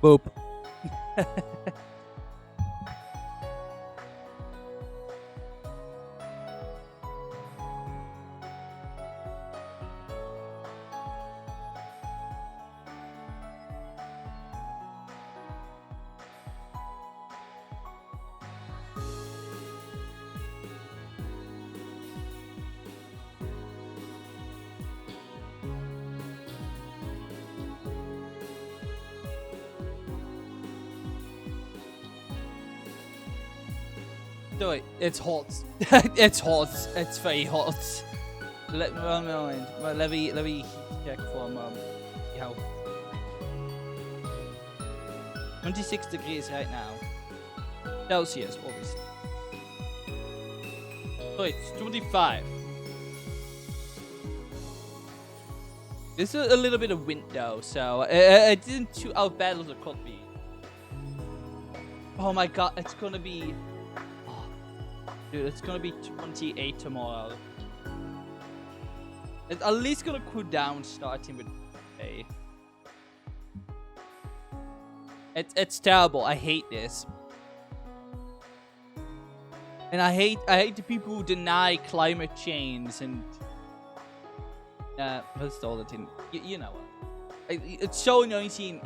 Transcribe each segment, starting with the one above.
Boop. So it's hot. It's hot. It's very hot. Let me check for health. 26 degrees right now. Celsius, obviously. So it's 25. This is a little bit of wind though, so it isn't too out bad as it could be. Oh my god, it's gonna be... Dude, it's gonna be 28 tomorrow. It's at least gonna cool down starting with today. It's terrible. I hate this. And I hate the people who deny climate change and what's the other thing? You know what? It's so annoying seeing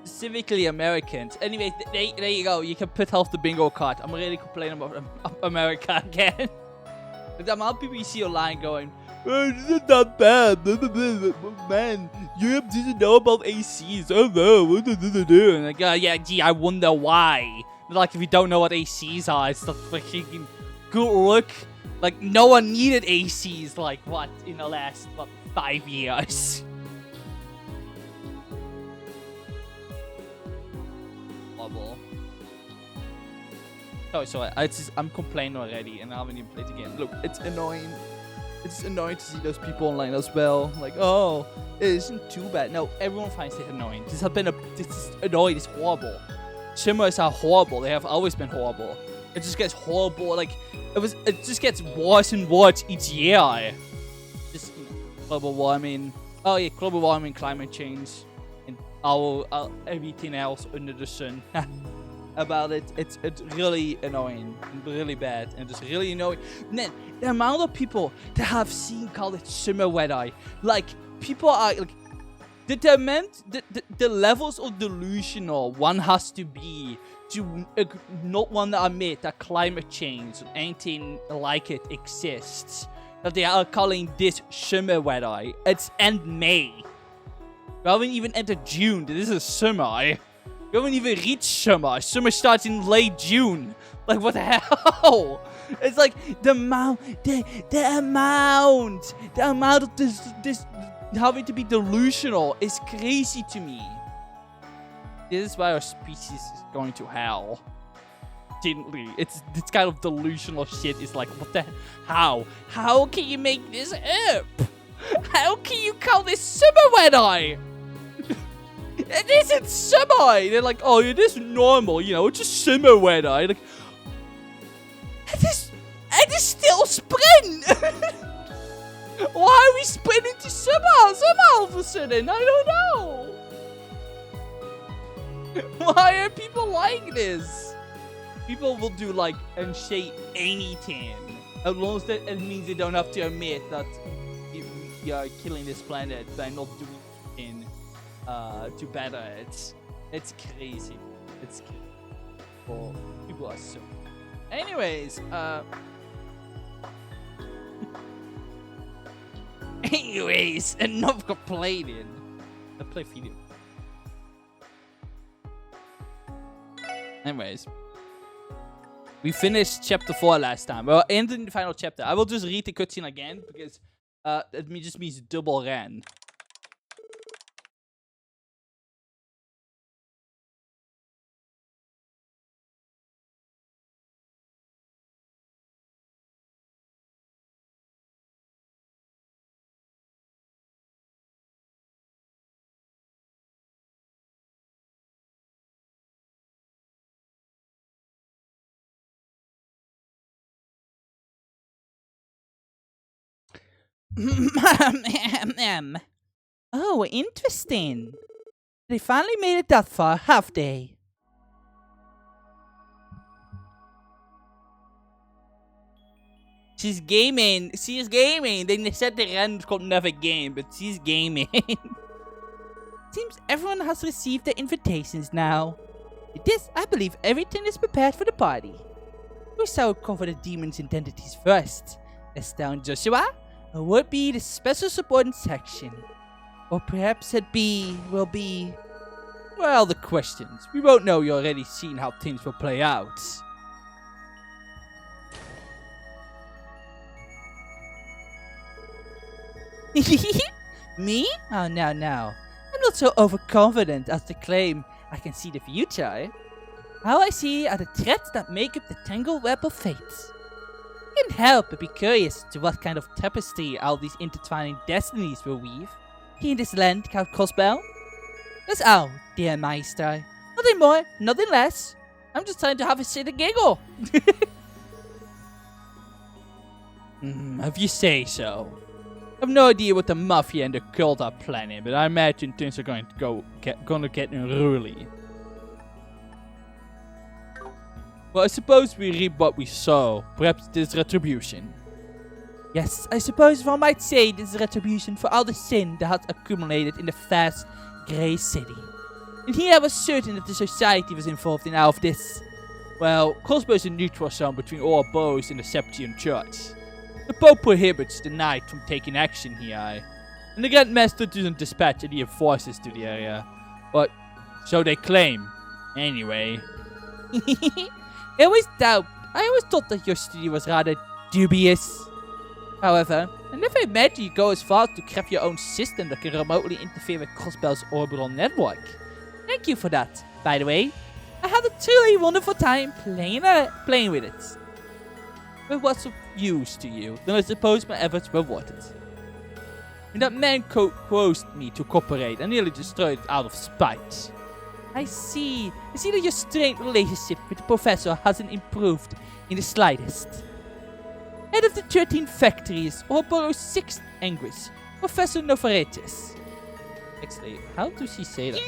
specifically Americans. Anyways, there you go. You can put off the bingo card. I'm really complaining about America again. The amount of people you see online going, oh, this is not bad. Man, Europe doesn't know about ACs. Oh no. And like, yeah, gee, I wonder why. Like, if you don't know what ACs are, it's not freaking good look. Like, no one needed ACs, like, what, in the last, 5 years? Horrible. Oh, sorry, I'm complaining already, and I haven't even played the game. Look, it's annoying. It's annoying to see those people online as well. Like, oh, it isn't too bad. No, everyone finds it annoying. This is annoying. It's horrible. Summers are horrible. They have always been horrible. It just gets horrible. Like, it just gets worse and worse each year. Just, you know, global warming. Oh yeah, global warming, climate change, and everything else under the sun. About it, it's really annoying and really bad and just really annoying. And then the amount of people that have seen call it summer weather, like people are like the levels of delusional one has to be to not want to admit that climate change or anything like it exists. That they are calling this summer weather. It's end May. We haven't even entered June. This is summer. We haven't even reached summer. Summer starts in late June. Like, what the hell? It's like the amount of this having to be delusional is crazy to me. This is why our species is going to hell. Gently, it's this kind of delusional shit. Is like, what the? How can you make this up? How can you call this summer weather? It isn't summer. They're like, oh, it is normal, you know, it's just summer weather. Like, it is still spring. Why are we sprinting to summer? Summer all of a sudden? I don't know. Why are people like this? People will do like and say anything as long as that it means they don't have to admit that we are killing this planet by not doing anything to better it. It's crazy. It's crazy. Oh, people are so. Anyways, enough complaining. I play video. Anyways, we finished chapter 4 last time. We're ending the final chapter. I will just read the cutscene again because it just means double ran. Oh, interesting. They finally made it that far, have they? She's gaming. She's gaming. They said the random could never game, but she's gaming. Seems everyone has received their invitations now. With this, I believe everything is prepared for the party. We shall cover the demons' identities first. Estelle and Joshua will be the special supporting section. Or perhaps it will be... Well, the questions. We won't know. You already seen how things will play out. Me? Oh, no. I'm not so overconfident as to claim I can see the future. All I see are the threads that make up the tangled web of fate. I can't help but be curious to what kind of tapestry all these intertwining destinies will weave here in this land called Crossbell. That's all, dear Meister. Nothing more, nothing less. I'm just trying to have a sit and giggle. If you say so. I have no idea what the Mafia and the cult are planning, but I imagine things are going to get unruly. Well, I suppose we reap what we sow. Perhaps this is retribution. Yes, I suppose one might say this is retribution for all the sin that has accumulated in the vast grey city. And here I was certain that the society was involved in all of this. Well, Crossbells is a neutral zone between all bows and the Septian Church. The Pope prohibits the Knight from taking action here, and the Grand Master doesn't dispatch any forces to the area. But, so they claim. Anyway. I always thought that your study was rather dubious. However, I never imagined you'd go as far as to craft your own system that can remotely interfere with Crossbell's orbital network. Thank you for that, by the way. I had a truly wonderful time playing with it. If it was of use to you, then I suppose my efforts were worth it. When that man coerced me to cooperate, I nearly destroyed it out of spite. I see that your strained relationship with the professor hasn't improved in the slightest. Head of the 13 factories, Ouroboros' 6th Anguish, Professor Novaretis. Actually, how does she say that?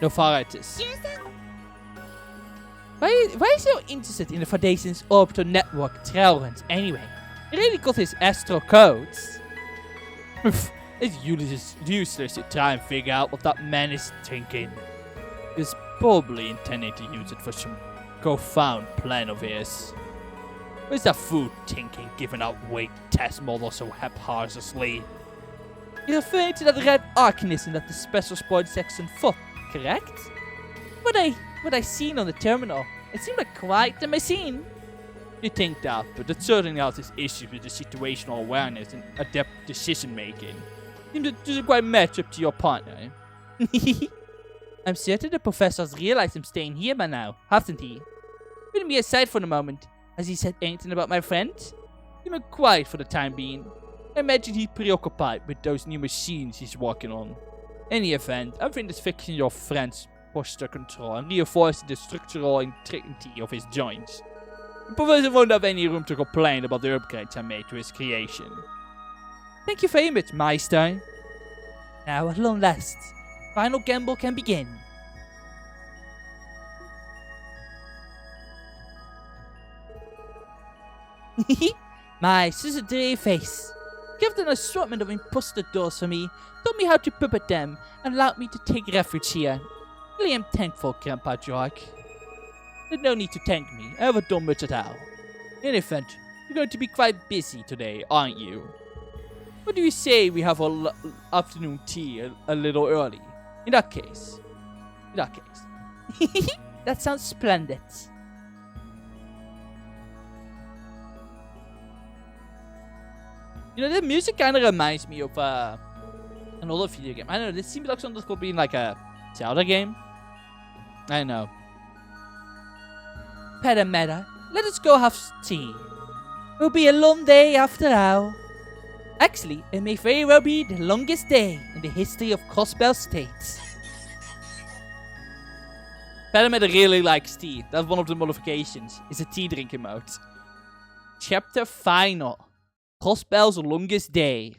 Novaretis. Why is he so interested in the Foundation's orbital network trail runs anyway? He really got his astro codes. It's useless to try and figure out what that man is thinking. He's probably intending to use it for some profound plan of his. Where's that fool thinking, giving out weight test models so haphazardly? You're referring to that red arcanism that the special sport section fought, correct? What I seen on the terminal, it seemed like quite the machine. You think that, but it certainly has its issues with the situational awareness and adept decision making. Seems it doesn't quite match up to your partner. I'm certain the professor has realized I'm staying here by now, hasn't he? Putting me aside for the moment, has he said anything about my friend? He's been quiet for the time being. I imagine he's preoccupied with those new machines he's working on. In any event, I think it's fixing your friend's posture control and reinforcing the structural integrity of his joints. The professor won't have any room to complain about the upgrades I made to his creation. Thank you very much, Meister. Now, at long last, final gamble can begin. My scissory face. Give an assortment of imposter dolls for me, taught me how to puppet them, and allowed me to take refuge here. Really am thankful, Grandpa Jork. There's no need to thank me, I haven't done much at all. In any event, you're going to be quite busy today, aren't you? What do you say we have our afternoon tea a little early? In that case. That sounds splendid. You know, the music kind of reminds me of another video game. I don't know, this seems like something that could be in like a Zelda game. I don't know. Petameta, let us go have tea. It'll be a long day after all. Actually, it may very well be the longest day in the history of Crossbell States. Petameta really likes tea. That's one of the modifications. It's a tea drinking mode. Chapter final. Crossbell's longest day.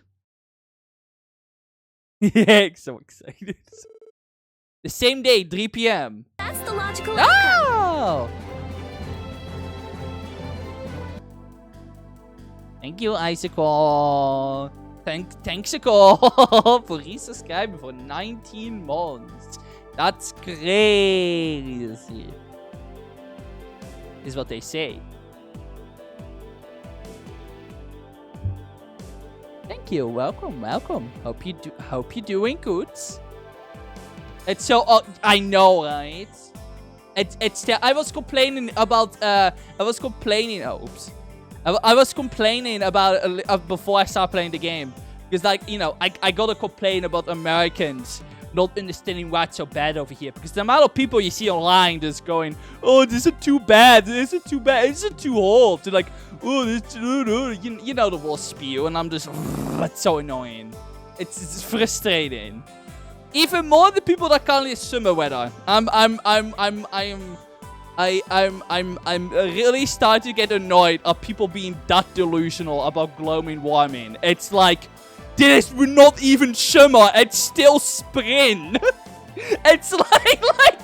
Yeah, so excited. The same day, 3 p.m. That's the logical outcome. Oh! Thank you, Icicle. Thanksicle for resubscribing for 19 months. That's crazy. Is what they say. Thank you. Welcome. Hope you're doing good. It's so I know, right? I was complaining about I was complaining about before I started playing the game, because like, you know, I gotta complain about Americans not understanding what's so bad over here, because the amount of people you see online just going, oh, this is too bad, this is too bad, this is too old, to like, oh, this, you know the whole spiel, and I'm just, it's so annoying. It's frustrating. Even more the people that call it summer weather. I'm really starting to get annoyed of people being that delusional about global warming. It's like, this we're not even summer, it's still spring. It's like,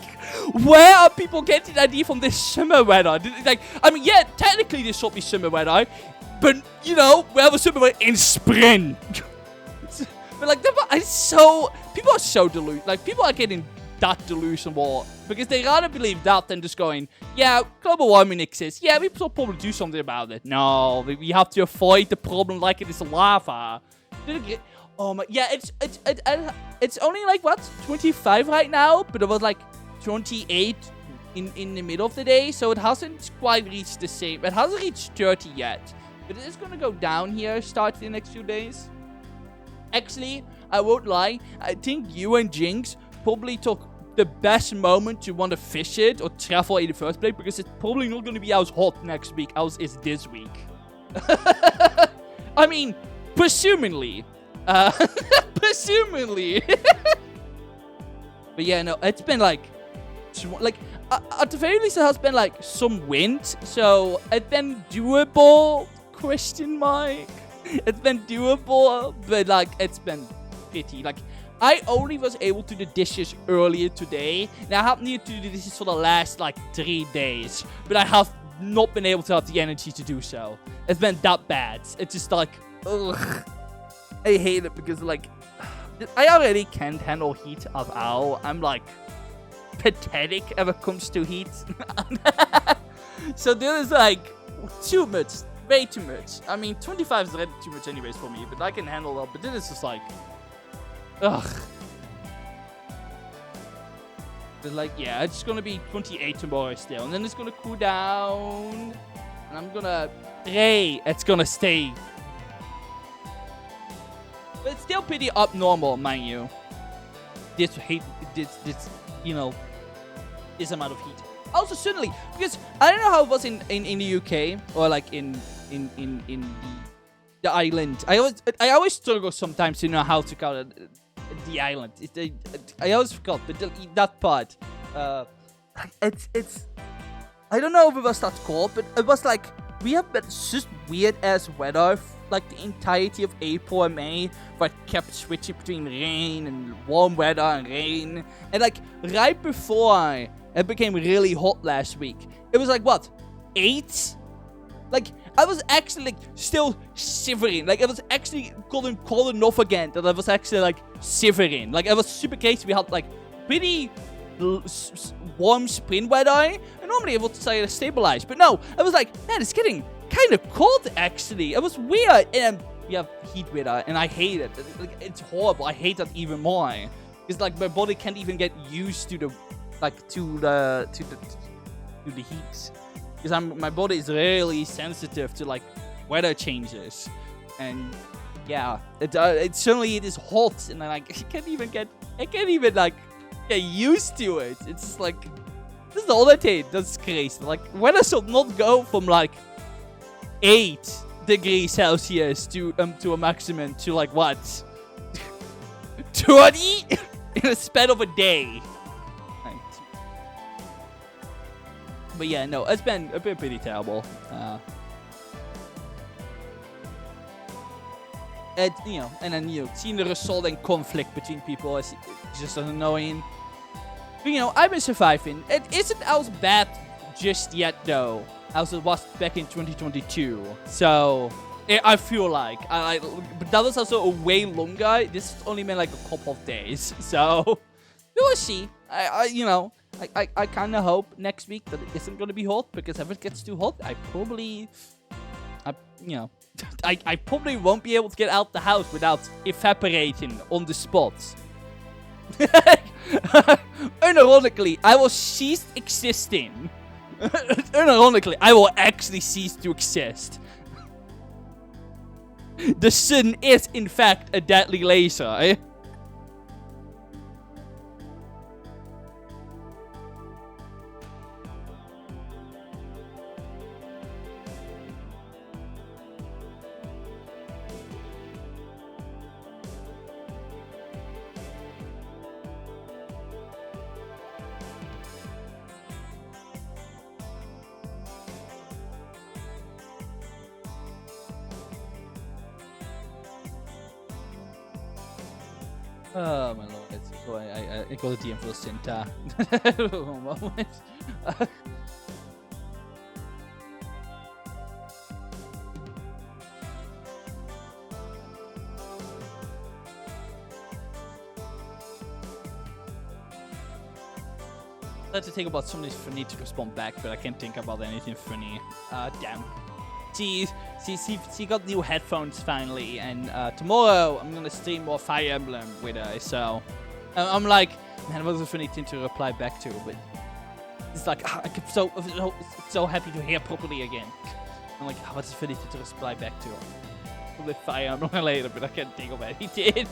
where are people getting the idea from this summer weather? Like, I mean, yeah, technically this should be summer weather, but you know, we have a summer weather in spring. But like, it's so, people are so delusional. Like, people are getting that delusional because they rather believe that than just going, yeah, global warming exists. Yeah, we should probably do something about it. No, we have to avoid the problem like it is lava. Oh my, yeah, it's only like what, 25 right now, but it was like 28 in the middle of the day, so it hasn't quite reached the same. It hasn't reached 30 yet, but it is gonna go down here starting the next few days. Actually, I won't lie, I think you and Jinx probably took the best moment to want to fish it or travel in the first place, because it's probably not going to be as hot next week as is this week. I mean, presumably. Presumably. But yeah, no, it's been like at the very least it has been like some wind, so it's been doable, question mark. It's been doable, but like, it's been pity. Like, I only was able to do the dishes earlier today. Now, I haven't needed to do the dishes for the last, like, 3 days. But I have not been able to have the energy to do so. It's been that bad. It's just like, ugh. I hate it because, like, I already can't handle heat at all. I'm, like, pathetic when it comes to heat. So this is, like, too much. Way too much. I mean, 25 is already too much anyways for me, but I can handle that. But this is just like, ugh. But like, yeah, it's gonna be 28 tomorrow still, and then it's gonna cool down, and I'm gonna pray it's gonna stay. But it's still pretty abnormal, mind you. This you know, this amount of heat. Also, suddenly, because I don't know how it was in the UK or like in the island. I always struggle sometimes to know how to call it the island. I always forgot, but that part. It's I don't know if it was that cold, but it was like we have been just weird ass weather like the entirety of April and May, where it kept switching between rain and warm weather and rain, and like right before it became really hot last week, it was like, what, 8? Like, I was actually, like, still shivering. Like, it was actually cold enough again that I was actually, like, shivering. Like, it was super crazy. We had, like, pretty warm spring weather, and normally it would say it's stabilized. But no, I was like, man, it's getting kind of cold, actually. It was weird. And we have heat weather, and I hate it. Like, it's horrible. I hate that even more. It's like my body can't even get used to the heat, because my body is really sensitive to like weather changes, and yeah, it is hot, and I can't even get used to it. It's just like, this is all that thing. That's crazy. Like, weather should not go from like 8 degrees Celsius to a maximum to like what, 20 in a span of a day. But yeah, no, it's been pretty terrible. and then, seeing the resulting conflict between people is just annoying. But, I've been surviving. It isn't as bad just yet, though, as it was back in 2022. So, I feel like, but that was also a way longer. This only been like a couple of days. So, we'll see. I kind of hope next week that it isn't going to be hot, because if it gets too hot, I probably won't be able to get out the house without evaporating on the spot. Unironically, I will cease existing. Unironically, I will actually cease to exist. The sun is, in fact, a deadly laser. Oh my lord, so I got a DM for the Sinta. One moment. I had to think about something funny to respond back, but I can't think about anything funny. Damn. She got new headphones finally, and tomorrow I'm gonna stream more Fire Emblem with her. So I'm like, man, what was a funny thing to reply back to? But it's like, I'm so happy to hear properly again. I'm like, what's a funny thing to reply back to? Probably Fire Emblem later, but I can't think of anything.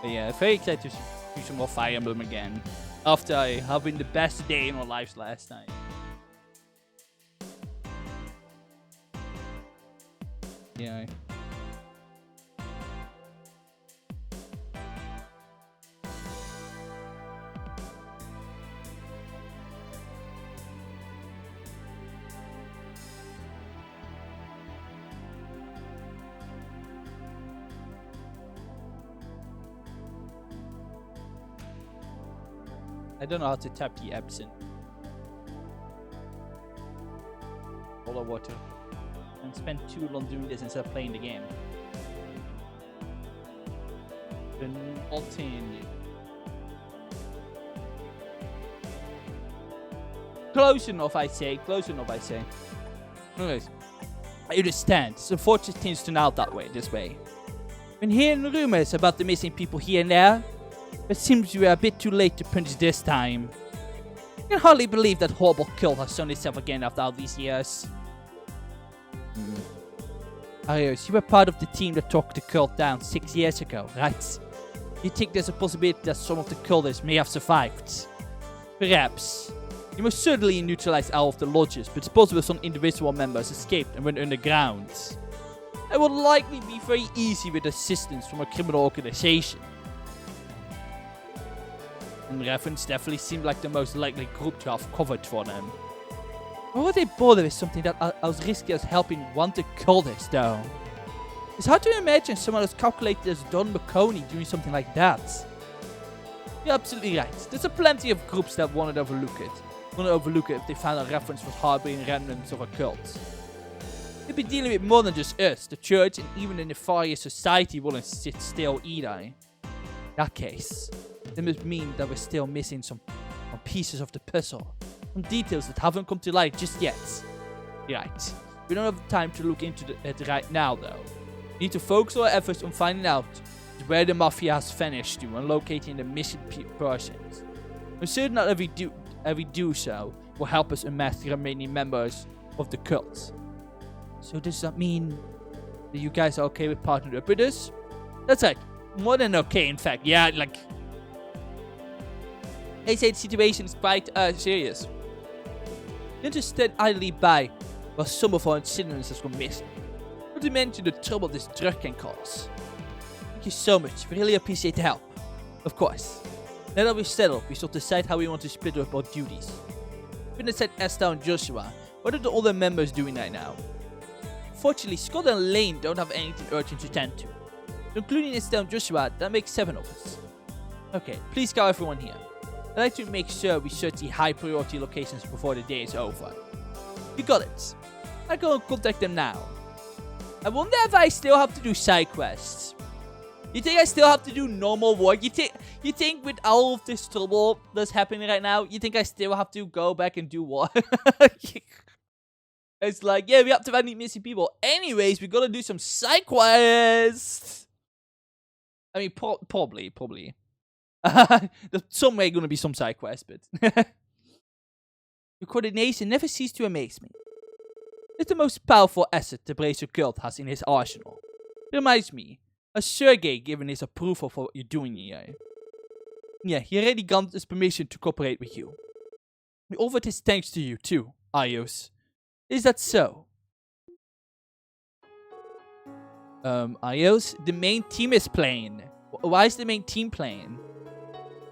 But yeah, very excited to do some more Fire Emblem again after having the best day in our lives last night. Yeah. I don't know how to tap the absent. All of water. And spend too long doing this instead of playing the game. Continue. Close enough, I say. Close enough, I say. Anyways, I understand. So unfortunate things turn out that way, this way. Been hearing rumors about the missing people here and there, but it seems we are a bit too late to punish this time. I can hardly believe that horrible cult has shown itself again after all these years. Arios, you were part of the team that took the cult down 6 years ago, right? You think there's a possibility that some of the cultists may have survived? Perhaps. You most certainly neutralized all of the lodges, but it's possible some individual members escaped and went underground. It would likely be very easy with assistance from a criminal organization. And Ravens definitely seemed like the most likely group to have covered for them. Why would they bother with something that as risky as helping wanted cultists, though? It's hard to imagine someone as calculated as Don McConey doing something like that. You're absolutely right. There's a plenty of groups that want to overlook it. If they found a reference was harboring remnants of a cult. They'd be dealing with more than just us. The church and even the nefarious society wouldn't sit still either. In that case, that must mean that we're still missing some pieces of the puzzle. Some details that haven't come to light just yet. Right. We don't have time to look into it right now, though. We need to focus our efforts on finding out where the Mafia has vanished to and locating the missing persons. I'm certain that if we do so, will help us unmask the remaining members of the cult. So does that mean that you guys are okay with partnering up with us? That's right. More than okay, in fact. Yeah, like... They say the situation is quite serious. Don't just stand idly by while some of our citizens go missing. Not to mention the trouble this drug can cause. Thank you so much. We really appreciate the help. Of course. Now that we've settled, we shall decide how we want to split up our duties. We decide Esther and Joshua. What are the other members doing right now? Fortunately, Scott and Lane don't have anything urgent to tend to. Including Estelle and Joshua, that makes 7 of us. Okay, please call everyone here. I'd like to make sure we search the high priority locations before the day is over. You got it. I'll go and contact them now. I wonder if I still have to do side quests. You think I still have to do normal work? You think with all of this trouble that's happening right now, you think I still have to go back and do what? It's like, yeah, we have to find these missing people. Anyways, we gotta do some side quests. I mean, probably. There's some way gonna be some side quests, but your coordination never ceases to amaze me. It's the most powerful asset the Bracer Guild has in his arsenal. It reminds me, has Sergey given his approval for what you're doing here? Yeah, he already granted his permission to cooperate with you. He offered his thanks to you too, Ayos. Is that so? Ayos, the main team is playing. Why is the main team playing?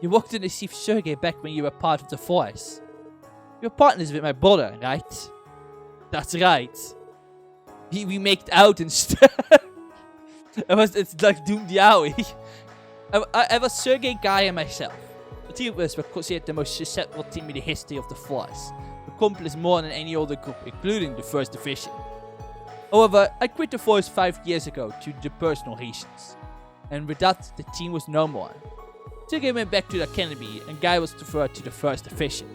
You walked in to see Sergey back when you were part of the Force. You're partners with my brother, right? That's right. We made out and stuff. It's like Doom the Owie. I was Sergey, Guy, and myself. The team of us were considered the most susceptible team in the history of the Force. We accomplished more than any other group, including the First Division. However, I quit the Force 5 years ago due to personal reasons. And with that, the team was no more. Sergey went back to the Academy, and Guy was transferred to the First Division.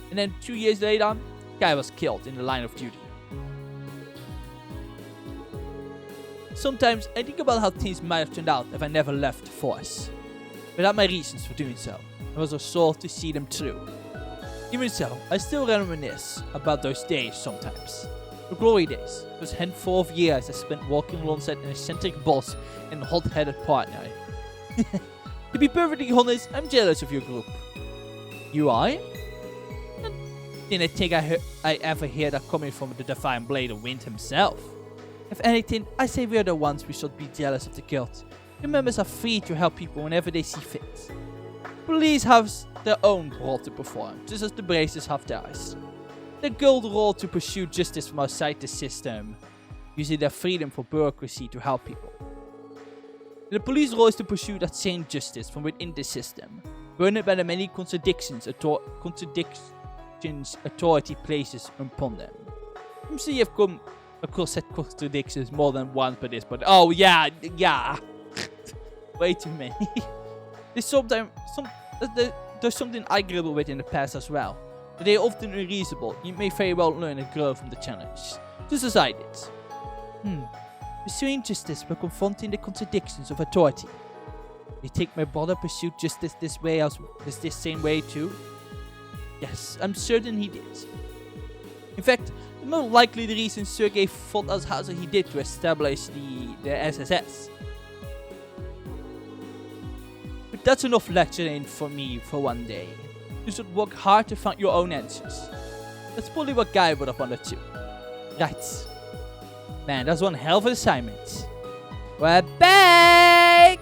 And then 2 years later, Guy was killed in the line of duty. Sometimes I think about how things might have turned out if I never left the Force. But I had my reasons for doing so. I was resolved to see them through. Even so, I still reminisce about those days sometimes. The glory days. Those handful of years I spent walking alongside an eccentric boss and a hot-headed partner. To be perfectly honest, I'm jealous of your group. You are? Didn't think I ever hear that coming from the Divine Blade of Wind himself. If anything, I say we are the ones we should be jealous of the guild. The members are free to help people whenever they see fit. Police have their own role to perform, just as the Bracers have theirs. The guild role to pursue justice from outside the system, using their freedom for bureaucracy to help people. The police role is to pursue that same justice from within the system, burdened by the many contradictions authority places upon them. I'm sure you've come across that contradictions more than once by this, but oh yeah. Way too many. There's something I grapple with in the past as well. But they are often unreasonable. You may very well learn and grow from the challenge. Just as I did. Pursuing justice by confronting the contradictions of authority. You think my brother pursued justice this same way too? Yes, I'm certain he did. In fact, the most likely the reason Sergey fought as hard as he did to establish the SSS. But that's enough lecturing for me for one day. You should work hard to find your own answers. That's probably what Guy would have wanted to. Right. Man, that's one hell of an assignment. We're back!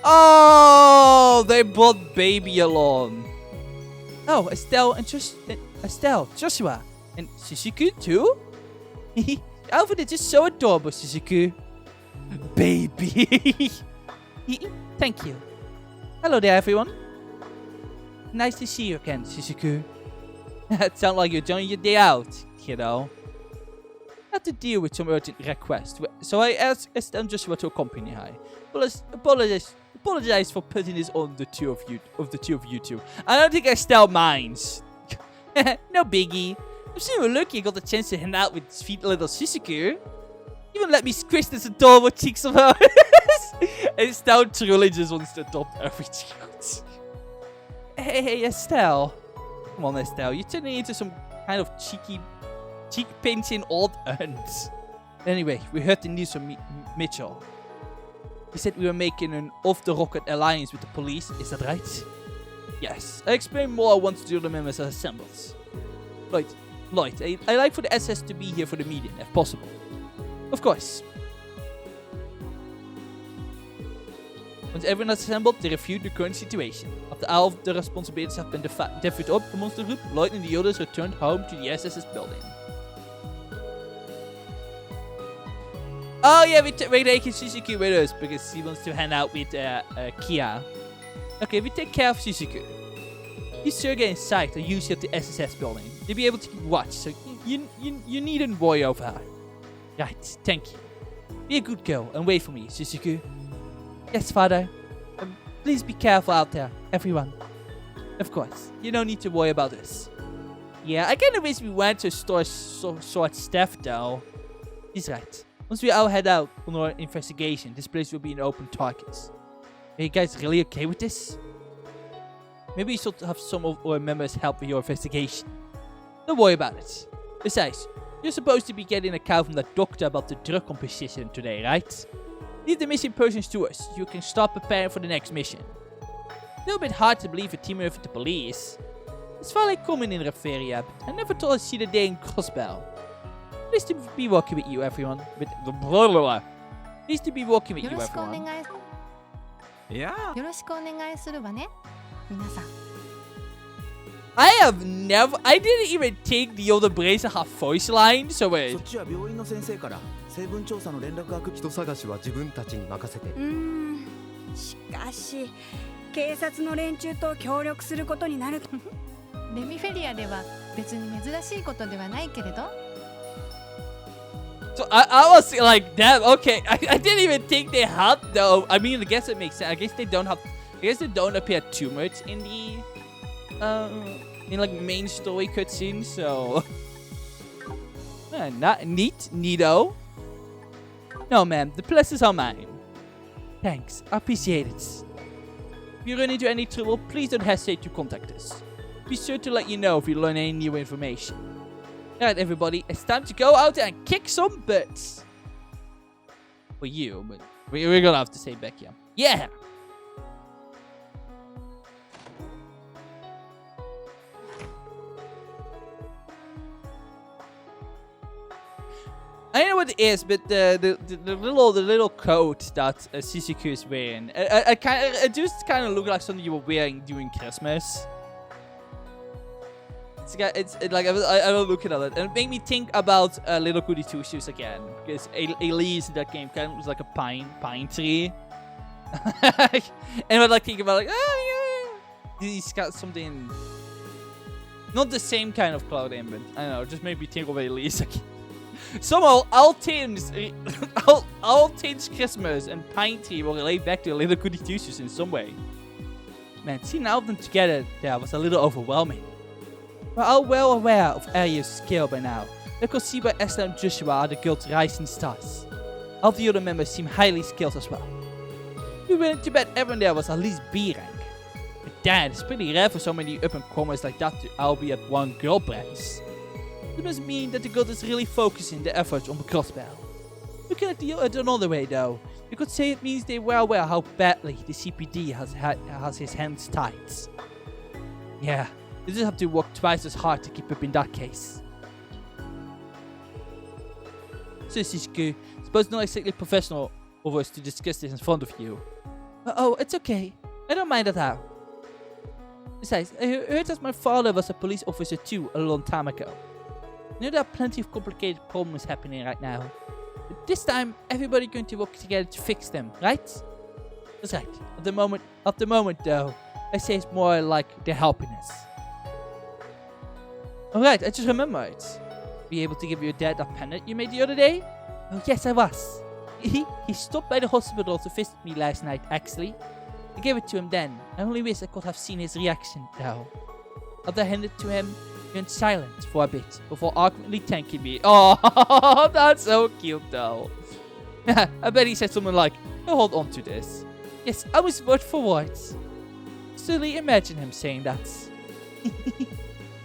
Oh, they brought baby along. Oh, Estelle, Joshua, and Shizuku too? Alfred is just so adorable, Shizuku. Baby. Thank you. Hello there, everyone. Nice to see you again, Shizuku. It sounds like you're enjoying your day out, kiddo. I had to deal with some urgent requests, so I asked Estelle and Joshua to accompany her. Apologize for putting this on the two of you two. I don't think Estelle minds. No biggie. I'm so lucky I got the chance to hang out with sweet little Shizuku. Even let me squish this adorable cheeks of hers. Estelle truly just wants to adopt every child. Hey, Estelle. Come on, Estelle. You're turning into some kind of cheek pinching old aunt. Anyway, we heard the news from Mitchell. He said we were making an off-the-rocket alliance with the police. Is that right? Yes. I'll explain more once the other members are assembled. Lloyd, I'd like for the SS to be here for the meeting, if possible. Of course. Once everyone has assembled, they reviewed the current situation. After all of the responsibilities have been divvied up amongst the group, Lloyd and the others returned home to the SSS building. Oh yeah, we're taking Shizuku with us because he wants to hang out with Kia. Okay, we take care of Shizuku. He's Sergei inside are usually at the SSS building. They'll be able to keep watch, so you needn't worry over her. Right, thank you. Be a good girl and wait for me, Shizuku. Yes, father. Please be careful out there, everyone. Of course, you don't need to worry about this. Yeah, I kinda wish we went to store sword stuff though. He's right. Once we all head out on our investigation, this place will be an open target. Are you guys really okay with this? Maybe you should have some of our members help with your investigation. Don't worry about it. Besides, you're supposed to be getting a call from the doctor about the drug composition today, right? Leave the missing persons to us. You can start preparing for the next mission. A little bit hard to believe a team with the police. It's fairly common in Referia, but I never thought I'd see the day in Crossbell. Pleased to be working with you, everyone. Pleased to be working with you, everyone. Yeah. I didn't even take the other brace and have voice line, so wait. しかし警察の連中と協力することになる。レミフェリアでは別に珍しいことではないけれど。So I was like, damn, okay. I didn't even think they had though. I mean, I guess it makes sense. I guess they don't appear too much in the like main story cutscenes. So not neato. No, man, the pluses are mine. Thanks, I appreciate it. If you run into any trouble, please don't hesitate to contact us. Be sure to let you know if you learn any new information. Alright, everybody, it's time to go out and kick some butts. For you, but we're gonna have to say back here. Yeah! I don't know what it is, but the little coat that Shizuku is wearing, it just kind of looked like something you were wearing during Christmas. It's like I was looking at it, and it made me think about Little Goody Two Shoes again, because Elise in that game kind of was like a pine tree, and I was like thinking about like, oh yeah, he's got something, not the same kind of clothing, but I don't know, it just made me think of Elise again. Somehow, all things Christmas and Pine Tree will relate back to Little Goody Two Shoes in some way. Man, seeing all of them together there was a little overwhelming. We're all well aware of Arya's skill by now. You can see by Esther and Joshua are the guild's rising stars. All the other members seem highly skilled as well. We went to bet everyone there was at least B rank. But damn, it's pretty rare for so many up-and-comers like that to all be at one girl branch. This must mean that the guild is really focusing their efforts on the Crossbell. Looking at it another way though, you could say it means they were aware how badly the CPD has his hands tied. Yeah, they just have to work twice as hard to keep up in that case. So Shizuku, suppose not exactly professional of us to discuss this in front of you. Oh, it's okay. I don't mind at all. Besides, I heard that my father was a police officer too a long time ago. I know there are plenty of complicated problems happening right now. But this time, everybody's going to work together to fix them, right? That's right. At the moment though, I say it's more like they're helping us. Alright, I just remembered. Were you able to give your dad that pendant you made the other day? Oh yes, I was. He stopped by the hospital to visit me last night, actually. I gave it to him then. I only wish I could have seen his reaction though. After I handed it to him, he went silent for a bit before awkwardly thanking me. Oh, that's so cute though. I bet he said something like, "I'll hold on to this." Yes, I was word for words. Certainly imagine him saying that.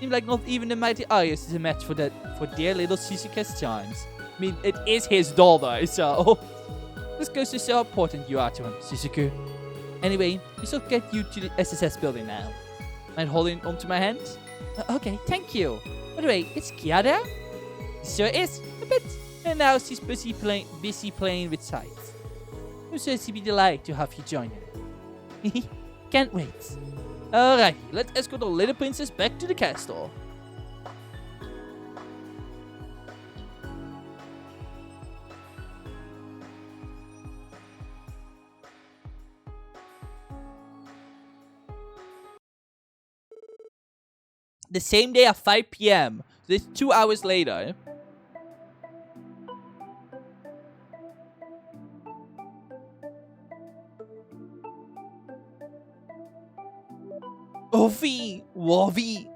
Seems like not even the mighty Arius is a match for dear little Shizuka's charms. I mean, it is his daughter, so this goes to show how important you are to him, Shizuku. Anyway, we shall get you to the SSS building now. Mind holding onto my hand? Okay, thank you. By the way, is Kia there? Sure is, a bit. And now she's busy playing with sights. I'm sure she'd be delighted to have you join her. Can't wait. Alright, let's escort the little princess back to the castle. The same day at 5 p.m. This 2 hours later. Wolfie! Wolfie!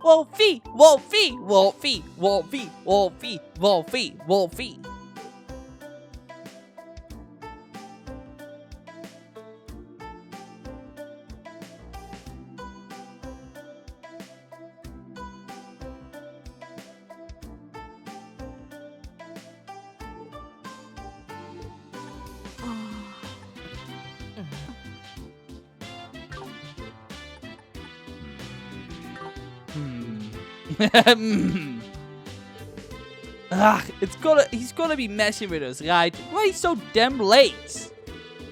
Wolfie! Wolfie! Wolfie! Wolfie! Wolfie! Wolfie! Wolfie! He's gonna be messing with us, right? Why he's so damn late?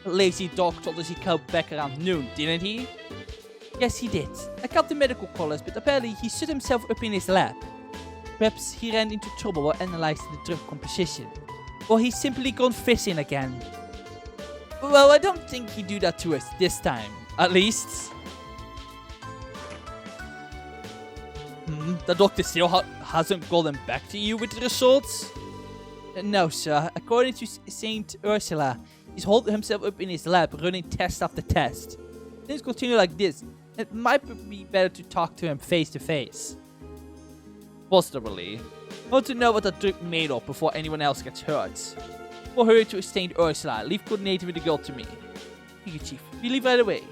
The lazy dog told us he'd come back around noon, didn't he? Yes, he did. I called the medical collars, but apparently he shut himself up in his lab. Perhaps he ran into trouble while analyzing the drug composition. Or he's simply gone fishing again. Well, I don't think he'd do that to us this time. At least. The doctor still hasn't gotten back to you with the results? No, sir. According to Saint Ursula, he's holding himself up in his lab, running test after test. Things continue like this. It might be better to talk to him face to face. Possibly. I want to know what the drug made of before anyone else gets hurt. For her to Saint Ursula, leave coordinator with the girl to me. Thank you, Chief. We leave right away.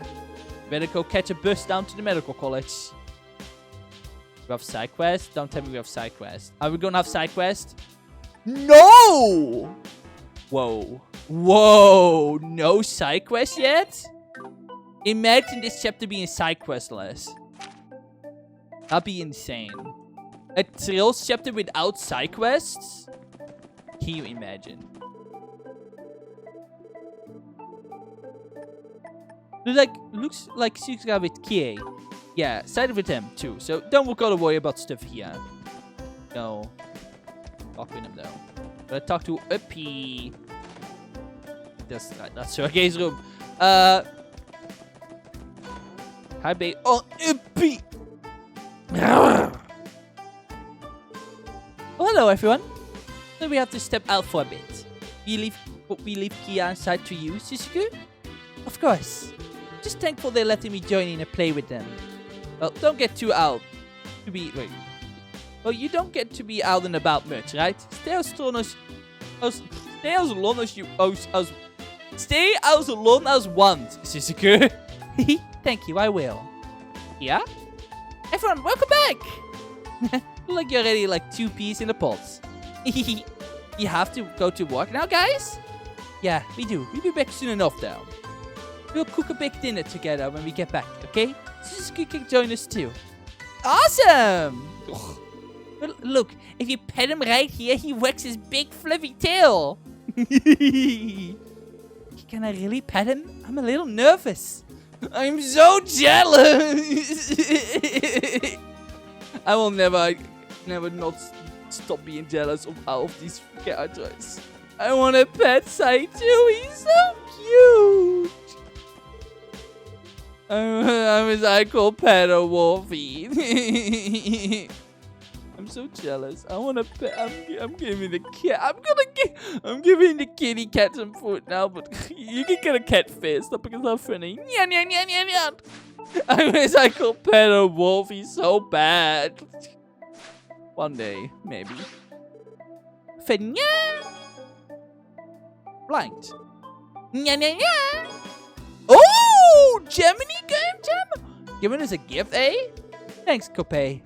Better go catch a bus down to the medical college. We have side quest? Don't tell me we have side quest. Are we gonna have side quest? No! Whoa. Whoa. No side quest yet? Imagine this chapter being side questless. That'd be insane. A Trails chapter without side quests? Can you imagine? Looks like Suzuka with Kie. Yeah, sided with him too. So don't gotta worry about stuff here. No. Talk with him though. Gotta talk to Uppy. That's Sergei's room. Hi, babe. Oh, Uppy. Oh, hello, everyone. So we have to step out for a bit. We leave Kia inside to you, Suzuku? Of course. Just thankful they're letting me join in and play with them. Well, don't get too out to be... Wait. Well, you don't get to be out and about much, right? Stay as alone as you... Stay as alone as one, Suzuku. Thank you, I will. Yeah? Everyone, welcome back! Look like you're already like 2 peas in a pot. You have to go to work now, guys? Yeah, we do. We'll be back soon enough, though. We'll cook a big dinner together when we get back, okay? Suzuki can join us too. Awesome! Well, look, if you pet him right here, he wags his big fluffy tail. Can I really pet him? I'm a little nervous. I'm so jealous. I will never not stop being jealous of all of these characters. I want to pet Sai too. He's so cute. I'm a psycho pet a Wolfie. I'm so jealous. I want to pet. I'm giving the cat. I'm giving the kitty cat some food now, but you can get a cat first. Stop being so funny. I'm a psycho pet a Wolfie so bad. One day, maybe. Blind. Oh, Gemini game jam. Giving us a gift, eh? Thanks, Kopei.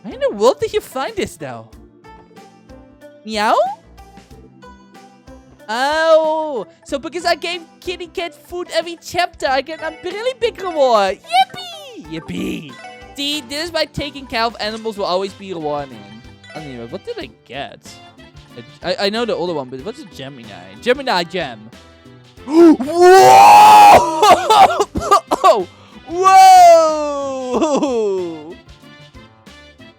Where in the world did you find this now? Meow? Oh, so because I gave kitty cat food every chapter, I get a really big reward. Yippee! Yippee! See, this is why taking care of animals will always be rewarding. Anyway, what did I get? I know the other one, but what's a Gemini? Gemini gem. Whoa! Whoa!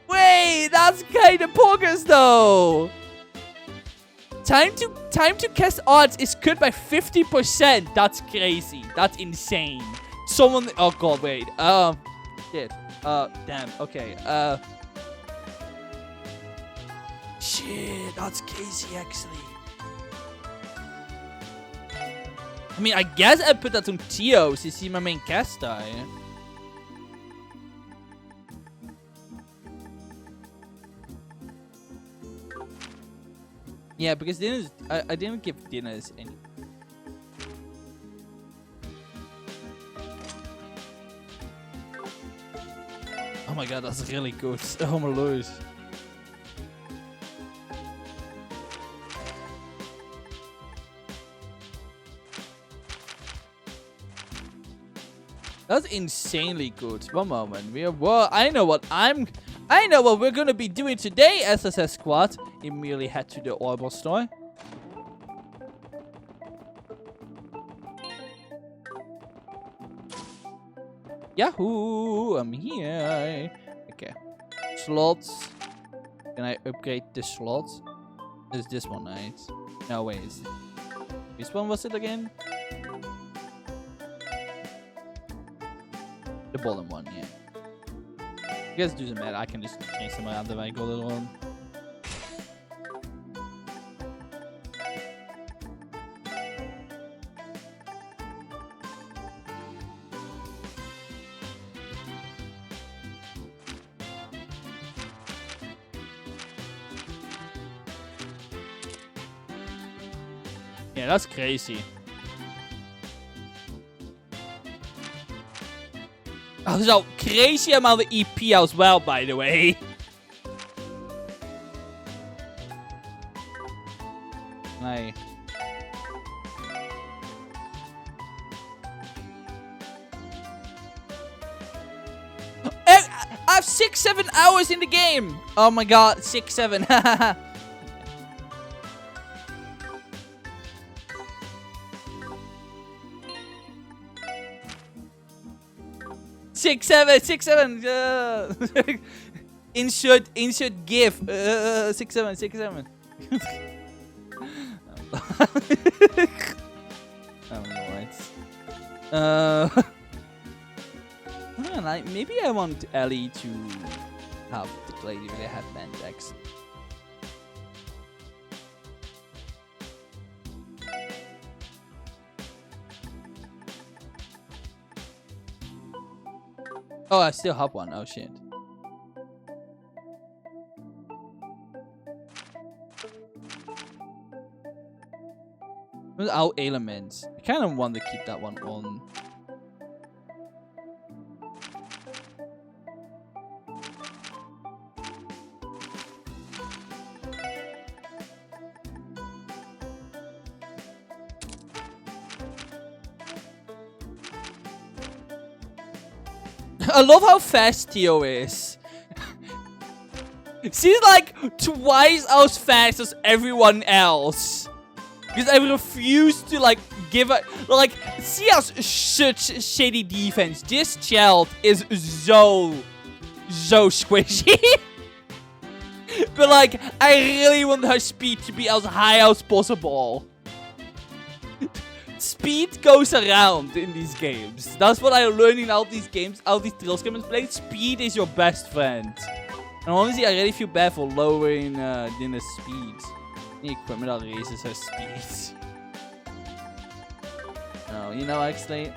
Wait, that's kind of poggers though. Time to cast odds is cut by 50%. That's crazy. That's insane. Someone. Oh god, wait. Shit. Damn. Okay. Shit. That's crazy, actually. I mean, I guess I put that on Theo since he's my main caster. Yeah, because dinners, I didn't give dinners any. Oh my god, that's really good. Oh my lord. That's insanely good. One moment. I know what we're gonna be doing today, SSS Squad. Immediately head to the Orbital store. Yahoo! I'm here. Okay. Slots. Can I upgrade the slots? Is this one, right? No, wait. Which one was it again? The bottom one, yeah. I guess it doesn't matter. I can just change them around if I go later on. Yeah, that's crazy. Oh, there's a crazy amount of EP as well, by the way. Hey. I have 6-7 hours in the game. Oh my god, 6-7. 6-7. Insert GIF. 6-7. Maybe I want Ellie to have the lady with the headband X. Oh, I still have one. Oh shit. Without elements. I kind of want to keep that one on. I love how fast Theo is. She's like twice as fast as everyone else. Because I refuse to like give her, like, she has such shady defense. This child is so squishy. But like, I really want her speed to be as high as possible. Speed goes around in these games. That's what I learned in all these games, all these Trails games played. Speed is your best friend. And honestly, I really feel bad for lowering Dinner's speed. The equipment that raises her speed. No, you know, actually.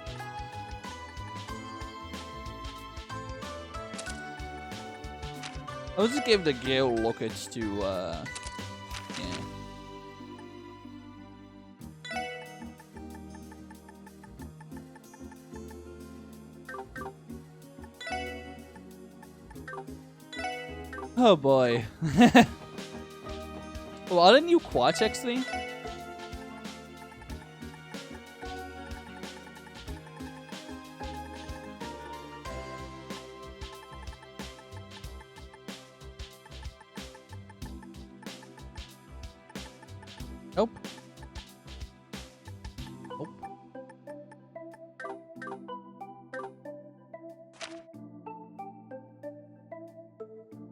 I'll just give the Gale Lockage to, yeah. Oh boy. Oh, are there new quads actually? Nope. Nope.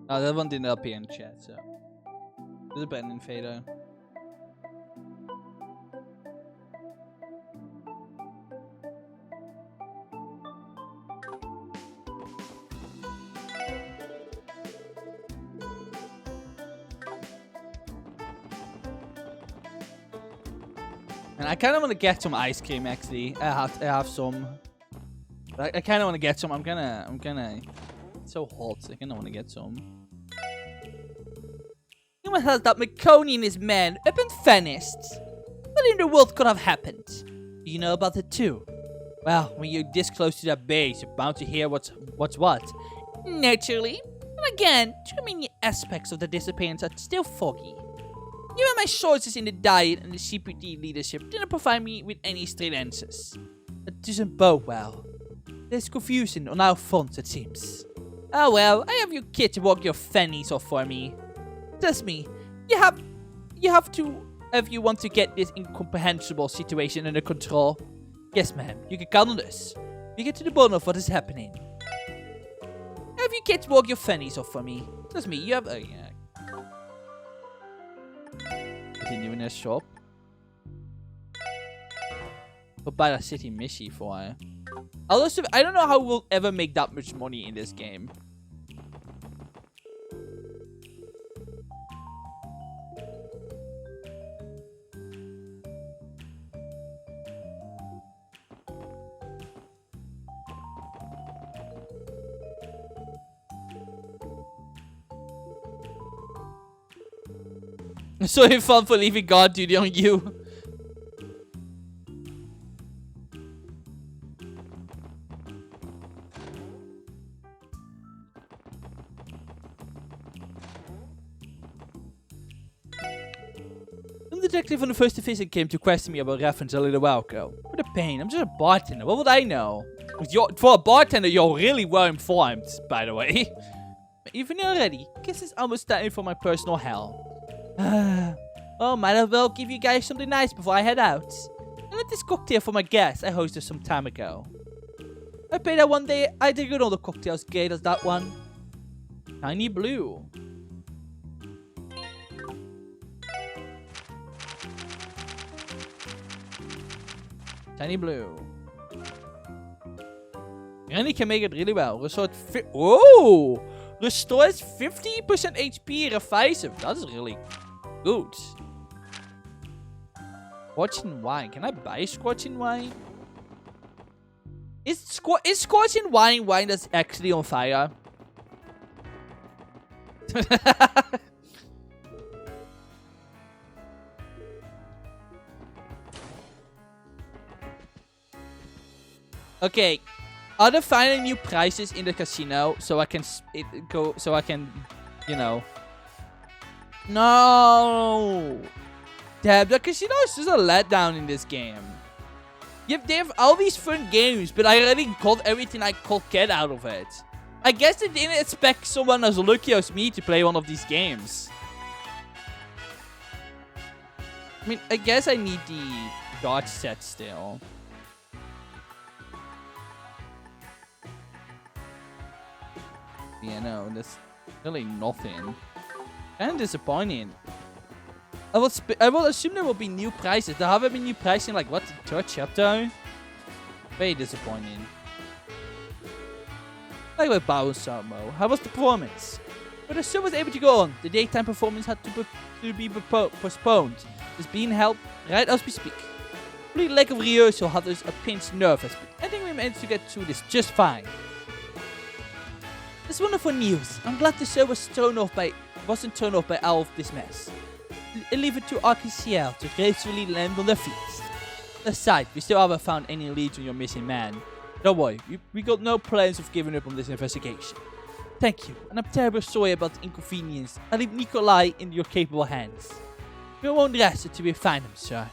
Oh, that one didn't appear in chat, so. There's a button in Fado. And I kind of want to get some ice cream. Actually, I have some. I kind of want to get some. I'm gonna. It's so hot. I kind of want to get some. Anyone has that Maconi and his men up and vanished. What in the world could have happened? Do you know about it too? Well, when you're this close to that base, you're bound to hear what's what. Naturally, but again, too many aspects of the disappearance are still foggy. Even my sources in the Diet and the CPD leadership didn't provide me with any straight answers. That doesn't bode well. There's confusion on our front, it seems. Oh well, I have you kid to walk your fannies off for me. Trust me, you have to if you want to get this incomprehensible situation under control. Yes, ma'am, you can count on us. We get to the bottom of what is happening. Have you kids walk your fannies off for me? Trust me, you have. Oh yeah. Continue in a shop. But buy a city Mishi for it. I don't know how we'll ever make that much money in this game. So fun for leaving guard duty on you. The detective on the first division came to question me about reference a little while ago. What a pain, I'm just a bartender, what would I know? For a bartender, you're really well informed, by the way. Even already, guess it's almost time for my personal hell. Oh, might as well give you guys something nice before I head out. I got this cocktail for my guest I hosted some time ago. I paid that one day, I did good on the cocktails great as that one. Tiny Blue. Tiny Blue. Randy can make it really well. Restores Restores 50% HP Revisive. That's really good. Scorching Wine. Can I buy Scorching Wine? Is Scorching Wine that's actually on fire? Okay. Are there finally new prices in the casino so I can you know. No. Damn, the casino is just a letdown in this game. Yep, they have all these fun games, but I already got everything I could get out of it. I guess they didn't expect someone as lucky as me to play one of these games. I mean, I guess I need the dodge set still. Yeah, no, there's really nothing. Kind of disappointing. I will assume there will be new prices. There haven't been new pricing like what, the third chapter? Very disappointing. Like with Bounce Mo. How was the performance? But the show was able to go on. The daytime performance had to be postponed. It's being held right as we speak. Complete lack of rehearsal had us a pinch nervous, but I think we managed to get through this just fine. It's wonderful news. I'm glad the show wasn't turned off by all of this mess. I leave it to RKCL to gracefully land on their feet. Aside, we still haven't found any leads on your missing man. Don't worry, we got no plans of giving up on this investigation. Thank you, and I'm terribly sorry about the inconvenience. I leave Nikolai in your capable hands. We won't rest until we find him, sir.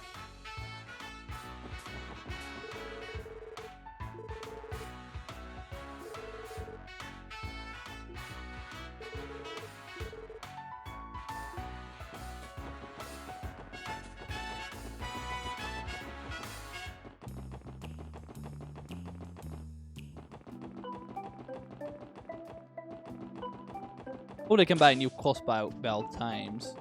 Oh, they can buy new Crossbell times.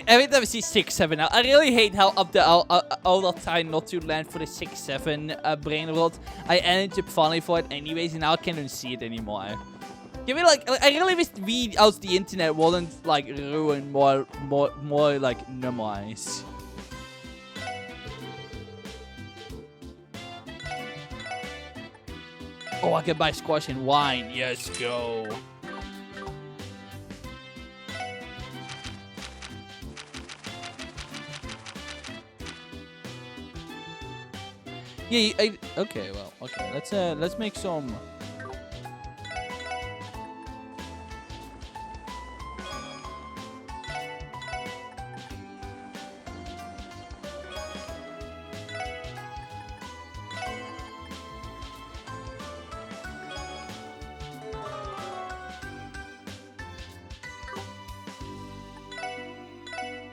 Every time I see 6-7 now, I really hate how up the all the time not to land for the 6-7 brain rot. I ended up falling for it anyways, and now I can't even see it anymore. Give me like I really wish out the internet wasn't like ruined more like numbers. Oh, I can buy squash and wine. Yes, go. Yeah, okay, well, okay. Let's make some.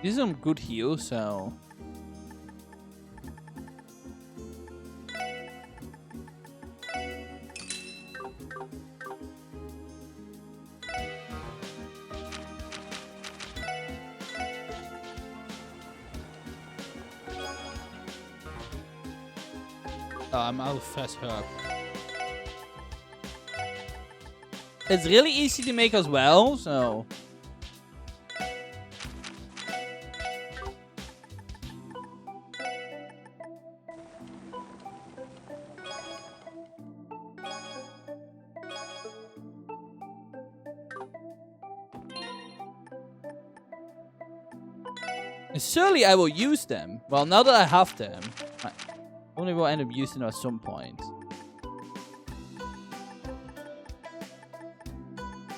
This is some good heal, so. Oh, I'm out of fast herb. It's really easy to make as well, so. And surely I will use them. Well, now that I have them, I only will end up using them at some point.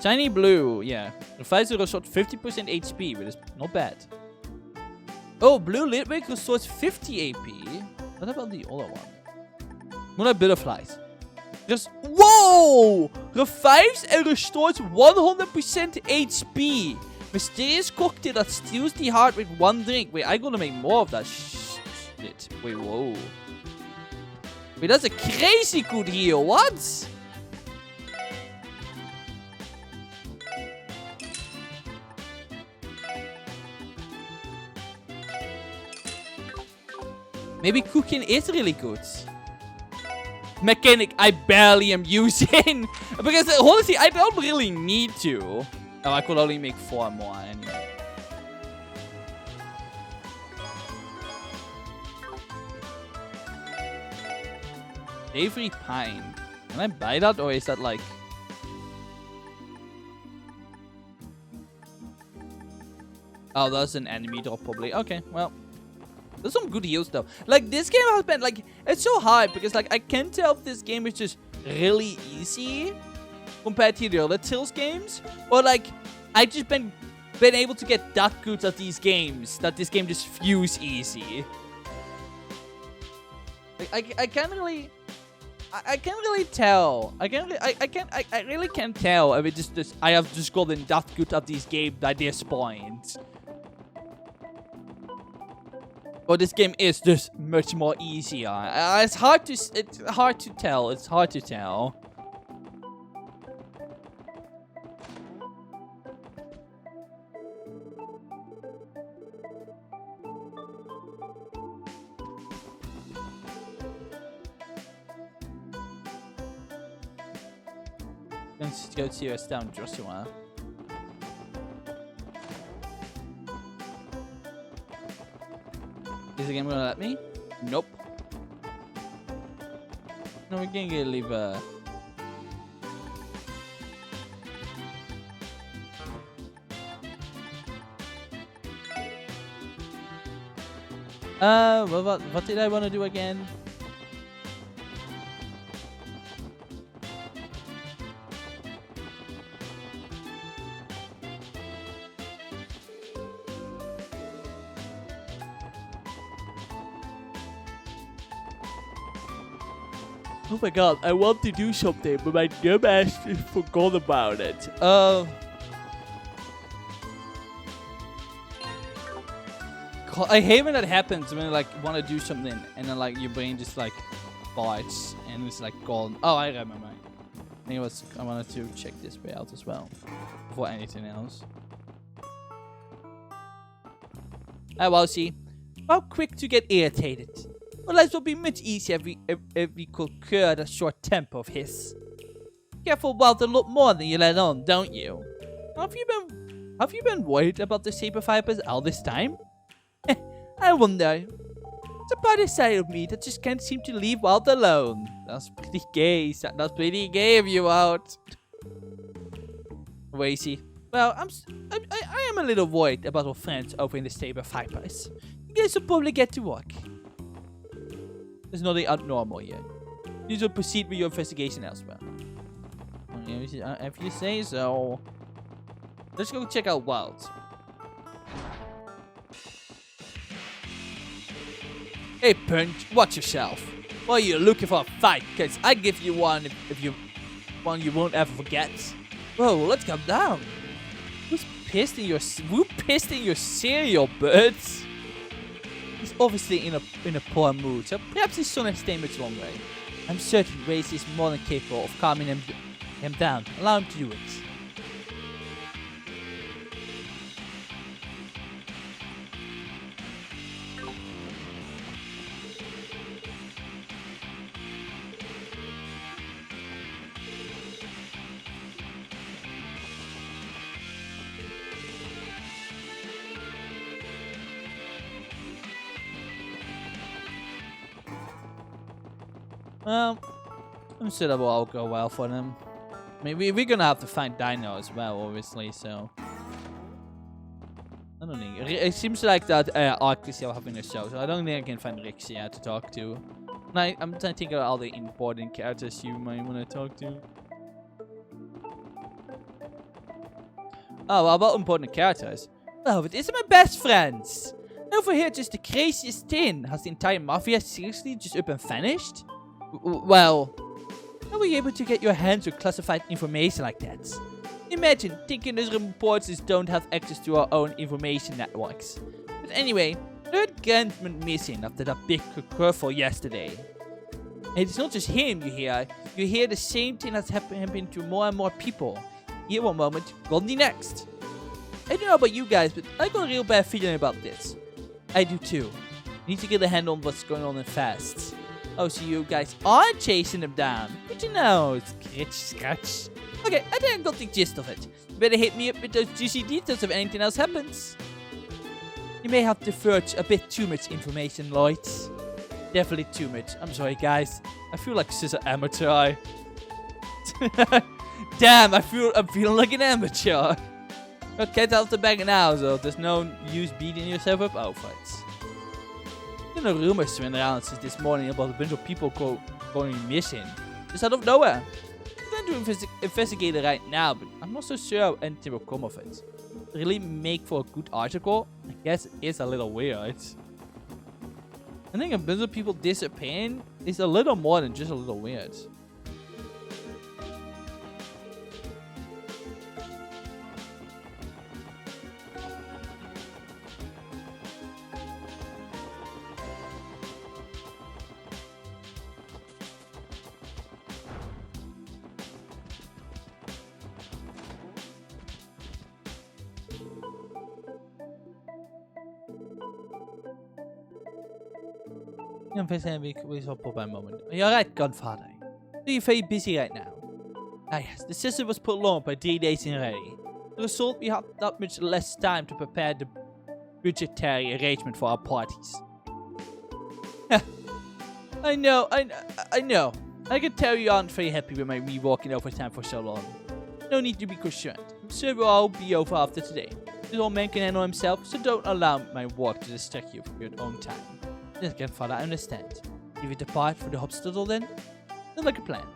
Shiny blue, yeah. Revives the restores 50% HP, but it's not bad. Oh, blue Litwick restores 50 AP. What about the other one? Moonlight Butterflies. Just whoa! Revives and restores 100% HP. Mysterious cocktail that steals the heart with one drink. Wait, I gotta make more of that shit. Wait, whoa. Wait, that's a crazy good heal. What? Maybe cooking is really good. Mechanic, I barely am using. Because honestly, I don't really need to. Oh, I could only make 4 more anyway. Avery Pine. Can I buy that, or is that like... Oh, that's an enemy drop probably. Okay, well. There's some good heals though. Like, this game has been like... It's so hard because like I can't tell if this game is just really easy compared to the other Tales games, or like I just been able to get that good at these games that this game just feels easy. Like, I can't really tell. I really can't tell if it just I have just gotten that good at these games at this point. Or this game is just much more easier. It's hard to tell. It's hard to tell. Let's go to us down, Joshua. Is the game gonna let me? Nope. No, we can't get leave what did I want to do again? Oh my god, I want to do something, but my dumbass forgot about it. I hate when that happens, when I like want to do something and then like your brain just like bites and it's like gone. Oh, I remember. I think I wanted to check this way out as well before anything else. Well, see, how quick to get irritated. Well, life would be much easier if we could curb that short temper of his. Careful about a lot more than you let on, don't you? Have you been worried about the saber vipers all this time? I wonder. It's a part of side of me that just can't seem to leave Walt alone. That's pretty gay. That's pretty gay of you, Walt. Wacy. Well, I am a little worried about our friends over in the saber vipers. You guys should probably get to work. There's nothing abnormal yet. You should proceed with your investigation elsewhere. If you say so. Let's go check out Walt. Hey Punch, watch yourself. Well, you're looking for a fight, cause I give you one if you won't ever forget. Whoa, let's calm down. Who pissed in your cereal, birds? He's obviously in a poor mood, so perhaps his son has stayed much longer. I'm certain Race is more than capable of calming him down. Allow him to do it. Well, I'm sure that will all go well for them. I mean, we're gonna have to find Dino as well, obviously, so... I don't think... It seems like that Ark is still having a show, so I don't think I can find Rixia to talk to. And I'm trying to think of all the important characters you might want to talk to. Oh, well, about important characters? Oh, it is my best friends! Over here, just the craziest thing. Has the entire Mafia seriously just up and vanished? Well, how were you able to get your hands on classified information like that? Imagine thinking those reporters don't have access to our own information networks. But anyway, third gun went missing after that big kerfuffle yesterday. And it's not just him you hear the same thing that's happening to more and more people. Here one moment, gone the next. I don't know about you guys, but I got a real bad feeling about this. I do too. Need to get a handle on what's going on and fast. Oh, so you guys are chasing them down. Good to know. Scratch. Okay, I think I got the gist of it. You better hit me up with those juicy details if anything else happens. You may have divulged a bit too much information, Lloyd. Definitely too much. I'm sorry, guys. I feel like such an amateur. Damn, I'm feeling like an amateur. Well, get out the bag now, so there's no use beating yourself up over it. There are rumors swirling around since this morning about a bunch of people going missing. Just out of nowhere. I'm trying to investigate it right now, but I'm not so sure how anything will come of it. Really make for a good article? I guess it is a little weird. I think a bunch of people disappearing is a little more than just a little weird. We shall put by a moment. You're right, Godfather. You're very busy right now. Ah yes, the system was prolonged by 3 days already. The result, we had that much less time to prepare the budgetary arrangement for our parties. I know. I can tell you aren't very happy with me walking overtime for so long. No need to be concerned. I'm sure we'll all be over after today. This old man can handle himself, so don't allow my work to distract you from your own time. Yes, Grandfather, I understand. If we depart for the hospital then? Sounds like a plan.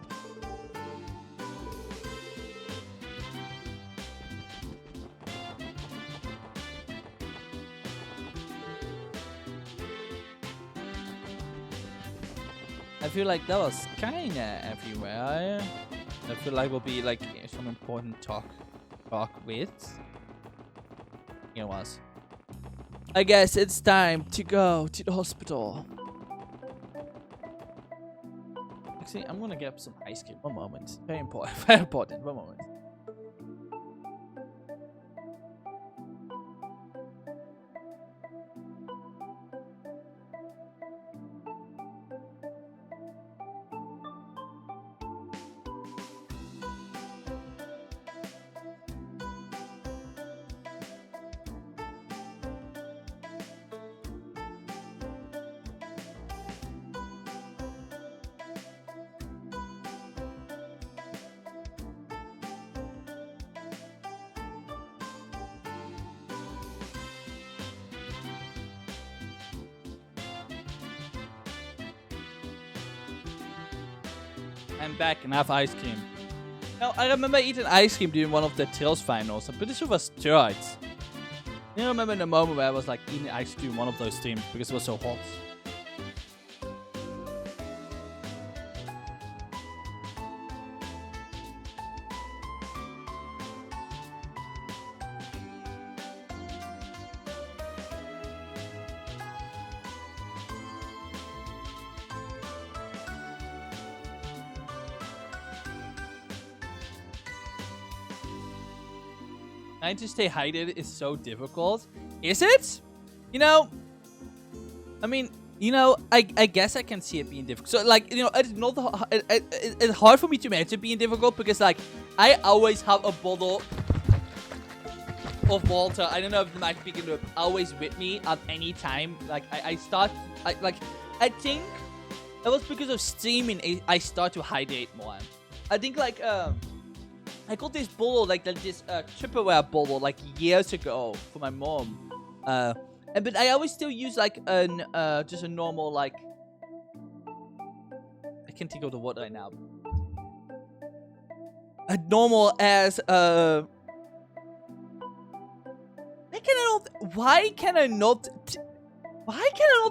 I feel like that was kinda everywhere. I feel like will be like some important talk with. It was. I guess it's time to go to the hospital. Actually, I'm gonna get some ice cream. One moment. Very important. Very important. One moment. I'm back and I have ice cream. Now, I remember eating ice cream during one of the Trails finals. I'm pretty sure it was third. I remember in a moment where I was like eating ice cream in one of those streams because it was so hot. 9 to stay hydrated is so difficult. Is it? You know, I mean, you know, I guess I can see it being difficult. So, like, you know, it's not it's hard for me to imagine being difficult because, like, I always have a bottle of water. I don't know if the mic picking up. Always with me at any time. Like, I think it was because of streaming. I start to hydrate more. I think like I got this bottle, like this Tupperware bottle, like years ago for my mom. But I always still use like an just a normal like. I can't think of the word right now. A normal as Why can I not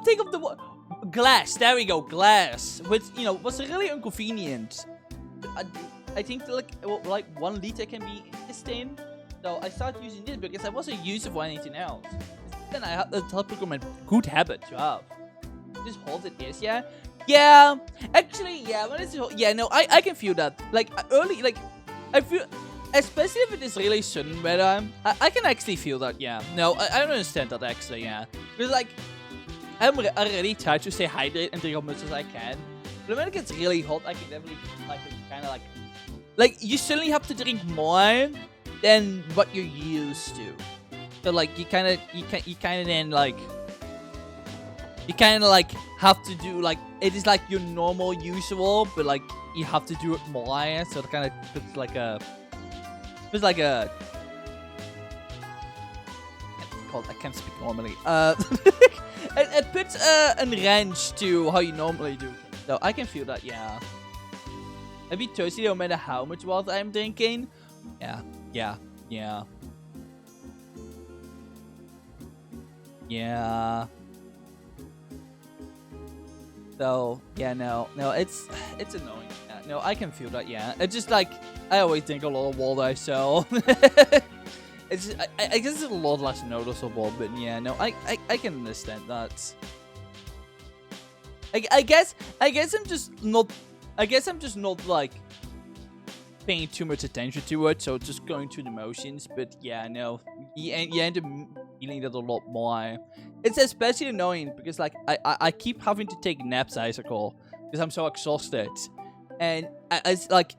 think of the word? Glass. There we go. Glass. Which, you know, was really inconvenient. I think like 1 liter can be in this thing. So I started using this because I wasn't using it for anything else. Then I had the become a good habit to have. Just hold it this, yeah? Yeah. Actually, yeah. When it's yeah, no, I can feel that. Like early, like I feel, especially if it is really sudden weather, I can actually feel that. Yeah. No, I don't understand that actually. Yeah. Because like I already try to stay hydrated and drink as much as I can. But when it gets really hot, I can definitely like kind of like you suddenly have to drink more than what you're used to. So like you kind of then like you kind of like have to do like it is like your normal usual, but like you have to do it more. So it kind of puts like a I can't speak normally. It puts a wrench to how you normally do things. So I can feel that, yeah. I'd be thirsty no matter how much water I'm drinking. Yeah. So yeah, no, it's annoying. Yeah, no, I can feel that. Yeah, it's just like I always drink a lot of water, so it's just, I guess it's a lot less noticeable. But yeah, no, I can understand that. I guess I'm just not. I guess I'm just not like paying too much attention to it, so just going through the motions. But yeah, no, you end up feeling that a lot more. It's especially annoying because like I keep having to take naps, Icicle, because I'm so exhausted, and it's like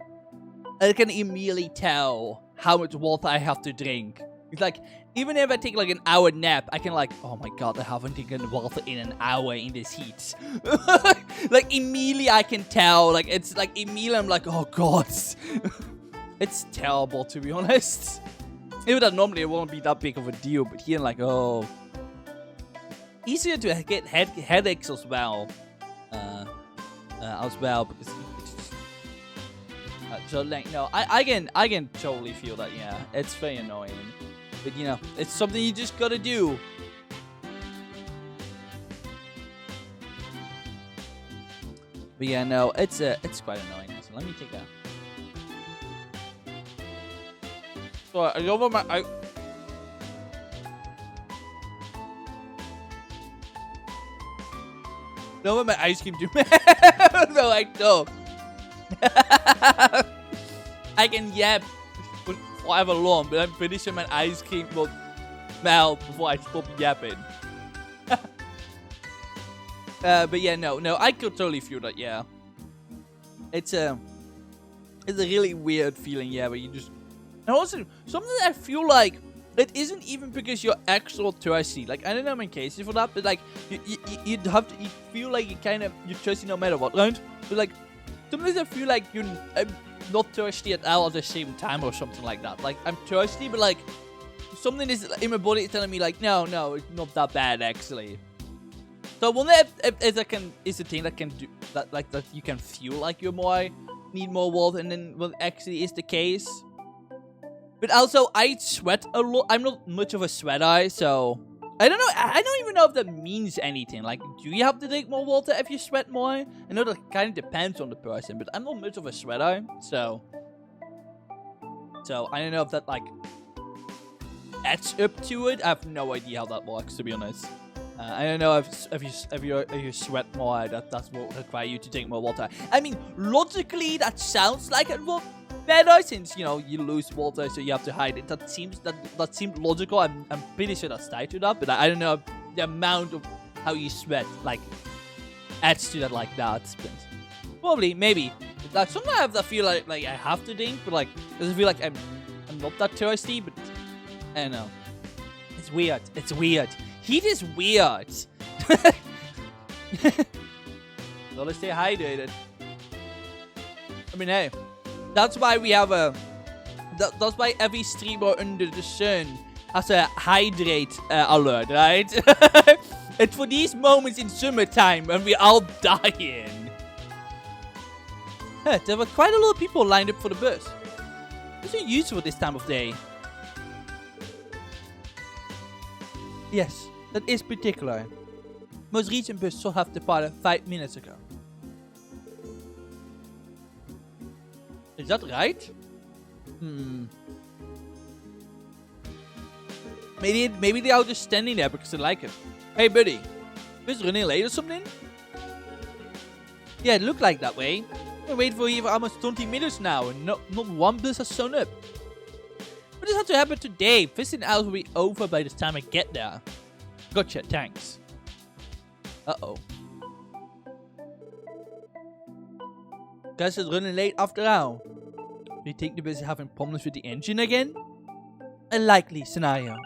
I can immediately tell how much water I have to drink. It's like even if I take like an hour nap, I can like, oh my god, I haven't taken water in an hour in this heat. Like immediately I can tell. Like it's like immediately I'm like, oh god, it's terrible to be honest. Even that normally it won't be that big of a deal, but here like, oh, easier to get headaches as well. Because it's just so like no, I can totally feel that. Yeah, it's very annoying. But, you know, it's something you just gotta do. But yeah, no, it's quite annoying. So let me take that. So I go over my over my ice cream too. No, like no. I can yap for forever long, but I'm pretty sure my ice cream will melt before I stop yapping. But yeah, no, I could totally feel that. Yeah, it's a really weird feeling. Yeah, where you just, and also something I feel like it isn't even because you're actual thirsty. Like I don't know many cases for that, but like you feel like you're thirsty no matter what, right? But like sometimes I feel like you're not thirsty at all at the same time or something like that. Like I'm thirsty, but like something is in my body is telling me like no, it's not that bad actually. So I wonder if that is a thing that can do that, like that you can feel like you need more water, and then what actually is the case. But also I sweat a lot. I'm not much of a sweater, so I don't know. I don't even know if that means anything. Like, do you have to drink more water if you sweat more? I know that kind of depends on the person, but I'm not much of a sweater, so I don't know if that like adds up to it. I have no idea how that works, to be honest. I don't know if you sweat more, that will require you to drink more water. I mean, logically, that sounds like it will better since you lose water, so you have to hide it. That seems logical. I'm pretty sure that's tied to that, but I don't know if the amount of how you sweat like adds to that like that. But probably, maybe. Like sometimes I feel like I have to drink, but like I feel like I'm not that thirsty. But I don't know. It's weird. It's weird. Heat is weird. Gotta stay hydrated. I mean, hey, that's why we have that's why every streamer under the sun has a hydrate alert, right? It's for these moments in summertime when we're all dying. There were quite a lot of people lined up for the bus. It's so useful this time of day. Yes, that is particular. Most recent bus should have departed 5 minutes ago. Is that right? Maybe they are just standing there because they like it. Hey buddy, bus running late or something? Yeah, it looked like that way. I've been waiting for you for almost 20 minutes now and not one bus has shown up. But this had to happen today. 15 hours will be over by the time I get there. Gotcha, thanks. Uh-oh. Guys, it's running late after all. Do you think the bus is having problems with the engine again? A likely scenario.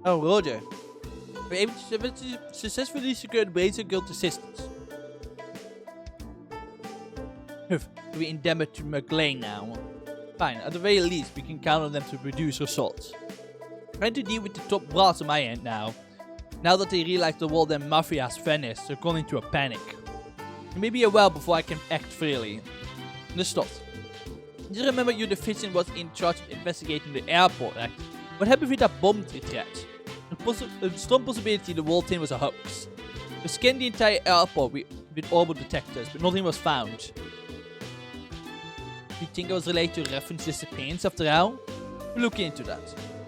Oh, Roger. We're able to successfully secure the Blazer Guild assistance. We endeavor to McLean now. Fine, at the very least, we can count on them to produce results. Trying to deal with the top brass on my end now. Now that they realize the world and mafia has vanished, they're going into a panic. It may be a while before I can act freely. Understood. Just remember your division was in charge of investigating the airport act. What happened with that bomb threat? A strong possibility the whole thing was a hoax. We scanned the entire airport with orbital detectors, but nothing was found. You think it was related to reference disappearance after all? We'll look into that.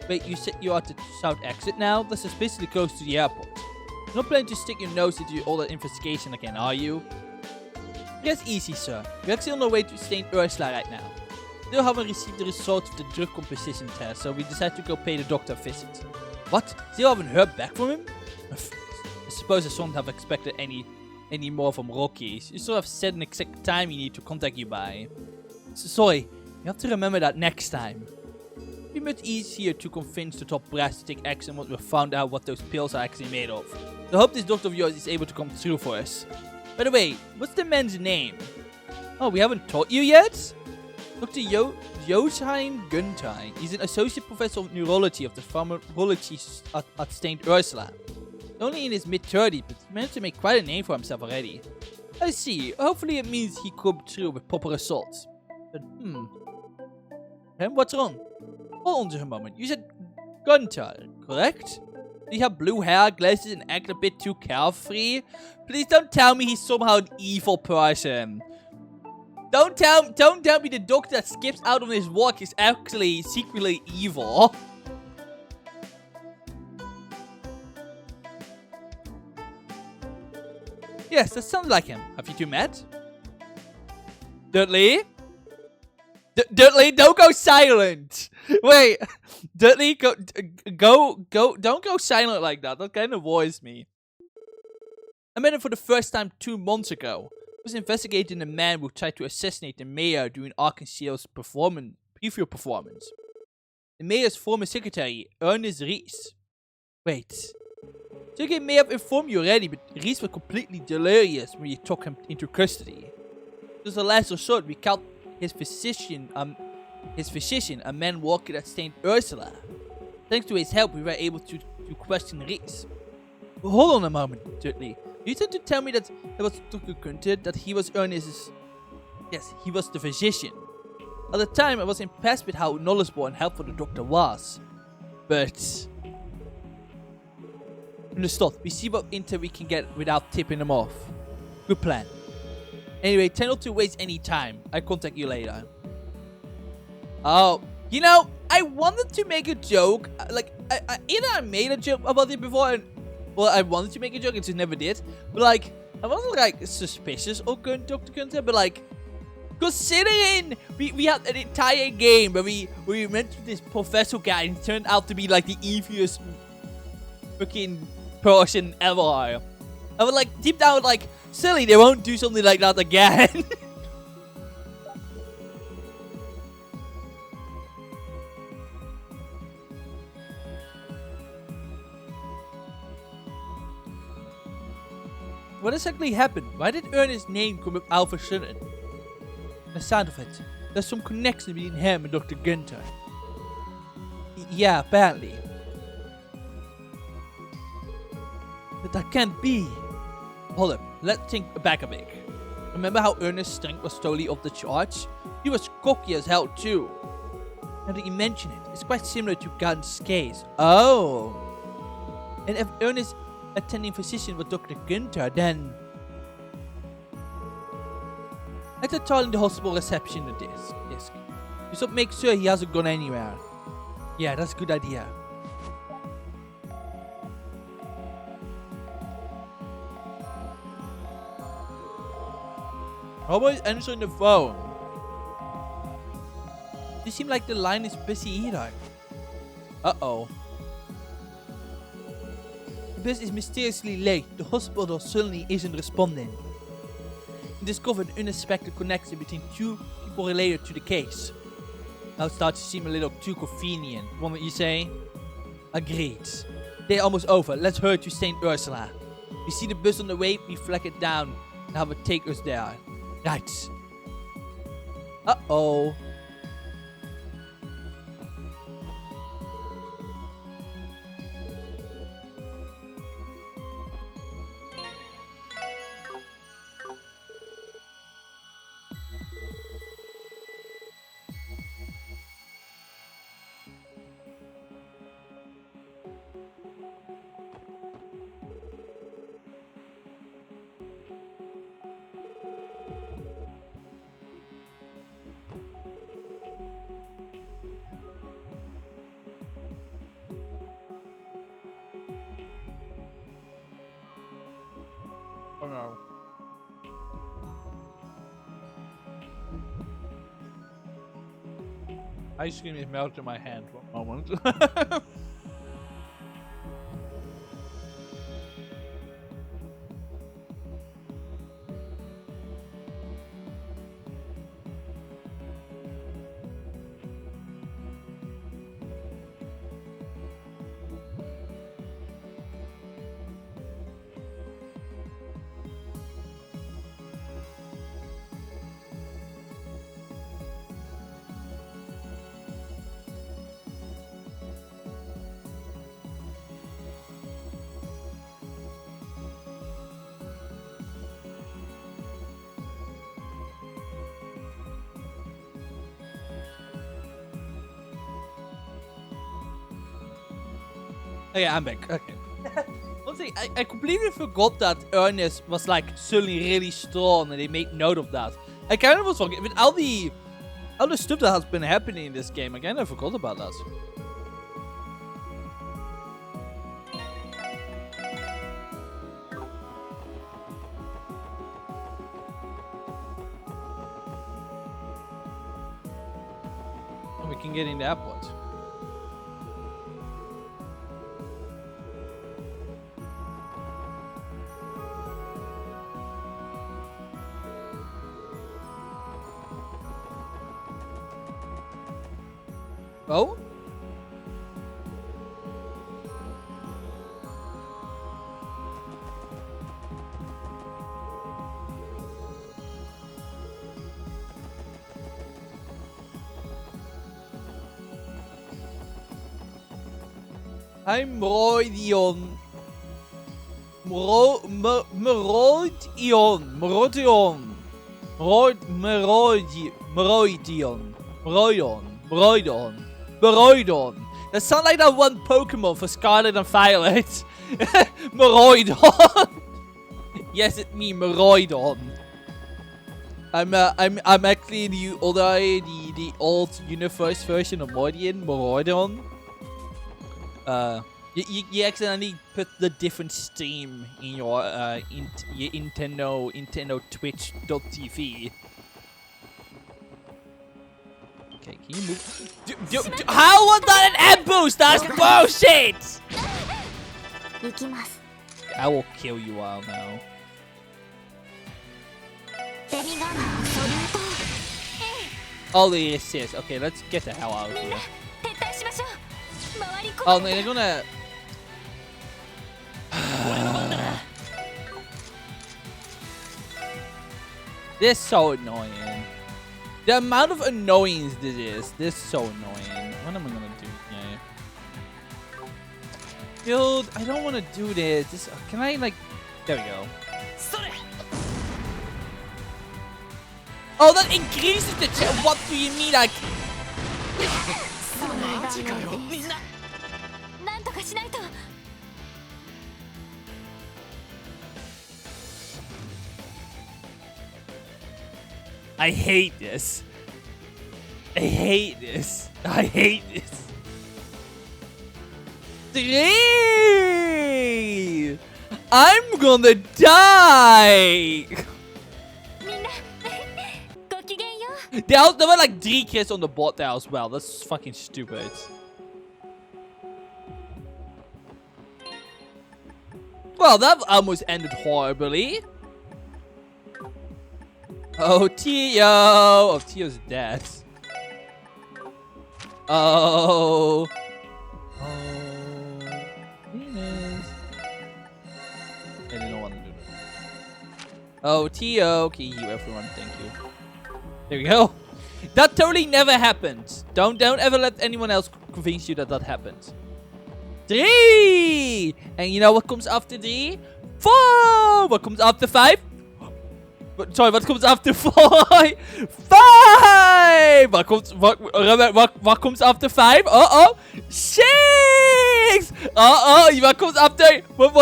Wait, you said you are at the south exit now? That's especially close to the airport. You're not planning to stick your nose into all that investigation again, are you? Rest easy, sir. We're actually on our way to St. Ursula right now. Still haven't received the results of the drug composition test, so we decided to go pay the doctor a visit. What? Still haven't heard back from him? I suppose I shouldn't have expected any more from Rocky. You still have set an exact time you need to contact you by. Sorry, you have to remember that next time. It'd be much easier to convince the top brass to take action once we've found out what those pills are actually made of. So I hope this doctor of yours is able to come through for us. By the way, what's the man's name? Oh, we haven't taught you yet? Dr. Joachim Gunther. He's an associate professor of neurology of the pharmacology at St. Ursula. Only in his mid-30s, but he managed to make quite a name for himself already. I see. Hopefully it means he comes through with proper results. But, what's wrong? Hold on just a moment. You said Gunther, correct? He have blue hair, glasses, and act a bit too carefree. Please don't tell me he's somehow an evil person. Don't tell me the doctor that skips out on his walk is actually secretly evil. Yes, that sounds like him. Have you two met? Dudley? Dudley, don't go silent. Wait, Dudley, go, don't go silent like that. That kind of worries me. I met him for the first time 2 months ago. I was investigating a man who tried to assassinate the mayor during Arkansas's preview performance. The mayor's former secretary, Ernest Reese. Wait. Sergey may have informed you already, but Reese was completely delirious when you took him into custody. As a last resort, we called his physician, a man working at St. Ursula. Thanks to his help, we were able to question Reese. But hold on a moment, Dudley. You tend to tell me that it was Dr. Gunther, that he was Ernest's... Yes, he was the physician. At the time, I was impressed with how knowledgeable and helpful the doctor was. But... Understood. We see what intel we can get without tipping them off. Good plan. Anyway, try not to waste any time. I'll contact you later. Oh, you know, I wanted to make a joke. Like, I made a joke about it before. And, well, I wanted to make a joke and just never did. But, like, I wasn't, like, suspicious of Dr. Gunther. But, like, considering we had an entire game where we went to this professor guy and he turned out to be, like, the evilest fucking person ever. I was, like, deep down, like, silly, they won't do something like that again. What exactly happened? Why did Ernest's name come up out of a sudden? The sound of it. There's some connection between him and Dr. Gunther. Yeah, apparently. But that can't be. Hold up, let's think back a bit. Remember how Ernest's strength was totally off the charts? He was cocky as hell too. Now that you mention it, it's quite similar to Gunther's case. Oh. And if Ernest's attending physician was Dr. Gunther, then... Let's tell in the hospital reception the desk. We should make sure he hasn't gone anywhere. Yeah, that's a good idea. How about answering the phone? It seems like the line is busy either. Uh-oh. The bus is mysteriously late. The hospital suddenly isn't responding. We discovered an unexpected connection between 2 people related to the case. Now it starts to seem a little too convenient. What would you say? Agreed. They're almost over. Let's hurry to St. Ursula. We see the bus on the way. We flag it down and have it take us there. Right. Uh-oh. Oh no. Ice cream is melting in my hand. One moment. Oh, yeah, I'm back. Okay. One thing, I completely forgot that Ernest was like suddenly really strong and they made note of that. I kind of was forgetting with all the stuff that has been happening in this game. I kind of forgot about that. And we can get in the airport. Oh? I'm Moroidion. Moroidion. Moroidon. That sounds like that one Pokemon for Scarlet and Violet. Moroidon. Yes, it's me, Moroidon. I'm actually the old universe version of Moroidon. You accidentally put the different stream in your Nintendo Twitch.tv. Okay, can you move? How was that an ambush? That's bullshit! I will kill you all now. Only assist. Okay, let's get the hell out of here. Oh, no, they're gonna... This is so annoying. The amount of annoyance this is so annoying. What am I gonna do? Yeah. Dude, I don't want to do this. Can I, like... There we go. Oh, that increases the chance. What do you mean, like... I hate this. I hate this. I hate this. 3! I'm gonna die! There were like 3 kids on the bot there as well. That's fucking stupid. Well, that almost ended horribly. Oh, Tio! Oh, Tio's dead. Oh. Oh. Venus. I didn't want to do that. Oh, Tio. Okay, you everyone. Thank you. There we go. That totally never happened. Don't ever let anyone else convince you that that happened. 3! And you know what comes after 3? 4! What comes after 5? Sorry, what comes after 4? 5! What comes after 5? Uh-oh. 6! Uh-oh. What comes after... What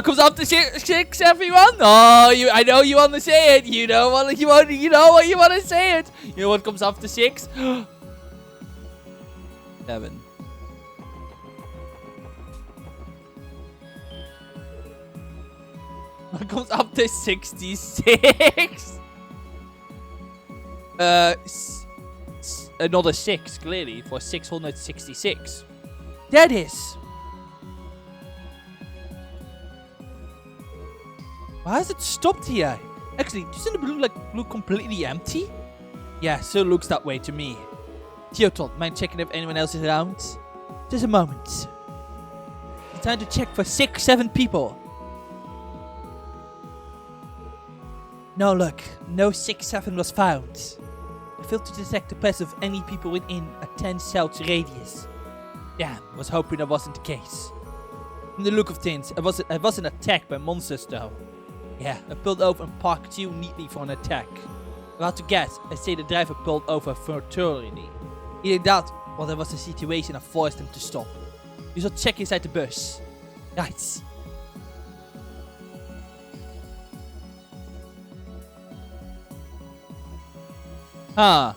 comes after 6, everyone? Oh, I know you want to say it. You know what you want to say it. You know what comes after 6? 7. What comes after 66? Another 6, clearly, for 666. That is. Why has it stopped here? Actually, doesn't the blue look completely empty? Yeah, so looks that way to me. Theotot, mind checking if anyone else is around? Just a moment. It's time to check for 6, 7 people. No luck. No 6, 7 was found. I failed to detect the presence of any people within a 10 cells radius. Damn, was hoping that wasn't the case. From the look of things, I wasn't attacked by monsters though. Yeah, I pulled over and parked too neatly for an attack. About to guess, I say the driver pulled over furtively. Either that, or there was a situation that forced him to stop. You should check inside the bus. Right. Huh.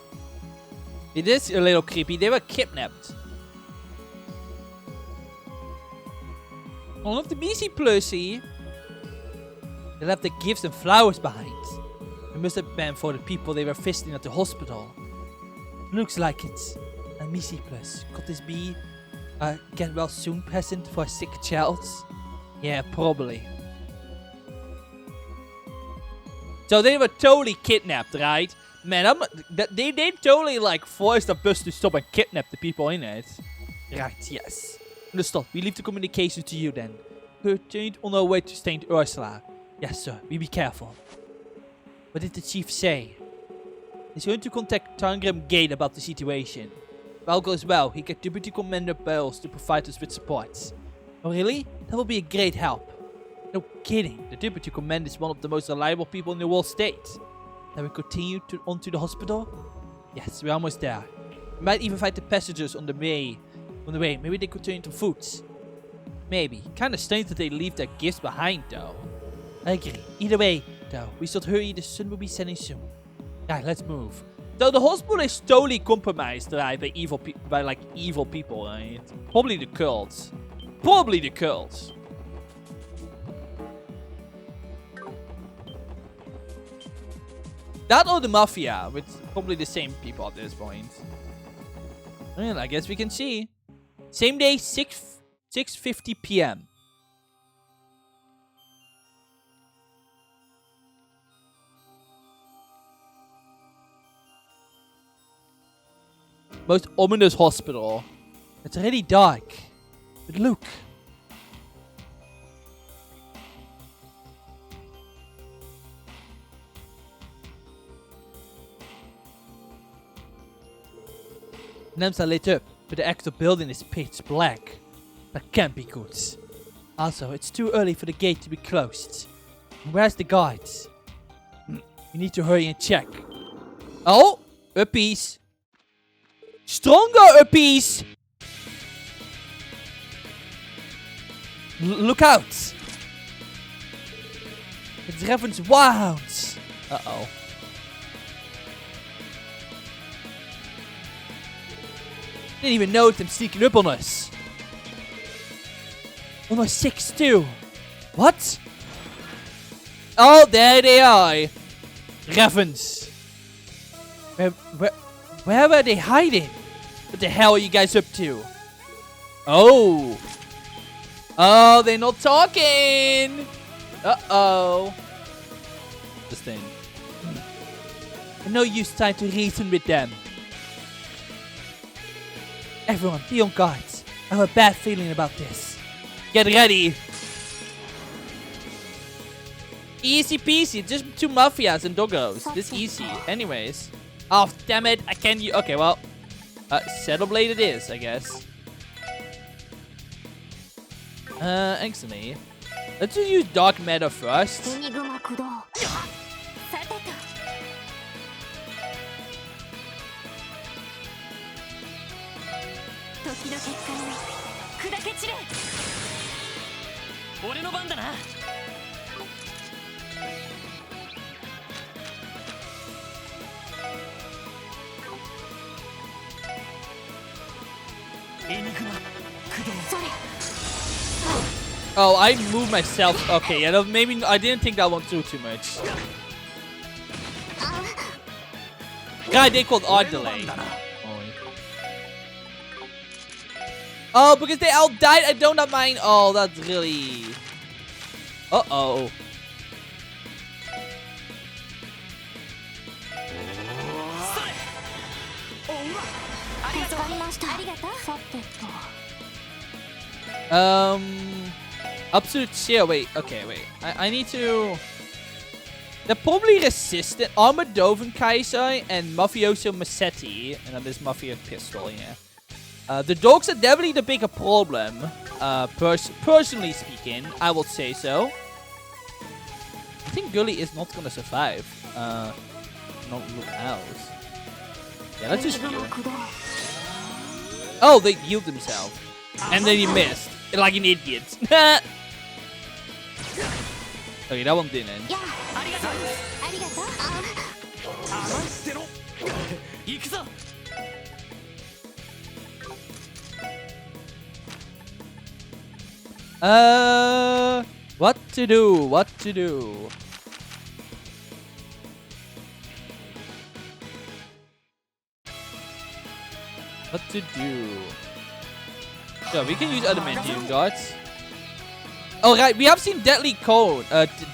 It is a little creepy. They were kidnapped. All of the BC Plusie. They left their gifts and flowers behind. It must have been for the people they were visiting at the hospital. Looks like it. A Missy Plus. Could this be a get well soon present for a sick child? Yeah, probably. So they were totally kidnapped, right? Man, they totally like forced a bus to stop and kidnap the people in it. Right, yes. Understood. We leave the communication to you then. We're on our way to St. Ursula. Yes, sir. We be careful. What did the chief say? He's going to contact Tangram Gate about the situation. If all goes well, he get Deputy Commander Bells to provide us with support. Oh really? That will be a great help. No kidding. The Deputy Commander is one of the most reliable people in the whole state. Then we continue on to the hospital? Yes, we're almost there. We might even find the passengers on the way. Maybe they could turn into foods. Maybe. Kinda strange that they leave their gifts behind though. I agree. Either way, though, we should hurry. The sun will be setting soon. Yeah, let's move. So the hospital is totally compromised, right, by evil people, right? Probably the cults. Probably the cults. That or the mafia, with probably the same people at this point. Well, I guess we can see. Same day, 6:50 p.m. Most ominous hospital. It's already dark. But look. Lamps are lit up, but the actual building is pitch black. That can't be good. Also, it's too early for the gate to be closed. And where's the guards? We need to hurry and check. Oh! Uppies! Stronger uppies! Look out! It's Revan's Wirehounds! Uh-oh. Didn't even notice them sneaking up on us. On our 6 too. What? Oh, there they are. Ravens. Where were they hiding? What the hell are you guys up to? Oh. Oh, they're not talking. Uh-oh. This thing. No use trying to reason with them. Everyone, be on guard. I have a bad feeling about this. Get ready. Easy peasy. Just 2 mafias and doggos. This easy. Anyways. Oh, damn it. I can't use... Okay, well. Saddleblade it is, I guess. Actually. Let's just use Dark Matter first. Oh, I moved myself. Okay, yeah, maybe I didn't think that one through too much. God, they called art delay. Oh, because they all died. I do not mind. Oh, that's really. Uh-oh. Absolute chill. Wait. Okay, wait. I need to. They're probably resistant. Armored Doven Kaiser and Mafioso Massetti. And then this Mafia pistol, yeah. The dogs are definitely the bigger problem. Personally speaking, I would say so. I think Gully is not gonna survive. Not look out. Yeah, let's just heal. Oh, they healed themselves. And then he missed. Like an idiot. Okay, that one didn't. What to do? What to do? What to do? So we can use adamantium guards. Oh right, we have seen Deadly Cold,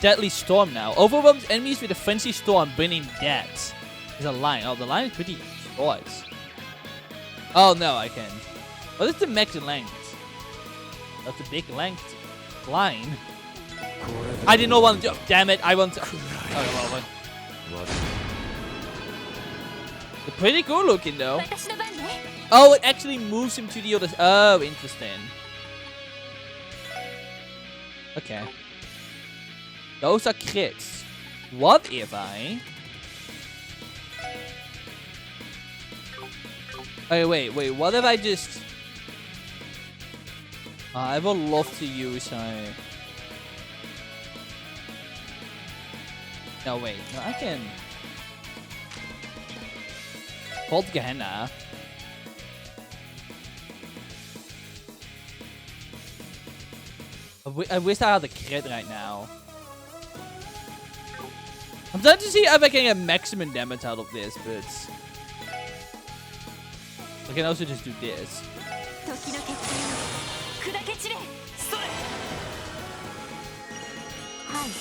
Deadly Storm now. Overwhelms enemies with a frenzy storm, bringing death. There's a line. Oh, the line is pretty short. Oh no, I can. What is the max length? That's a big length line. I did not want to. Oh, damn it! I want to. Oh, well. They're pretty cool looking though. Oh, it actually moves him to the other. Oh, interesting. Okay. Those are crits. What if I... Okay, wait. What if I just... I would love to use No, wait. No, I can... Hold Gehenna. I wish I had the crit right now. I'm trying to see if I can get maximum damage out of this, but... I can also just do this.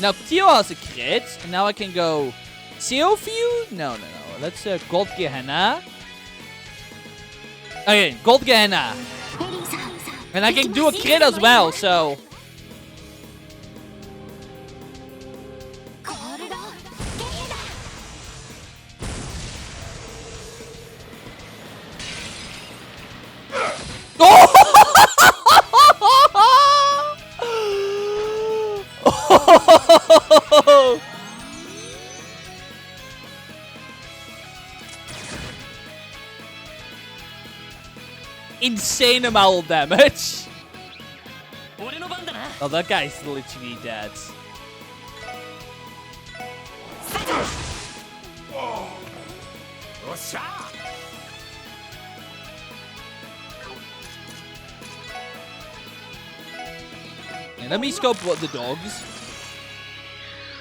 Now, Tio has a crit, and now I can go... Seal View? No. Let's Gold Gehenna. Okay, Gold Gehenna. And I can do a crit as well, so... Insane amount of damage. Oh, that guy's literally dead. And let me scope what the dogs.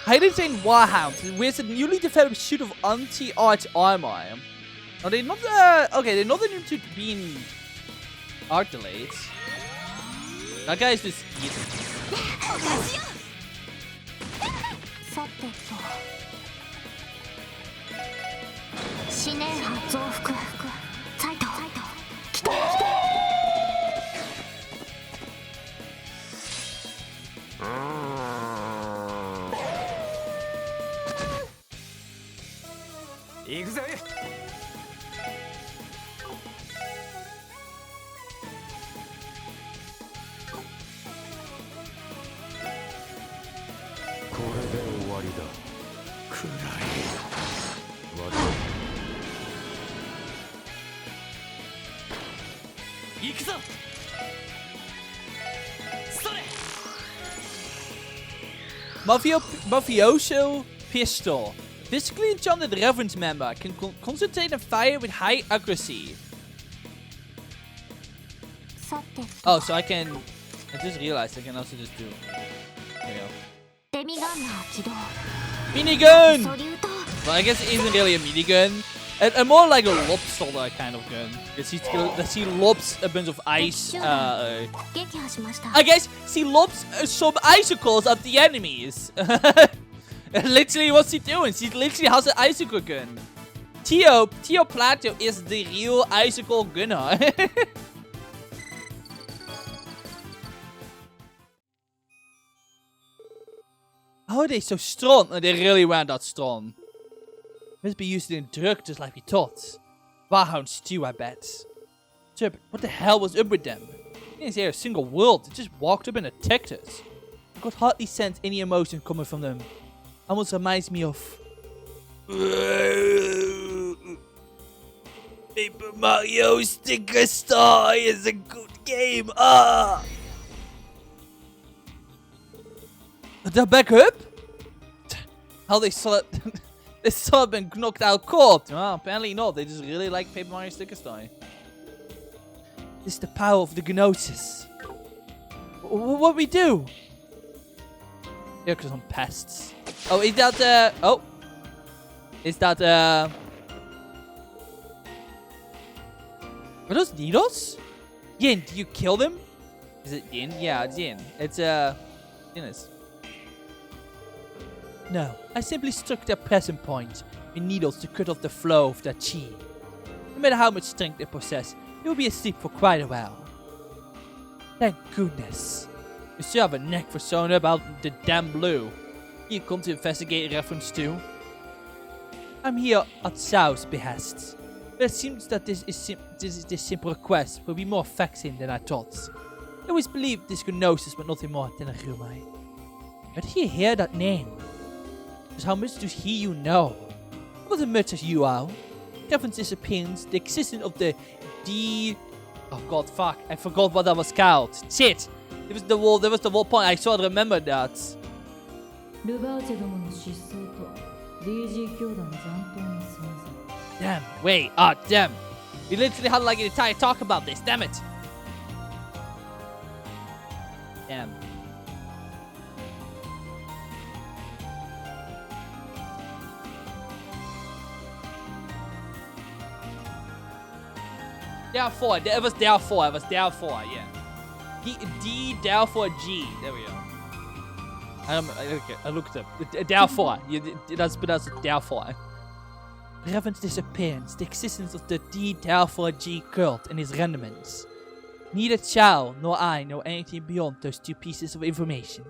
Hidden Insane Warhound wears a newly developed suit of anti-art armor. Are they not okay, they're not immune to being art delayed. That guy is just easy. Mafioso Pistol. Physically enchanted Reverend member can concentrate and fire with high accuracy. Oh, so I can... I just realized I can also just do... There we go. Minigun! Well, I guess it isn't really a minigun. A more like a lobster kind of gun. Because he lobs a bunch of ice. I guess he lobs some icicles at the enemies. Literally, what's he doing? He literally has an icicle gun. Tio Plato is the real icicle gunner. How are they so strong? Oh, they really weren't that strong. Must be used in drug just like we thought. Warhounds too, I bet. Sir, but what the hell was up with them? They didn't say a single word. They just walked up and attacked us. I could hardly sense any emotion coming from them. Almost reminds me of... Paper Mario Sticker Star is a good game. Ah! They're back up? How they saw it? They saw it been knocked out cold. Well, apparently not. They just really like Paper Mario Sticker Star. This is the power of the Gnosis. What we do? Here comes some pests. Oh, is that oh. Is that Are those needles? Yin, do you kill them? Is it Yin? Yeah, it's Yin. It's Yinners. No, I simply struck their pressing point with needles to cut off the flow of their chi. No matter how much strength they possess, they will be asleep for quite a while. Thank goodness. You still have a knack for showing about the damn blue. You come to investigate reference to. I'm here at Sao's behest. But it seems that this simple request will be more vexing than I thought. I always believed this Gnosis was nothing more than a rumor. But did you hear that name? Just how much does you know? Not as much as you are. Kevin's disappearance, the existence of the oh god, fuck. I forgot what that was called. Shit! There was the whole point. I should remember that. Damn, wait, damn. We literally had like an entire talk about this, damn it. Damn. Therefore, it was therefore, yeah. D therefore G. There we go. Okay, I looked up. Therefore, that's therefore. Revan's disappearance, the existence of the D therefore G cult and its remnants. Neither Chao nor I know anything beyond those two pieces of information.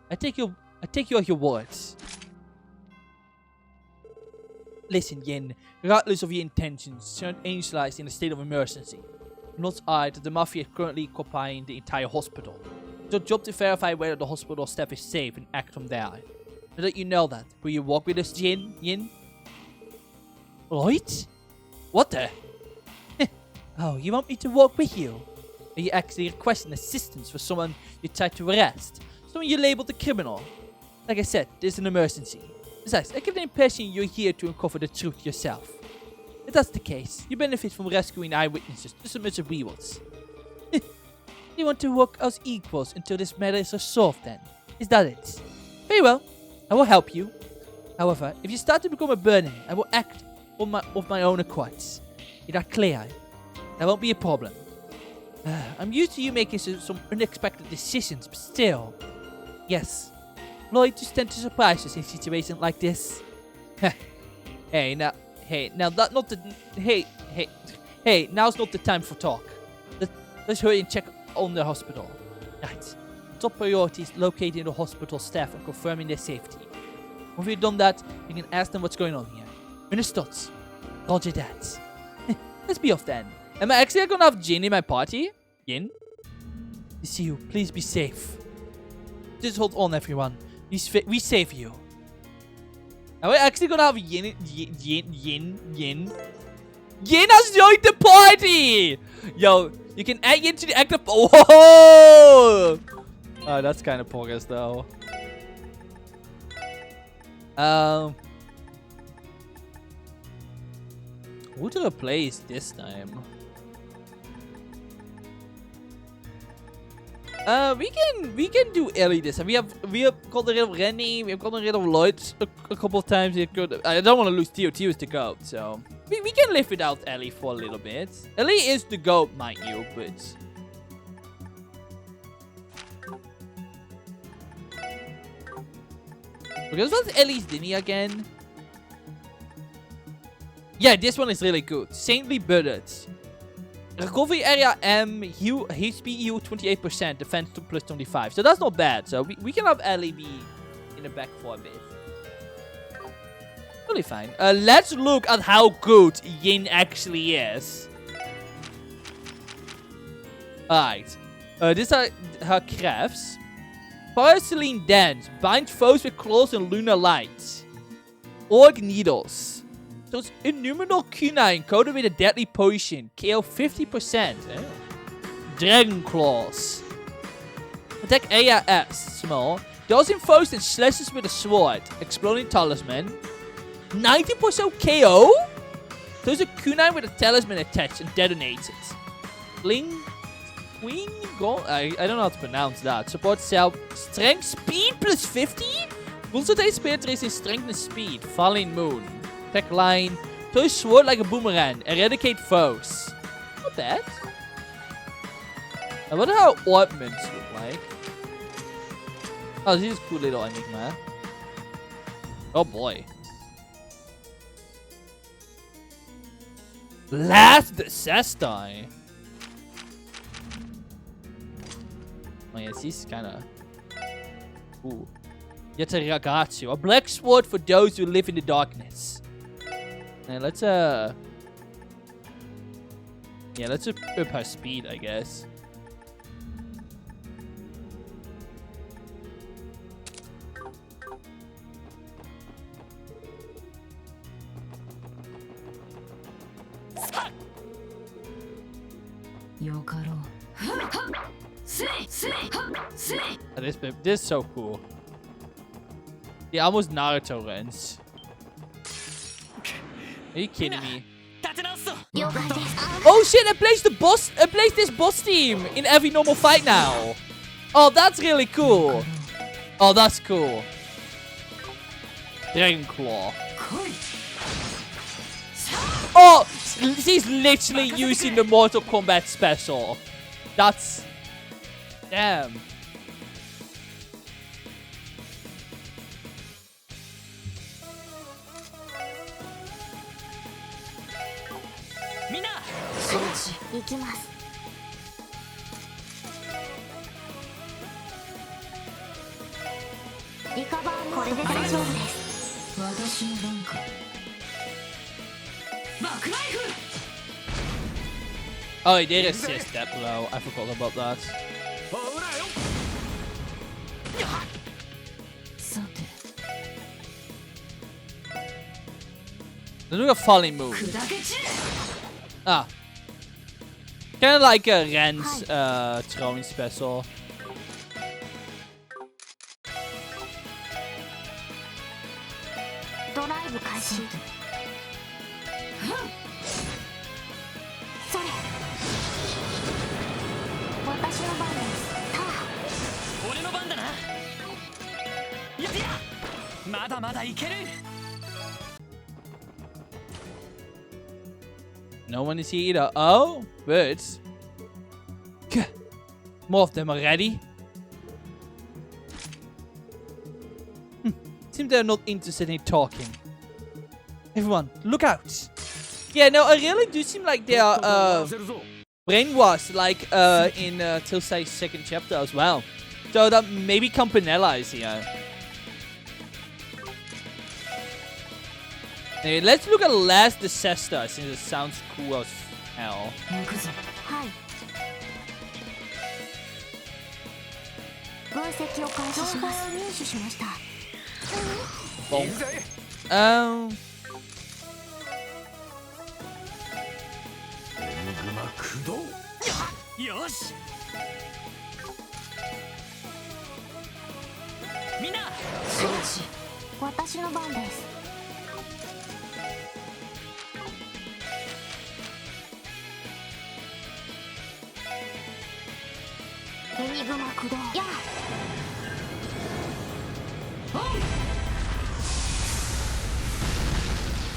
I take you at your words. Listen, Yin, regardless of your intentions, you're initialized in a state of emergency. Not I that the Mafia is currently occupying the entire hospital. It's your job to verify whether the hospital staff is safe and act from there. Now that you know that, will you walk with us, Yin? Right? What the? Oh, you want me to walk with you? Are you actually requesting assistance for someone you tried to arrest? Someone you labeled a criminal? Like I said, this is an emergency. Besides, I get the impression you're here to uncover the truth yourself. If that's the case, you benefit from rescuing eyewitnesses just as much as we would. You want to work as equals until this matter is resolved then? Is that it? Very well, I will help you. However, if you start to become a burden, I will act of my own accord. Is that clear? That won't be a problem. I'm used to you making some unexpected decisions, but still. Yes. Lloyd just tend to surprise us in situations like this. Hey, now's not the time for talk. Let's hurry and check on the hospital. Right. Top priority is locating the hospital staff and confirming their safety. Once we've done that, we can ask them what's going on here. Understood. Roger that. Let's be off then. Am I actually gonna have Jin in my party? Yin? See you. Please be safe. Just hold on, everyone. We save you. Are we actually gonna have Yin? Yin has joined the party! Yo, you can add Yin to the active. Whoa! Oh, that's kind of progress though. Who to replace this time? We can do Ellie this time. We have gotten rid of Rennie. We have gotten rid of Lloyd a couple of times. I don't want to lose Tio. Tio is the GOAT, so we can live without Ellie for a little bit. Ellie is the GOAT, mind you, but because what's Ellie's Dinny again? Yeah, this one is really good. Saintly Bullets. Recovery area M, HP EU 28%, defense to plus 25. So that's not bad. So we can have Ellie be in the back for a bit. Really fine. Let's look at how good Yin actually is. Alright. These are her crafts. Porcelain Dance. Bind foes with claws and lunar light. Orc Needles. There's innumerable kunai coated with a deadly potion. KO 50%. Oh. Dragon Claws. Attack AS. Small. Dodging foes and slashes with a sword. Exploding Talisman. 90% KO? There's a kunai with a talisman attached and detonates it. Bling. Queen Gold. I don't know how to pronounce that. Support self. Strength speed plus 50? Concentrate spirit raises strength and speed. Falling Moon. Pack line. Throw sword like a boomerang. Eradicate foes. Not bad. I wonder how ornaments look like. Oh, this is a cool little enigma. Oh boy. Last Cestai. Oh yes, he's kinda... Ooh. Yet a ragazzo. A black sword for those who live in the darkness. And let's yeah, let's up her speed, I guess. Oh, this is so cool. The almost Naruto runs. Are you kidding me? Oh shit, I placed this boss team in every normal fight now. Oh, that's really cool. Oh, that's cool. Dragon Claw. Oh, she's literally using the Mortal Kombat special. That's... Damn. Oh, he did assist that blow. I forgot about that. Let's do a falling move. Ah. Kind of like a Ren's throwing special. No one is here either. Oh, birds. More of them already. Seems they're not interested in talking. Everyone, look out. Yeah, no, I really do seem like they are brainwashed, like in Tilsai's second chapter as well. So that maybe Campanella is here. Hey, let's look at Last Disaster, since it sounds cool as hell.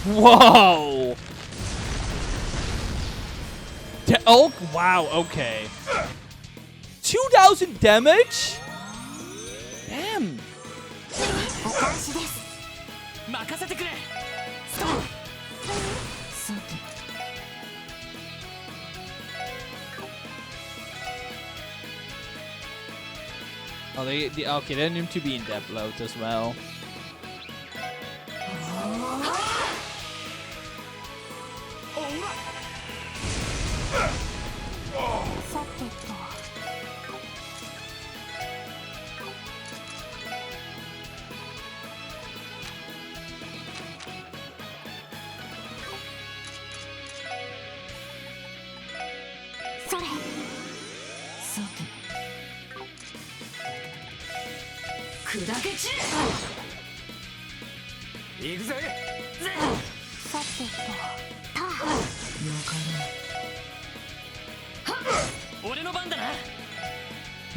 Whoa! Oh, wow, okay. 2,000 damage? Damn. Oh, okay, they need to be in depth load as well. 行くぜ。さてと。俺の番だな。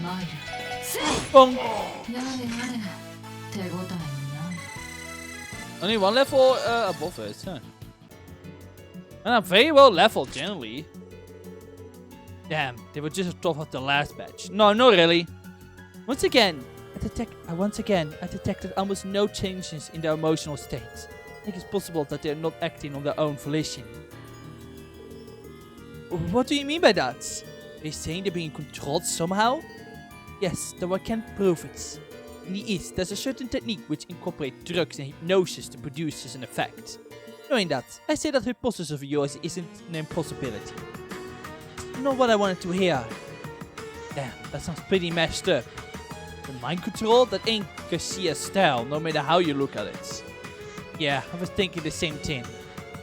マイル。 Bonk. やれやれ。手応えになる。 Only one level above us, huh? And I'm very well leveled generally. Damn, they were just top of the last batch. No, not really. Once again, I detected almost no changes in their emotional state. I think it's possible that they're not acting on their own volition. What do you mean by that? Are you saying they're being controlled somehow? Yes, though I can't prove it. In the East, there's a certain technique which incorporates drugs and hypnosis to produce such an effect. Knowing that, I say that hypothesis of yours isn't an impossibility. Not what I wanted to hear. Damn, that sounds pretty messed up. The mind control? That ain't Garcia's style, no matter how you look at it. Yeah, I was thinking the same thing.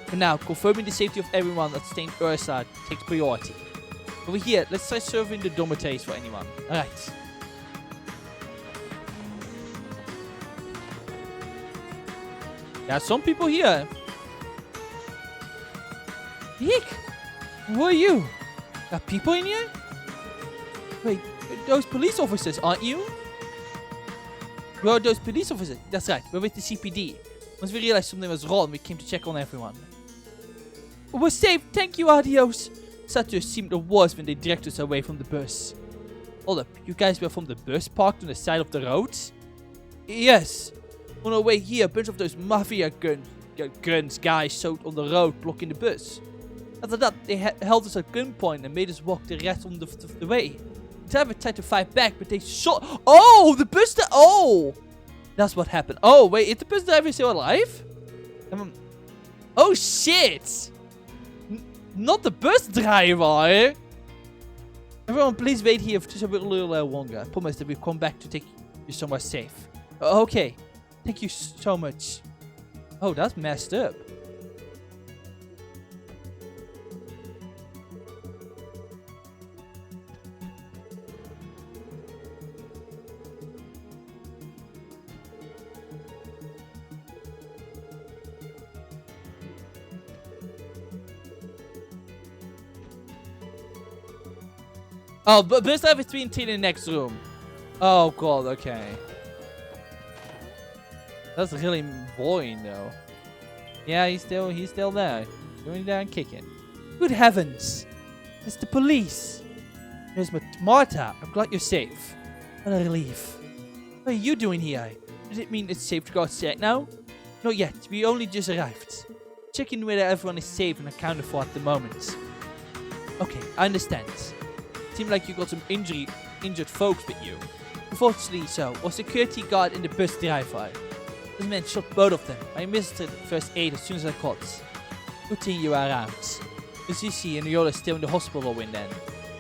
For now, confirming the safety of everyone at St. Ursula takes priority. Over here, let's try serving the dormitories for anyone. Alright. There are some people here. Eek! Who are you? There are people in here? Wait, those police officers, aren't you? You are those police officers. That's right, we're with the CPD. Once we realized something was wrong, we came to check on everyone. We're safe, thank you, adios. Satyrs seemed the worst when they directed us away from the bus. Hold up, you guys were from the bus parked on the side of the road? Yes. On our way here, a bunch of those mafia guys showed on the road blocking the bus. After that, they held us at gunpoint and made us walk the rest of the way. The driver tried to fight back, but they shot. Oh, the bus driver. Oh, that's what happened. Oh, wait, is the bus driver still alive? Oh, shit. Not the bus driver. Everyone, please wait here for just a little longer. I promise that we'll come back to take you somewhere safe. Okay. Thank you so much. Oh, that's messed up. Oh, but best I have between T in the next room. Oh god, okay. That's really boring though. Yeah, he's still there. Going there and kicking. Good heavens! It's the police! There's Marta, I'm glad you're safe. What a relief. What are you doing here? Does it mean it's safe to go outside now? Not yet, we only just arrived. Checking whether everyone is safe and accounted for at the moment. Okay, I understand. Seemed like you got some injured folks with you. Unfortunately so, or security guard and the bus driver. This man shot both of them. I administered first aid as soon as I caught. Good thing you are around. Is Zizi and Yola still in the hospital wing then?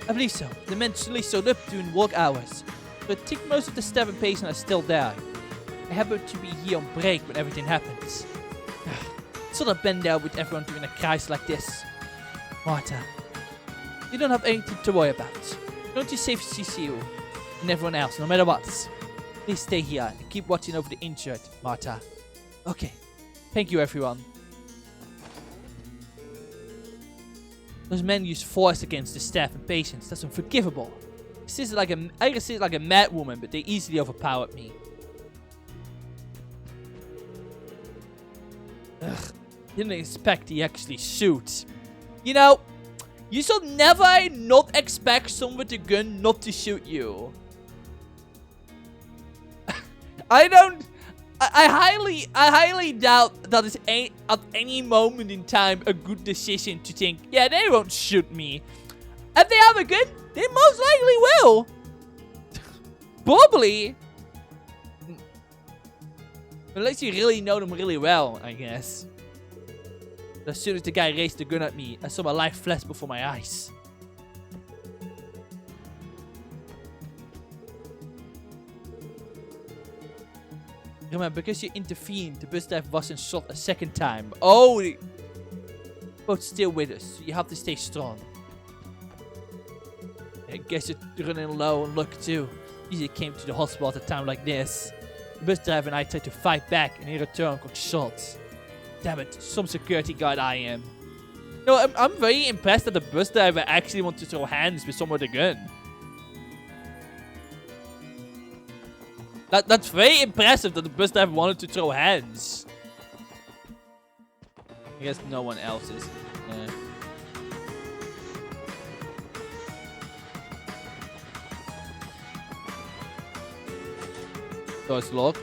I believe so. The men suddenly showed up during work hours. But I think most of the staff and patients are still there. I happened to be here on break when everything happened. Should have been there with everyone during a crisis like this. Marta, you don't have anything to worry about. Don't you save Zizi and everyone else, no matter what. Please stay here and keep watching over the injured, Marta. Okay. Thank you, everyone. Those men use force against the staff and patients. That's unforgivable. I can say it like a mad woman, but they easily overpowered me. Ugh. Didn't expect he actually shoots. You know, you should never not expect someone with a gun not to shoot you. I highly doubt that is at any moment in time a good decision to think, yeah, they won't shoot me. If they have a gun, they most likely will. Probably. Unless you really know them really well, I guess. As soon as the guy raised the gun at me, I saw my life flash before my eyes. Remember, because you intervened, the bus driver wasn't shot a second time. Oh! Both still with us, so you have to stay strong. I guess you're running low on luck too. Usually came to the hospital at a time like this. bus driver and I tried to fight back, and in return got shot. Damn it, some security guard I am. No, I'm very impressed that the bus driver actually wanted to throw hands with someone with a gun. That's very impressive that the bus driver wanted to throw hands. I guess no one else is. So it's locked.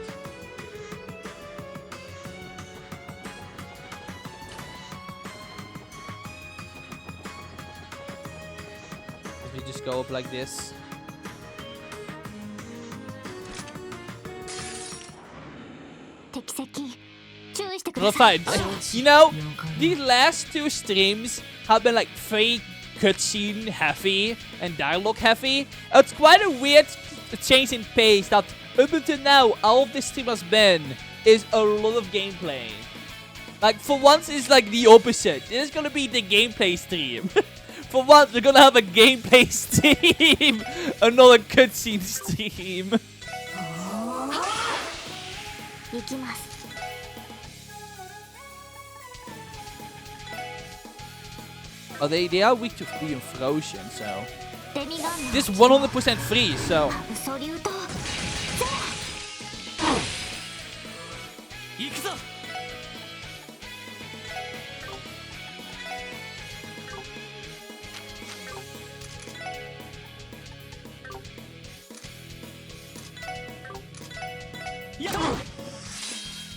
If we just go up like this. Well, fine. You know, these last two streams have been like very cutscene heavy and dialogue heavy. It's quite a weird change in pace that up until now, all of this stream has been is a lot of gameplay. Like, for once, it's like the opposite. This is gonna be the gameplay stream. For once, we're gonna have a gameplay stream. Another cutscene stream. Oh, they are weak to being frozen, so... This is 100% free, so...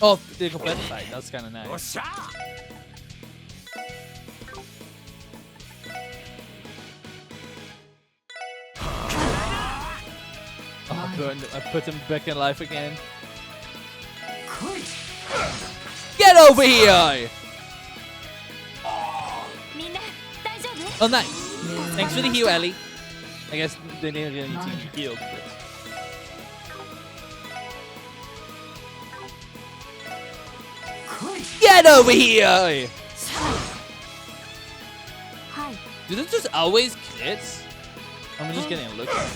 Oh, the complete fight. That's kind of nice. Oh, I put him back in life again. Get over here! Oh, nice. Thanks for the heal, Ellie. I guess they didn't really need to be healed, but... Get over here! Do they just always crits? I'm just getting a look at it.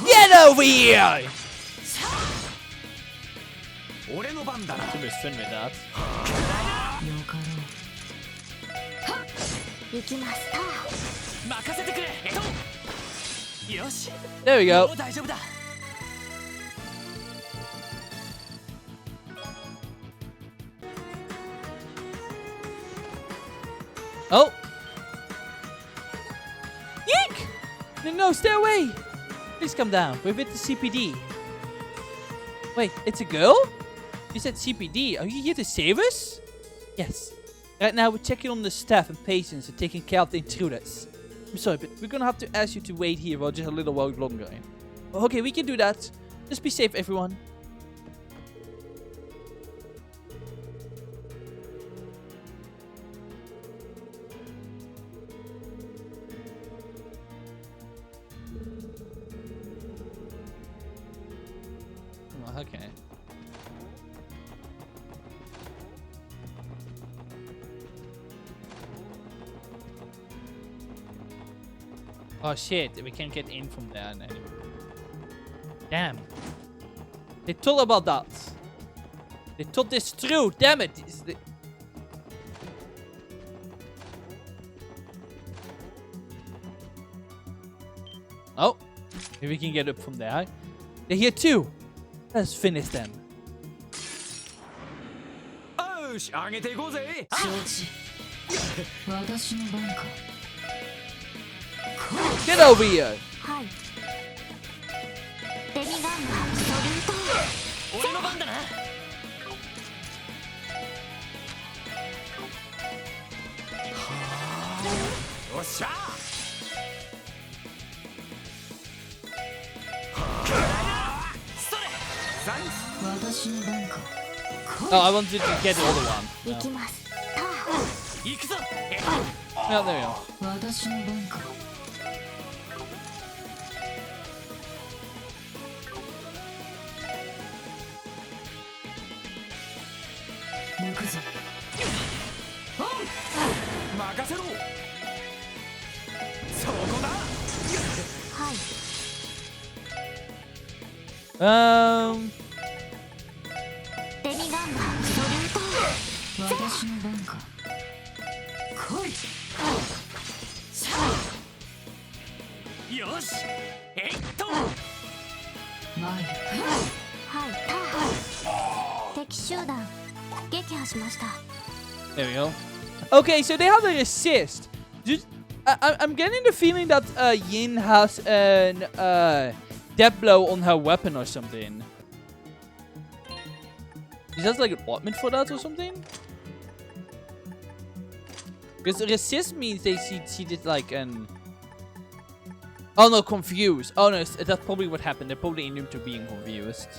Get over here! Too much fun with that. There we go. Oh! Yeek! No, stay away! Please come down. We're with the CPD. Wait, it's a girl? You said CPD. Are you here to save us? Yes. Right now, we're checking on the staff and patients and taking care of the intruders. I'm sorry, but we're gonna have to ask you to wait here for just a little while longer. Okay, we can do that. Just be safe, everyone. Oh, okay. Oh shit, we can't get in from there anymore. Damn. They told about that. They told this through, damn it. Oh, maybe we can get up from there. They're here too. Let's finish them. Get over here! Oh, I wanted to get the other one. No. Oh, there we go. デミガンマソリュート私の番か来いよしえいっと参るはいター敵集団撃破しました There we go. Okay, so they have an assist. I'm getting the feeling that Yin has an death blow on her weapon or something. Is that like an ointment for that or something? Because resist means she did like an... Oh no, confused. Oh no, that's probably what happened. They're probably immune to being confused.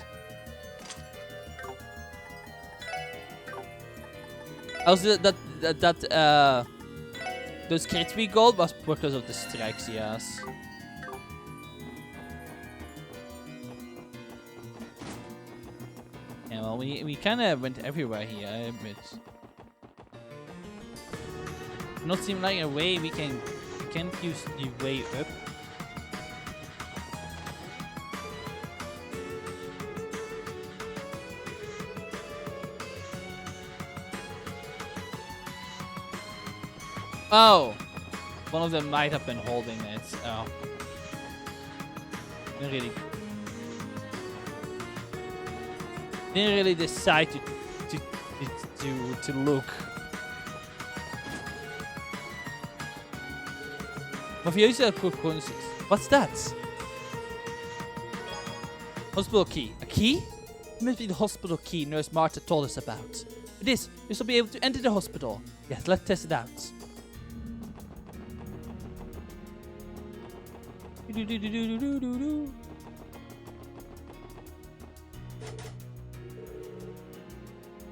Also, those crits we got was because of the strikes, yes. Yeah, well, we kind of went everywhere here, but not seem like a way we can't use the way up. Oh, one of them might have been holding it. Oh, didn't really decide to look. What's that? Hospital key. A key? It must be the hospital key Nurse Martha told us about. It is. You shall be able to enter the hospital. Yes, let's test it out.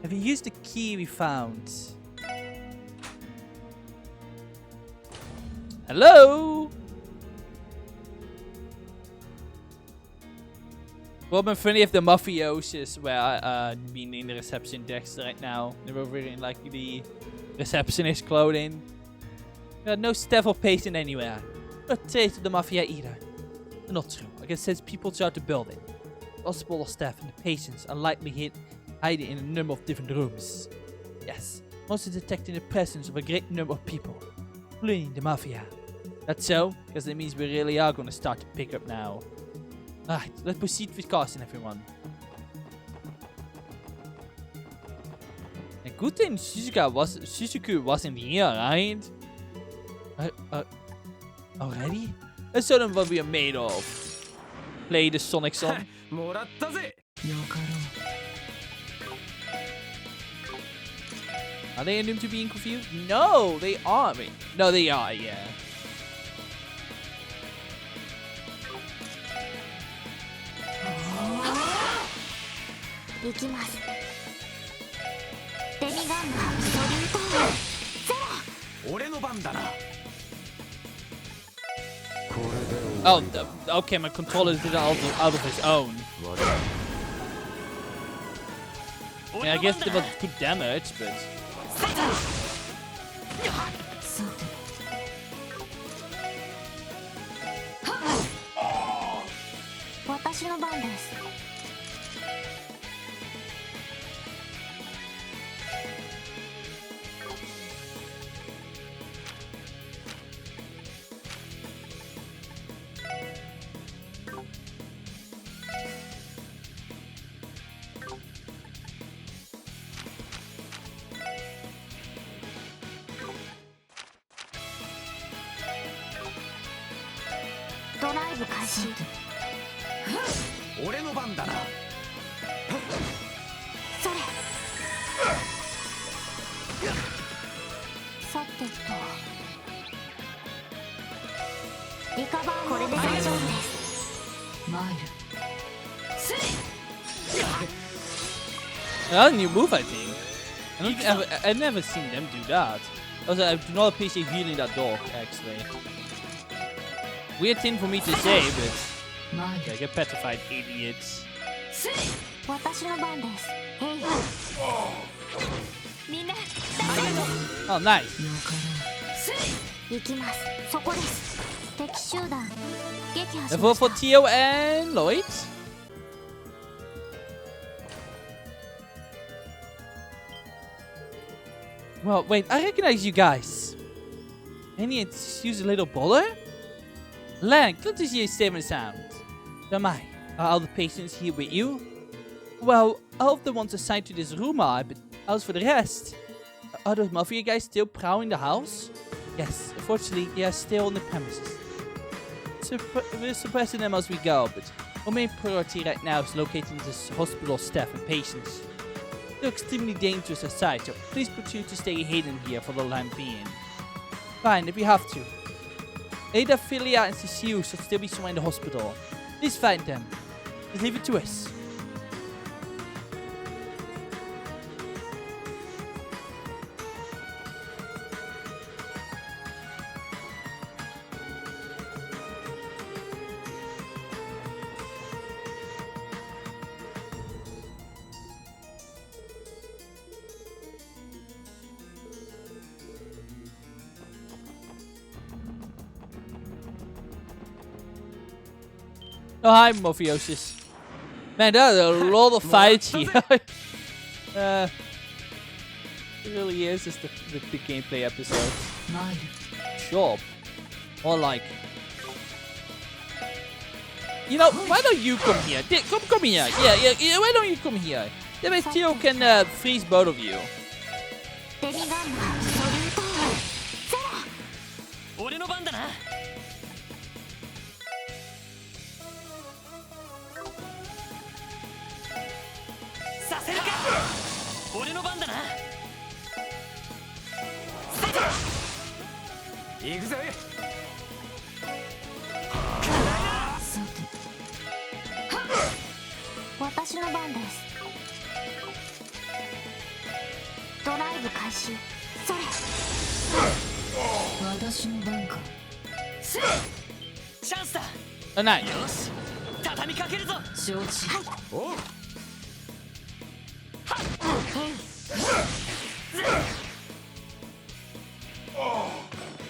Have you used the key we found? Hello? Well, I'm funny if the mafiosos were being in the reception desk right now. They were wearing like the receptionist clothing. No staff or patient anywhere. Not trace of the mafia either. Not true. I guess since people throughout the building. The hospital staff and the patients are likely hiding in a number of different rooms. Yes, also detecting the presence of a great number of people, including the mafia. That's so, because it means we really are going to start to pick up now. Alright, let's proceed with caution, everyone. A good thing Shizuku wasn't here, right? Already? Let's show them what we are made of. Play the Sonic song. もらったぜ よかろ Are they immune to being confused? No, they aren't. Wait. No, they are, yeah. Oh, okay, my controller did it out of his own. Yeah, I guess it was good damage, but... さて私の番です。ドライブ開始。俺の番だなそれ。さてと。リカバーこれで大丈夫です。参る That's a new move, I think. I've never seen them do that. Also, I do not appreciate healing that dog, actually. Weird thing for me to say, but... 参る Yeah, get petrified, idiots. 私の番です。へい。みんな。 Oh, nice. よかろ行きます。そこです。敵集団撃破し And ま for した。 Tio and Lloyd? Well, wait, I recognize you guys. Any excuse a little bother? Lang, glad to see you safe and sound. So am I. Are all the patients here with you? Well, all of the ones assigned to this room are, but as for the rest? Are those mafia guys still prowling the house? Yes, unfortunately, they are still on the premises. We're suppressing them as we go, but our main priority right now is locating this hospital staff and patients. They're extremely dangerous aside, so please continue to stay hidden here for the time being. Fine, if you have to. Ada, Philia, and Cecile should still be somewhere in the hospital. Please find them. Just leave it to us. Oh, hi, Mafiosis. Man, there are a lot of fights here. It really is just the gameplay episode. Sure. Or like... You know, why don't you come here? Come here. Yeah, why don't you come here? Then I still can freeze both of you. 俺の番だな。させるか。俺の番だな。行くぜ。私の番です。ドライブ開始。それ。私の番か。チャンスだ。Oh, nice. よし、畳みかけるぞ。承知。おう。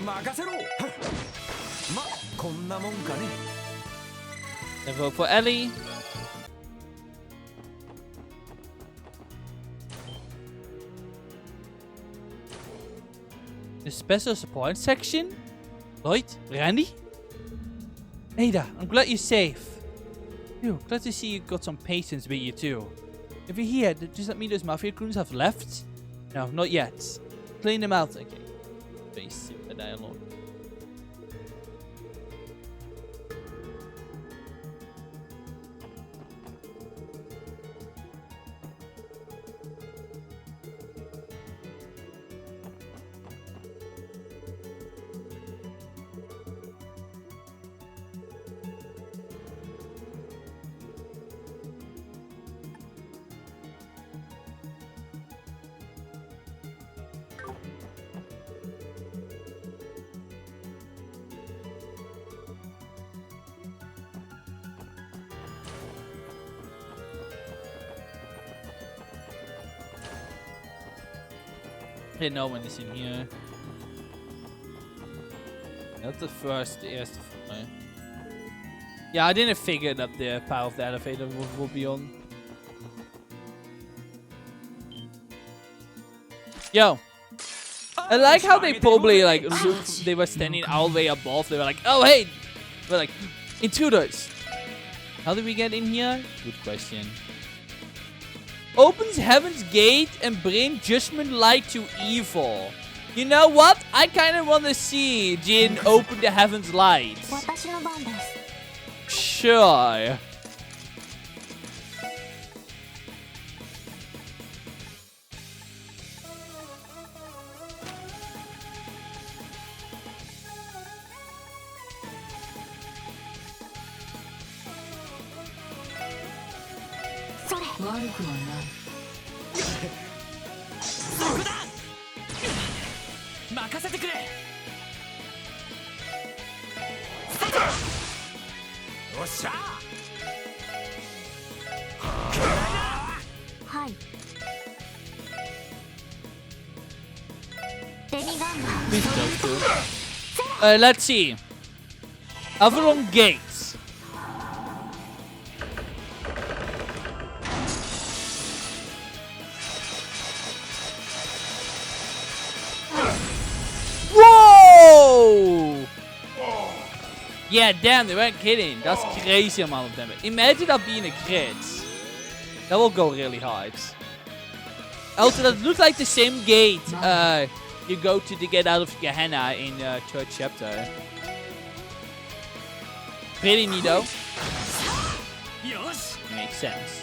任せろ。ま、こんなもんかね。Then vote for Ellie. The special support section? Lloyd? Randy? Ada, I'm glad you're safe. Phew, glad to see you got some patience with you too. If you're here, does that mean those mafia goons have left? No, not yet. Clean them out. Okay. Very simple dialogue. Okay, no one is in here. That's the first. Yeah, I didn't figure that the power of the elevator will be on. Yo, I like how they probably like they were standing all the way above. They were like, oh hey, we're like intruders. How did we get in here? Good question. Opens heaven's gate and bring judgment light to evil. You know what? I kind of want to see Jin open the heaven's light. 私の番です。 Sure.悪くはない。そこだ。任せてくれ。おっしゃ。はい。デミガンマン。 Let's see. Avalon Gates. Yeah, damn, they weren't kidding. That's crazy amount of damage. Imagine that being a crit. That will go really hard. Also, that looks like the same gate you go to get out of Gehenna in third chapter. Pretty neat though. Makes sense.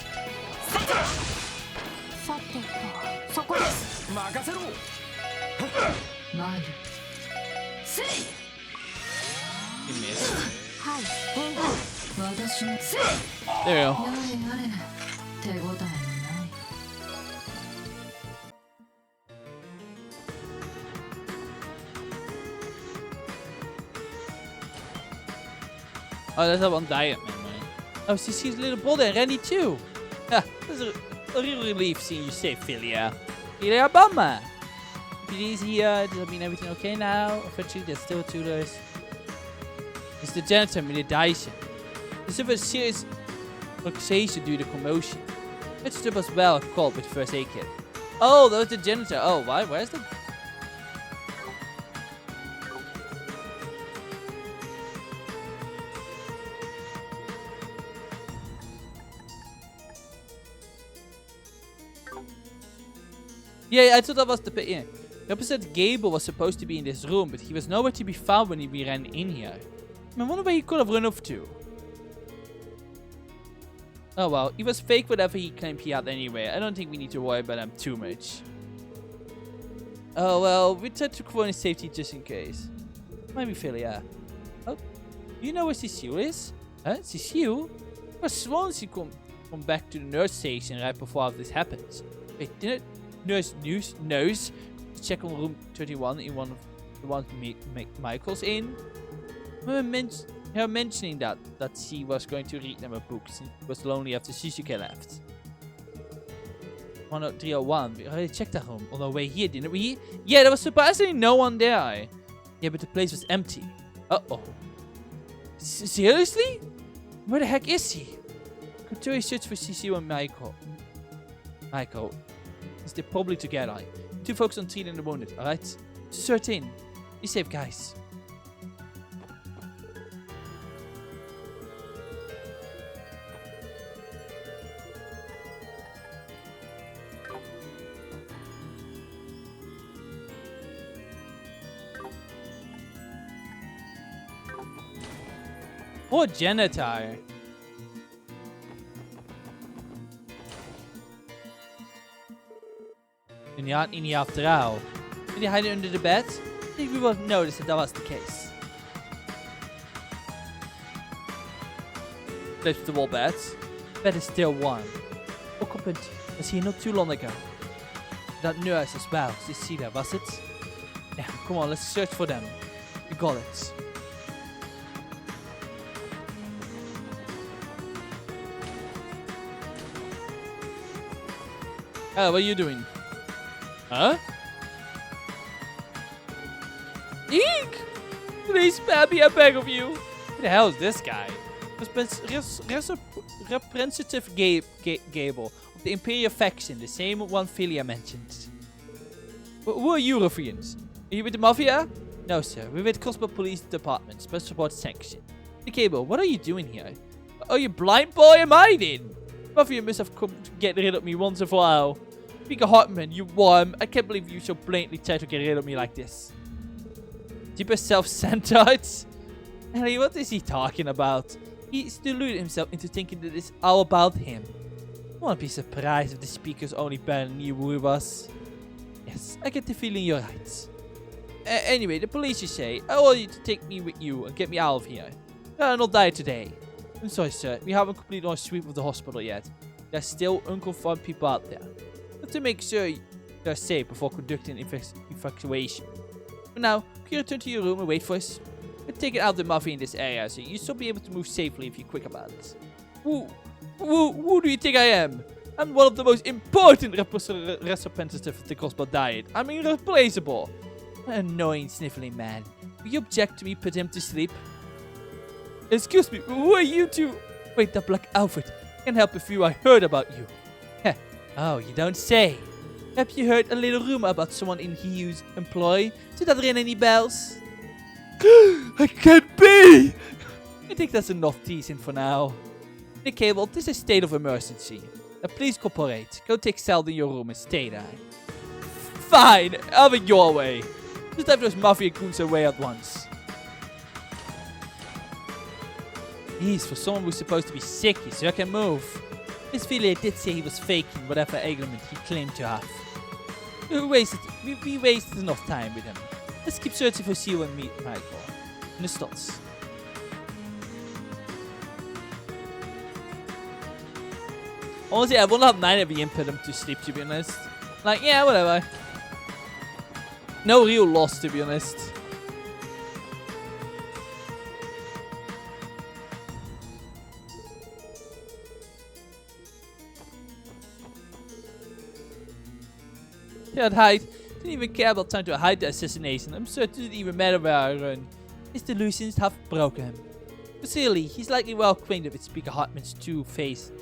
さてとそこです。任せろ。マル You missed. はい、私の There you go. やれやれ手応えもない Oh, that's that one diet man. Oh, she sees little brother and Randy too. Yeah, that's a real relief seeing you safe, Philia. Philia Bummer. He's here. Does that mean everything okay now? Eventually, there's still tutors. It's the janitor with the Dyson. They suffered a serious luxation due to commotion. Register was well called with the first aid kit. Oh, that was the janitor. Oh, why? Where's the... Yeah, I thought that was the... Yeah. Representative Gable was supposed to be in this room, but he was nowhere to be found when we ran in here. I wonder where he could have run off to. Oh well, he was fake whatever he claimed he had anyway. I don't think we need to worry about him too much. Oh well, we tried to call in safety just in case. Maybe Philia. Oh, you know where Cecile is? Huh? Cecile? I was sworn she come back to the nurse station right before all this happens. Wait, didn't nurse knows to check on room 31 in one of the ones Michael's in? Her mentioning that she was going to read them a book. She was lonely after Shizuke left. 301. We already checked that room on our way here, didn't we? Yeah, there was surprisingly no one there. Yeah, but the place was empty. Uh-oh. Seriously? Where the heck is he? Continue search for Cecile and Michael. Michael. They're probably together. Two folks on treating the wounded, alright? Certain. Be safe, guys. Poor janitor. In the after hour. Did he hide it under the bed? I think we won't notice that was the case. Vegetable bed. Bed is still warm. Occupant was here not too long ago. That nurse as well. Did you see that, was it? Yeah, come on, let's search for them. We got it. Oh, what are you doing? Huh? Eek! Please spare me, I beg of you. Who the hell is this guy? Representative Gable of the Imperial faction, the same one Philia mentioned. Who are you, ruffians? Are you with the Mafia? No, sir. We're with Crossbells Police Department, Special Support Section. Hey, Gable, what are you doing here? Are you blind, boy? Am I in? Mafia must have come to get rid of me once in a while. Speak a Hartman, you worm. I can't believe you so blatantly tried to get rid of me like this. Super self-centered? Hey, what is he talking about? He's deluded himself into thinking that it's all about him. I won't be surprised if the speakers only barely knew who he was. Yes, I get the feeling you're right. Anyway, the police, you say. I want you to take me with you and get me out of here. I'll not die today. I'm sorry, sir. We haven't completed our sweep of the hospital yet. There's still unconfirmed people out there. But to make sure they're safe before conducting evacuation. For now, can you return to your room and wait for us? We're taking out the Mafia in this area, so you'll still be able to move safely if you're quick about it. Who do you think I am? I'm one of the most important representatives of the Crossbells diet. I'm irreplaceable. An annoying sniffling man. Will you object to me put him to sleep? Excuse me, who are you two? Wait, the black outfit. Can't help if I heard about you. Heh. Oh, you don't say. Have you heard a little rumor about someone in Hyu's employ? Did that ring any bells? I can't be! think that's enough teasing for now. Nick Cable, this is a state of emergency. Now please cooperate. Go take Zelda in your room and stay there. Fine, have it your way. Just have those mafia goons away at once. Jeez, for someone who's supposed to be sick, he sure can move. Miss Villiers did say he was faking whatever ailment he claimed to have. We wasted enough time with him. Let's keep searching for Seal and Michael. In the slots. Honestly, I will not mind if we input him to sleep, to be honest. Like, yeah, whatever. No real loss, to be honest. Can't hide. Didn't even care about trying to hide the assassination. I'm certain it didn't even matter where I run. His delusions have broken him. Clearly, he's likely well acquainted with Speaker Hartman's two-faceness.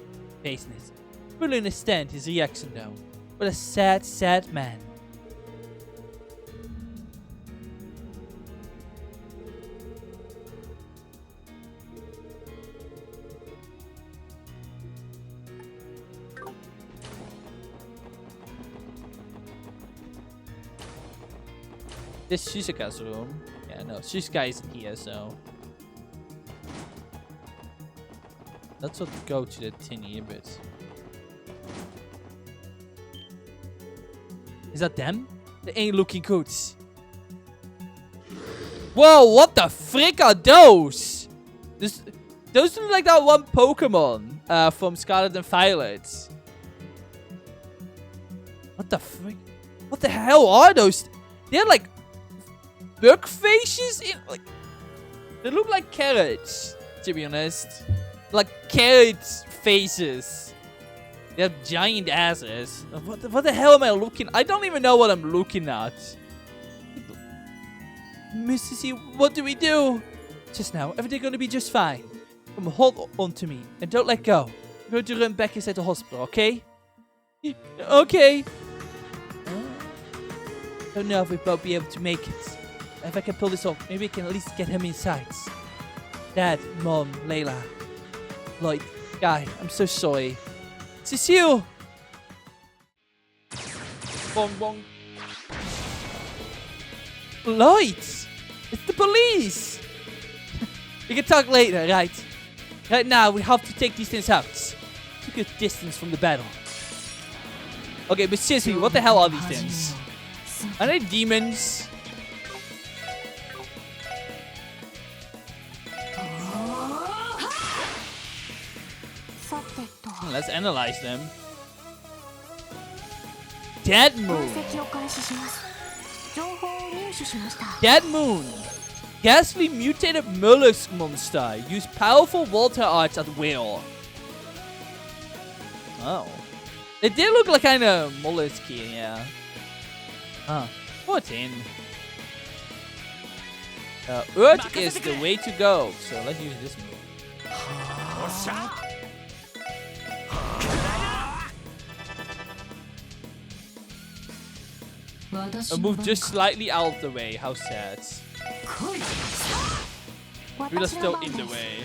We'll understand his reaction though. What a sad, sad man. This Shizuka's room. Yeah, no, Shizuka isn't here, so let's not go to the tinny a bit. Is that them? They ain't looking good. Whoa, what the frick are those? Those look like that one Pokemon from Scarlet and Violet. What the frick? What the hell are those? They're like bug faces? Like, they look like carrots, to be honest. Like carrot faces. They have giant asses. What the hell am I looking? I don't even know what I'm looking at. Mr. C, what do we do? Just now, everything's gonna be just fine. Come hold on to me and don't let go. I'm going to run back inside the hospital, okay? Okay. Don't know if we'll both be able to make it. If I can pull this off, maybe I can at least get him inside. Dad, Mom, Layla, Lloyd, Guy, I'm so sorry. Cecile! Bong bong. Lloyd! It's the police! We can talk later, right? Right now, we have to take these things out. Keep your distance from the battle. Okay, but seriously, what the hell are these things? Are they demons? Let's analyze them. Dead Moon. Dead Moon. Ghastly mutated mollusk monster. Use powerful water arts at will. Oh. It did look like kind of mollusky, yeah. Huh. 14. Earth is the way to go. So let's use this move. A move just slightly out of the way. How sad. We're just still in the way.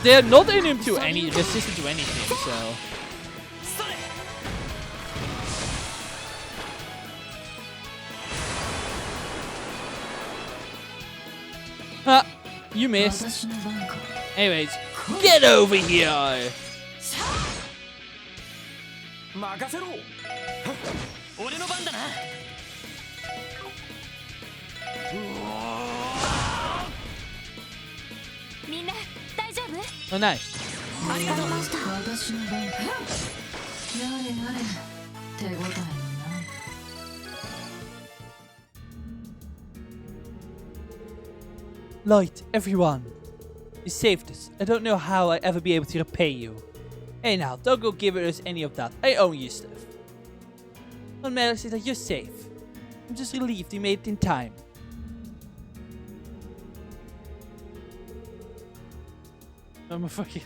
They're not immune to any resistant to anything, so. You missed. Anyways, get over here! Oh, nice. Lloyd, everyone. You saved us. I don't know how I'll ever be able to repay you. Hey now, don't go giving us any of that. I own you stuff. What matters is that you're safe. I'm just relieved you made it in time.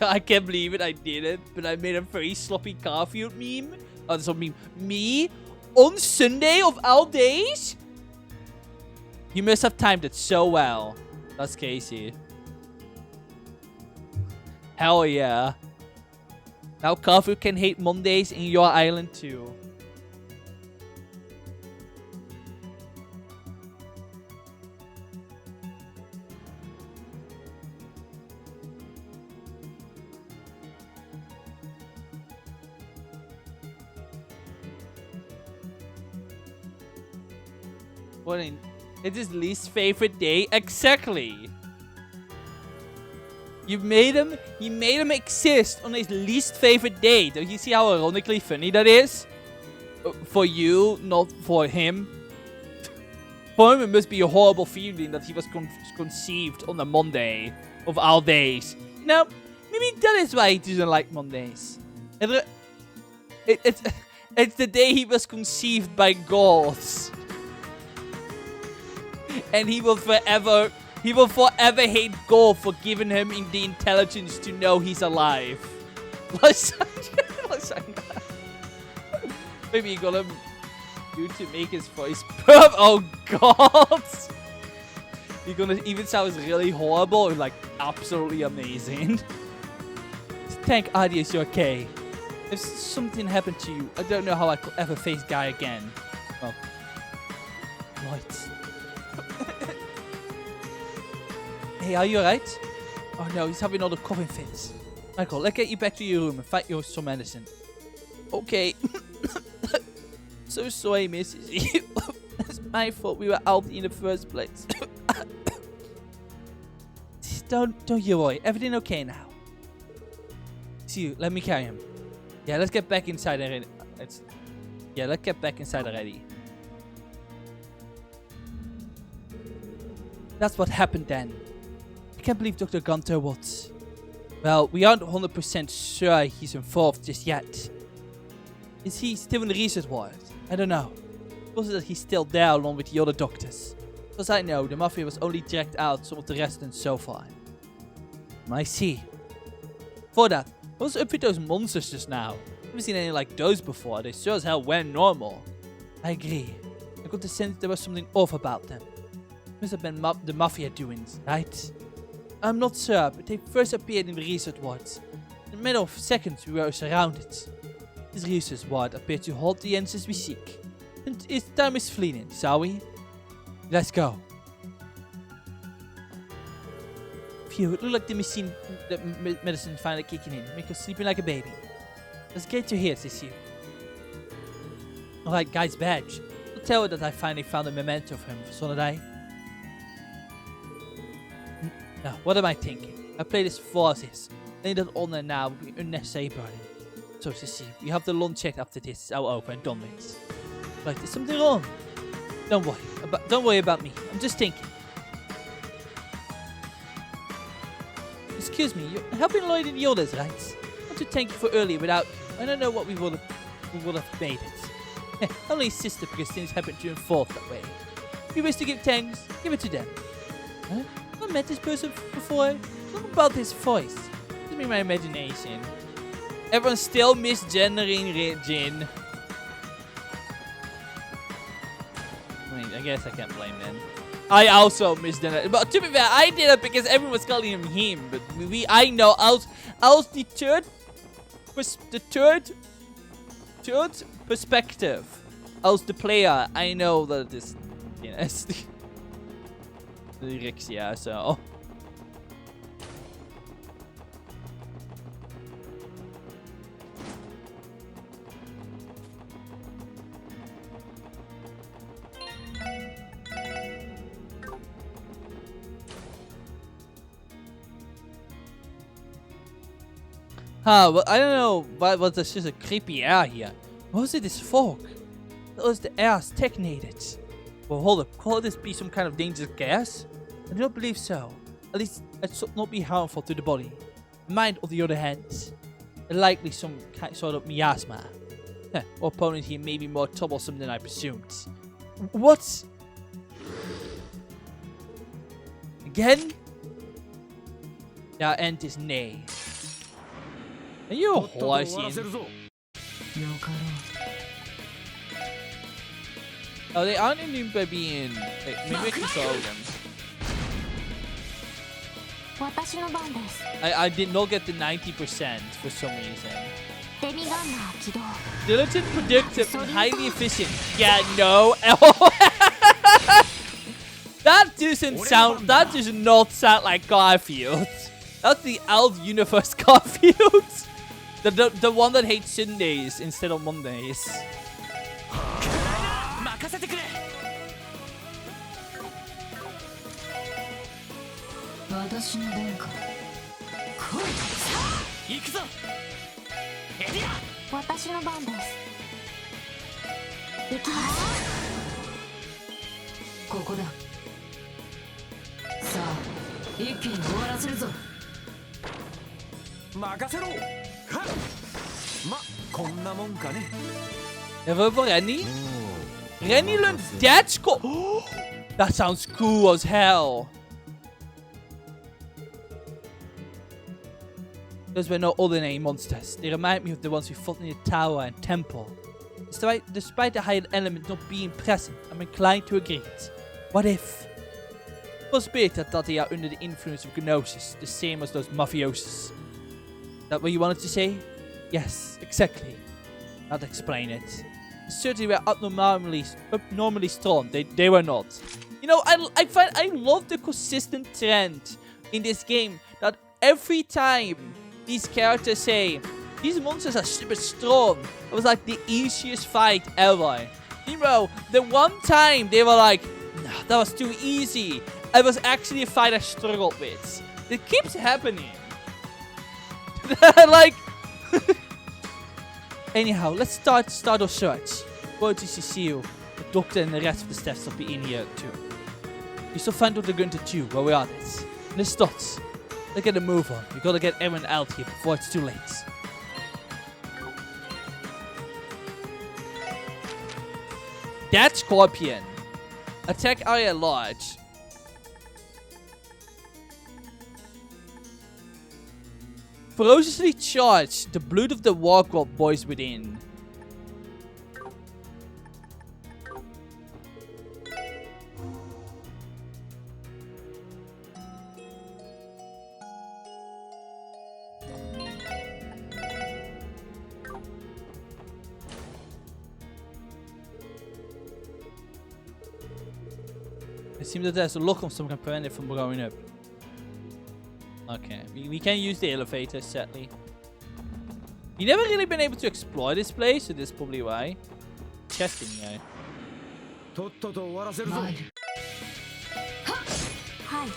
I can't believe it, I did it, but I made a very sloppy Garfield meme. Oh, that's a meme. Me? On Sunday of all days? You must have timed it so well. That's Casey. Hell yeah. Now Garfield can hate Mondays in your island too. It's his least favorite day. Exactly. He made him exist on his least favorite day. Don't you see how ironically funny that is? For you, not for him. For him, it must be a horrible feeling that he was conceived on a Monday of all days. You know, maybe that is why he doesn't like Mondays. It's the day he was conceived by gods. And he will forever hate God for giving him the intelligence to know he's alive. Maybe you got him to make his voice perp. Oh God! You're gonna even sound really horrible or like absolutely amazing. Thank Adios, you're okay. If something happened to you, I don't know how I could ever face Guy again. Well, right. Hey, are you alright? Oh no, he's having all the coughing fits. Michael, let's get you back to your room and fight you some medicine. Okay. So sorry, miss. It's my fault we were out in the first place. Don't you worry. Everything okay now? See you. Let me carry him. Yeah, let's get back inside already. Let's get back inside already. That's what happened then. I can't believe Dr. Gunter would. Well, we aren't 100% sure he's involved just yet. Is he still in the research ward? I don't know. Also that he's still there along with the other doctors. As I know, the Mafia was only dragged out some of the residents so far. I see. For that, what's up with those monsters just now? I haven't seen any like those before. They sure as hell went normal. I agree. I got the sense there was something off about them. Must have been the Mafia doings, right? I'm not sure, but they first appeared in the research wards. In a matter of seconds, we were surrounded. This research ward appeared to hold the answers we seek. And its time is fleeting, shall we? Let's go. Phew, it looked like the medicine finally kicking in. Make us sleeping like a baby. It's great to hear, Sissy. Alright, guy's badge. I'll tell her that I finally found a memento of him, so did I. Now, what am I thinking? I play this for this. Laying that on there now would be unnecessary burden. So, Sissy, we have the lawn checked after this is all over and done with. Right, there's something wrong. Don't worry about me. I'm just thinking. Excuse me, you're helping Lloyd in the others, right? I want to thank you for earlier. Without you, I don't know what we would have made it. Only his sister because things happened to unfold that way. If you wish to give thanks, give it to them. Huh? I've met this person before. Something about his voice. Give me my imagination. Everyone's still misgendering Jin. I mean, I guess I can't blame them. I also misgendered. But to be fair, I did it because everyone was calling him But I know Alst the third perspective. Alst the player, I know that it is, you know, it's the Rixia, so. Well, I don't know, but there's just a creepy air here. What was it, this fog? That was the air stagnated. Well, hold up, could this be some kind of dangerous gas? I don't believe so. At least it should not be harmful to the body. Mind, on the other hand, likely some sort of miasma. Our opponent here may be more troublesome than I presumed. What? Again? Ja, en het is nee. Are you a horse? Oh, they aren't immune by being maybe control them. 私の番です。 I did not get the 90% for some reason. デミガンナー起動。 Diligent, predictive, and highly efficient. Yeah, no. That doesn't sound. That does not sound like Garfield. That's the Alt Universe Garfield. The one that hates Sundays instead of Mondays. 任せてくれ。私の番か。行くぞ。エリア。私の番です。行きます。ここだ。さあ、一気に終わらせるぞ。任せろ。はっ。ま、こんなもんかね。Hebben we voor Rennie? Rennie learns Dead Score. That sounds cool as hell. Those were no ordinary monsters. They remind me of the ones we fought in the tower and temple. Despite the higher element not being present, I'm inclined to agree. What if? Possibility that they are under the influence of gnosis, the same as those mafiosos. That what you wanted to say? Yes, exactly. I'll explain it. Certainly were abnormally strong. They were not. You know, I love the consistent trend in this game that every time these characters say these monsters are super strong, it was like the easiest fight ever. You know, the one time they were like, no, that was too easy. It was actually a fight I struggled with. It keeps happening. Like. Anyhow, let's start our search. Go to Cecile, the doctor, and the rest of the staff will be in here too. We still find out the gun to two where we are this. And the stots. Let's get a move on. We gotta get everyone out here before it's too late. That scorpion. Attack area large. Ferociously charge the blood of the Warcraft boys within. It seems that there's a lock on some can prevent it from going up. Okay, we can use the elevator, sadly. We've never really been able to explore this place, so that's probably why. Chest in here. Hi.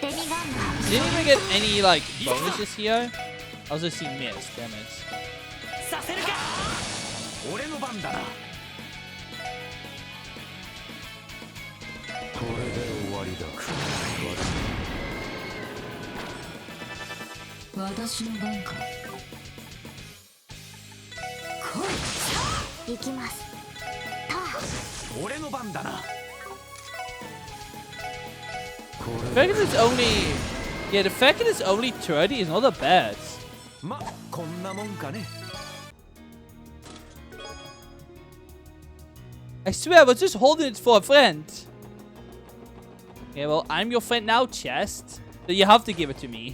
デミガンナー。 Didn't even get any, like, bonuses here. I was just seeing miss, damn it. させるか。俺の番だな。これで終わりだ。私の番か。行きます。俺の番だな。 The fact that it's only... Yeah, the fact that it's only 30 is not that bad. ま、こんなもんかね。 I swear, I was just holding it for a friend. Okay, well, I'm your friend now, chest. So you have to give it to me.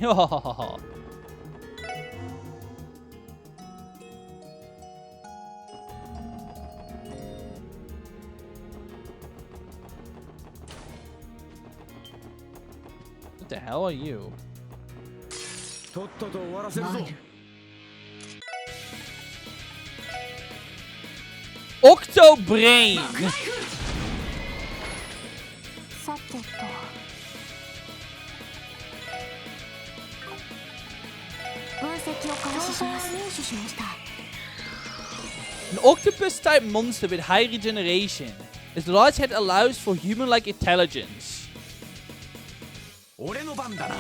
What the hell are you? とっとと終わらせるぞ。 Octo Brain! さてと。分析を開始します。入手しました。 An octopus-type monster with high regeneration. Its large head allows for human-like intelligence. 俺の番だな。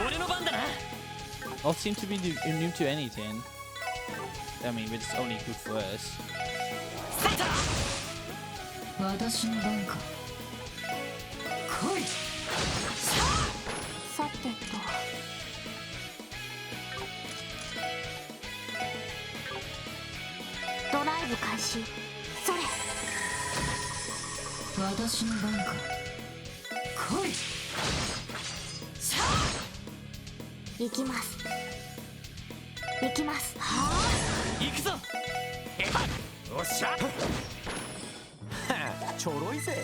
俺の番だな。 Not seem to be immune to anything. I mean, but it's only good for us. 私の番か。来い。さてと。ドライブ開始。それ。私の番か。来い。行きます。行きます。はあ。行くぞ。ヘバおっしゃ。はあ、ちょろいぜ。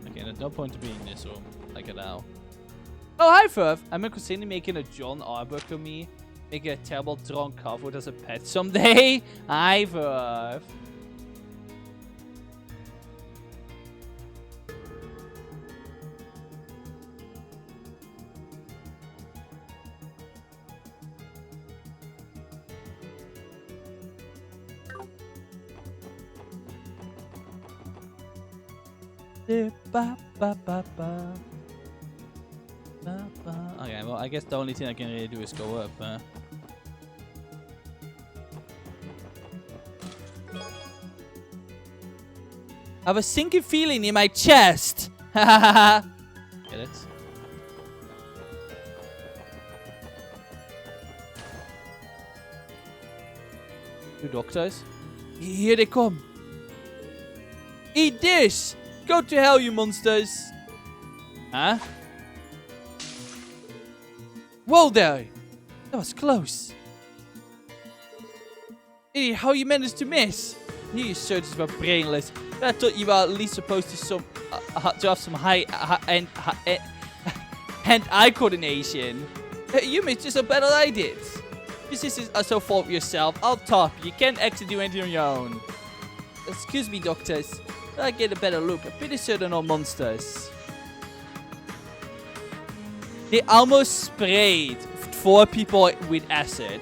Okay, there's no point to be in this room. Like it now. Oh, hi, Firth. I'm considering making a John Arbuckle me. Make a terrible drunk cover as a pet someday. Hi, Firth. Okay, well, I guess the only thing I can really do is go up. I have a sinking feeling in my chest. Get it? Two doctors. Here they come. Eat this! Go to hell, you monsters! Huh? Whoa there! That was close. Hey, how you managed to miss? You searchers were brainless. But I thought you were at least supposed to have some hand-eye coordination. You missed just as bad as I did. This is so fault yourself. I'll top you. You can't actually do anything on your own. Excuse me, doctors. I get a better look. I'm pretty sure they're not monsters. They almost sprayed 4 people with acid.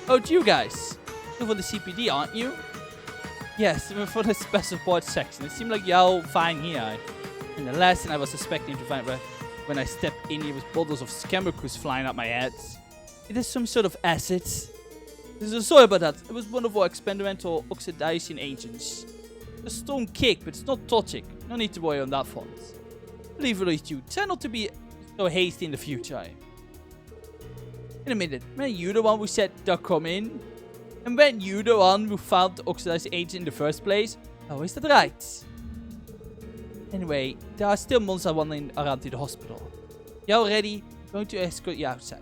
Oh, it's you guys. You're for the CPD, aren't you? Yes, we're for the special support section. It seemed like y'all fine here. And the last thing I was expecting to find when I stepped in here was bottles of chemicals flying out my head. It is some sort of acid. Sorry about that. It was one of our experimental oxidizing agents. A strong kick, but it's not toxic. No need to worry on that front. Leave it with you. Try not to be so hasty in the future. In a minute, weren't you the one who said they're coming? And weren't you the one who found the oxidizing agent in the first place? Oh, is that right? Anyway, there are still monsters wandering around in the hospital. Y'all ready? I'm going to escort you outside.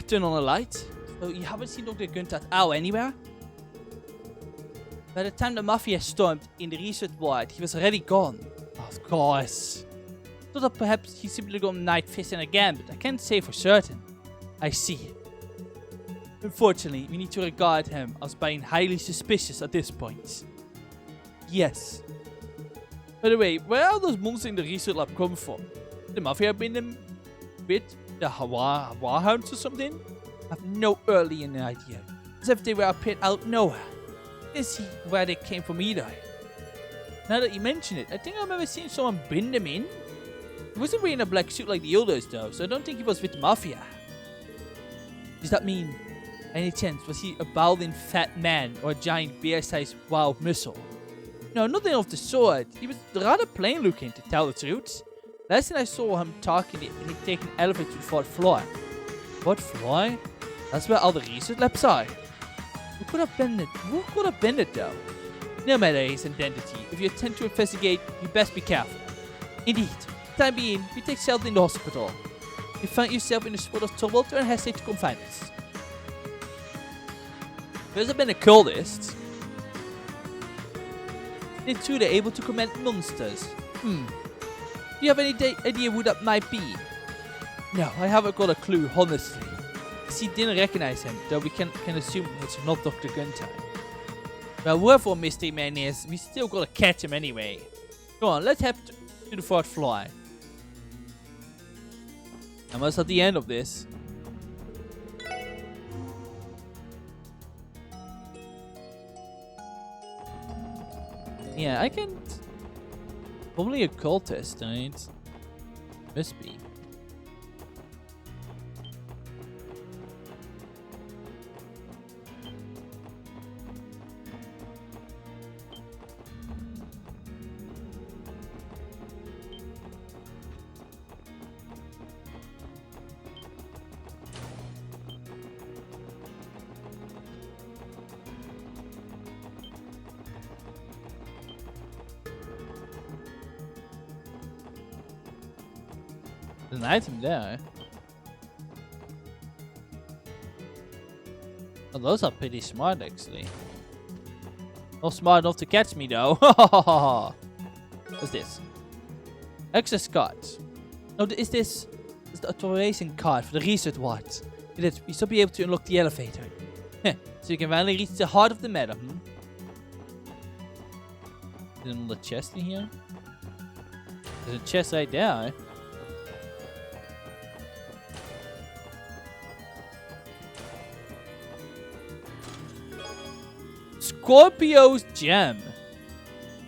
Turn on the light. So you haven't seen Dr. Gunther at all anywhere? By the time the Mafia stormed in the research ward, he was already gone. Of course. Thought that perhaps he's simply gone night fishing again, but I can't say for certain. I see. Unfortunately, we need to regard him as being highly suspicious at this point. Yes. By the way, where are those monsters in the research lab come from? The Mafia been them with the Warhounds or something? I have no early idea. As if they were appeared out nowhere. Didn't see where they came from either. Now that you mention it, I think I remember seeing someone bring them in. He wasn't wearing a black suit like the others though, so I don't think he was with the Mafia. Does that mean, any chance, was he a balding fat man or a giant bear-sized wild missile? No, nothing of the sort. He was rather plain looking, to tell the truth. Last time I saw him talking, he taking an elevator to the 4th floor. 4th floor? That's where all the research labs are. Who could have been it? Who could have been it though? No matter his identity, if you attempt to investigate, you best be careful. Indeed, for the time being, you take shelter in the hospital. If you find yourself in a spot of trouble, don't hesitate to come find us. There's been a cultist. They too, they're able to command monsters. Do you have any idea who that might be? No, I haven't got a clue, honestly. He didn't recognize him, though we can assume it's not Dr. Gunther. Well, whoever Mystery Man is, we still gotta catch him anyway. Go on, let's head to the 4th floor. Almost at the end of this. Yeah, I can. Probably a cultist, right? Must be. There's an item there. Oh, those are pretty smart, actually. Not smart enough to catch me, though. What's this? Access cards. No, is this is the authorization card for the research ward. You still be able to unlock the elevator. So you can finally reach the heart of the matter. Is there another chest in here? There's a chest right there. Scorpio's gem.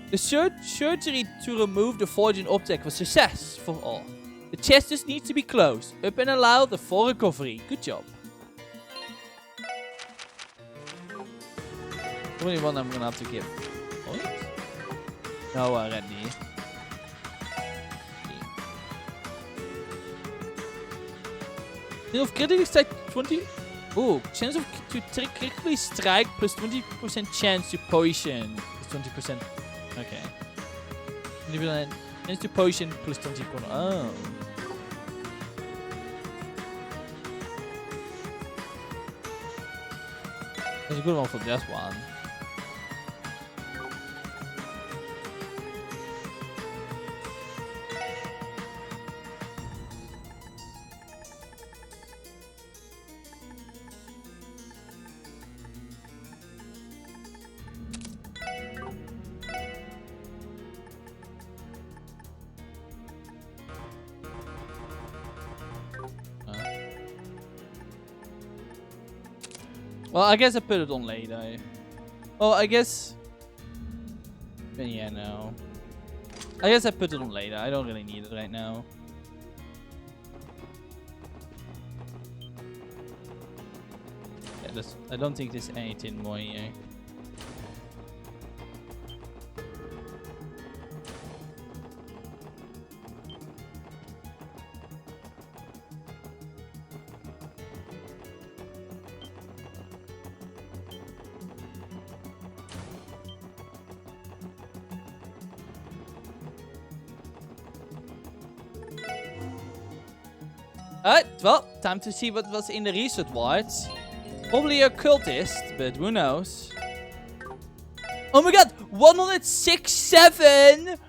The surgery to remove the forging object was successful. The chest just needs to be closed. Up and allowed for recovery. Good job. Only one I'm gonna have to give. Points? No, already. Of critical strike 20. Oh, chance of to critically strike plus 20% chance to poison. Plus 20%. Okay. 20% chance to poison plus 20%. Oh. That's a good one for this one. Well, I guess I put it on later. Oh, I guess... Yeah, no. I guess I put it on later. I don't really need it right now. Yeah, I don't think there's anything more here. Alright, well, time to see what was in the research wards. Probably a cultist, but who knows. Oh my god, 106.7!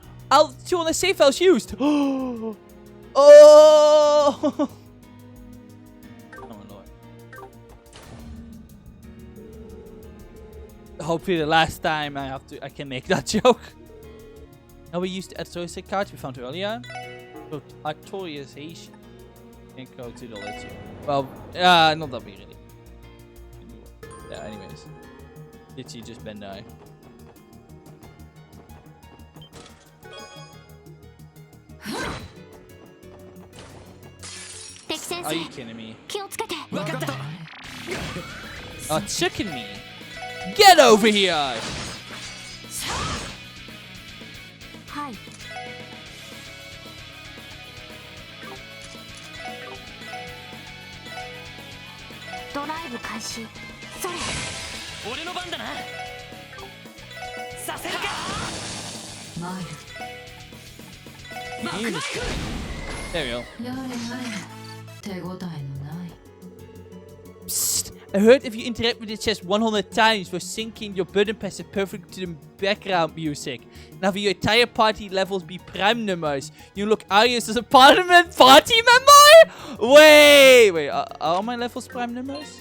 200 save files used! Oh! Oh my lord. Hopefully the last time I can make that joke. Now we used the authorization cards we found earlier. So, authorization. And go to the ledger. Well, not that we really. Yeah, anyways. Literally just Bandai. Are you kidding me? Oh, chicken me. Get over here! Hi. There we go. Psst. I heard if you interact with the chest 100 times, for syncing your button presses perfect to the background music. Now for your entire party levels be prime numbers. You look Arius as a party member? Wait, are all my levels prime numbers?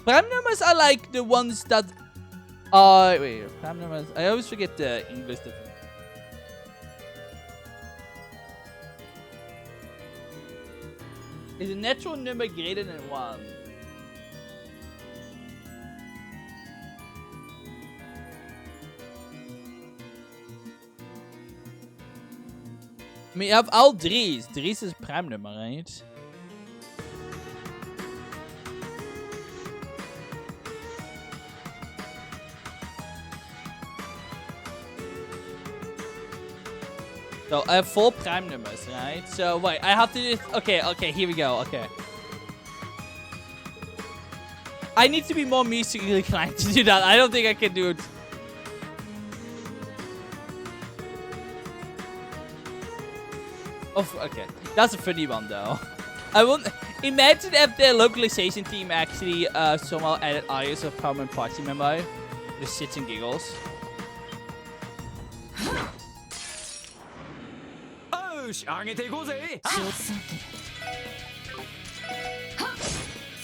Prime numbers are like the ones that are... Wait, prime numbers... I always forget the English difference. Is a natural number greater than 1? I mean, you have all Dries. Dries is prime number, right? So I have 4 prime numbers, right? So wait, I have to do. Okay, here we go. Okay. I need to be more musically inclined to do that. I don't think I can do it. Oh, okay. That's a funny one, though. I won't imagine if the localization team actually somehow added iOS of permanent party member. The shits and giggles. よし上げていこうぜ。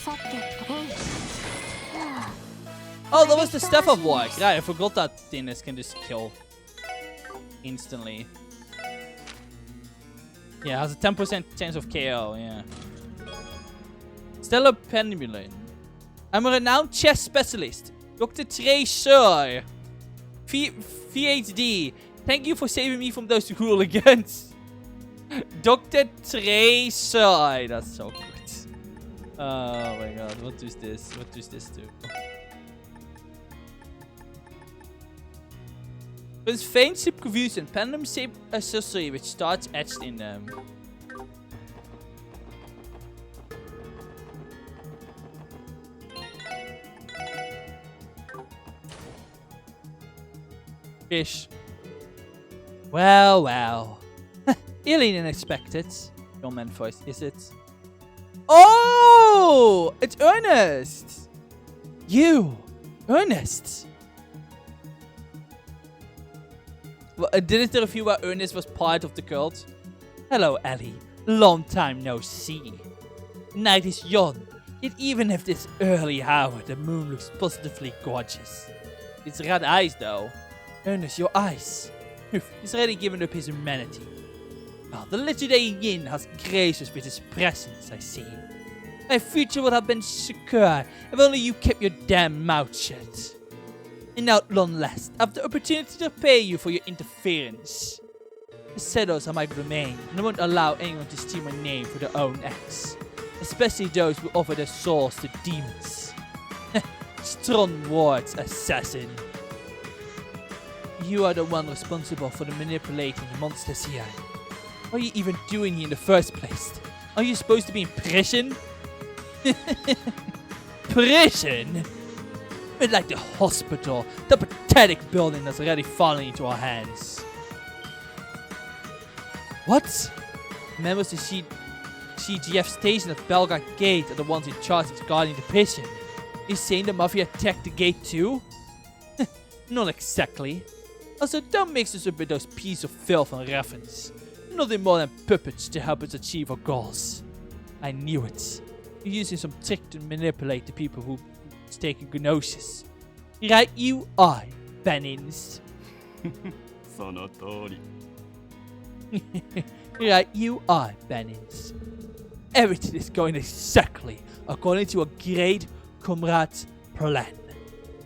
さて Oh, that was the stuff of work. Yeah, I forgot that Dennis can just kill instantly. Yeah, has a 10% chance of KO, yeah. Stellar Pendulum. I'm a renowned chess specialist. Dr. Tracer. VHD. Thank you for saving me from those hooligans. Dr. Tracer. That's so good. Oh my god, what is this? What does this do? With faint shape confusion, pendulum shape accessory which starts etched in them. Fish. Well, well. Really unexpected. Your man voice, is it? Oh! It's Ernest! You! Ernest! Well, didn't the review where Ernest was part of the cult? Hello, Ellie. Long time no see. Night is young, yet even at this early hour, the moon looks positively gorgeous. It's red eyes, though. Ernest, your eyes. He's already given up his humanity. Well, the legendary Yin has graced us with his presence, I see. My future would have been secure if only you kept your damn mouth shut. And now, long last, I have the opportunity to pay you for your interference. The shadows are my domain, and I won't allow anyone to steal my name for their own ends. Especially those who offer their souls to demons. Strong words, assassin. You are the one responsible for manipulating the monsters here. What are you even doing here in the first place? Are you supposed to be in prison? Prison? But like the hospital, the pathetic building that's already fallen into our hands. What? Members of the CGF station at Belgrade Gate are the ones in charge of guarding the prison. Are you saying the Mafia attacked the gate too? Not exactly. Also, don't mix us up with those pieces of filth and reference. Nothing more than puppets to help us achieve our goals. I knew it. You're using some trick to manipulate the people who's taking gnosis. Right you are, Bennings. その通り。 Right you are, Bennings. Everything is going exactly according to a great comrade's plan.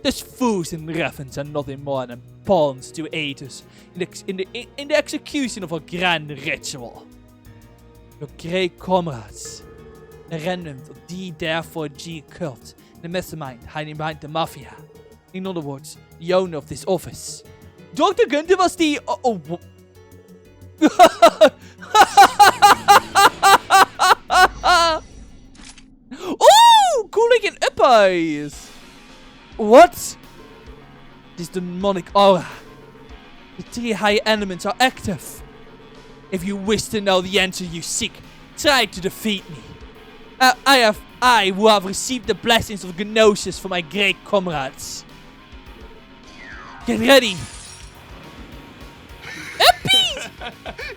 Those fools and reference are nothing more than pawns to aid us in the execution of a grand ritual. Your great comrades, the remnant of the D4G cult, the mastermind hiding behind the Mafia. In other words, the owner of this office. Dr. Gunther was the... Oh, cooling in up eyes. What? This demonic aura. The 3 high elements are active. If you wish to know the answer you seek, try to defeat me. I who have received the blessings of Gnosis from my great comrades. Get ready.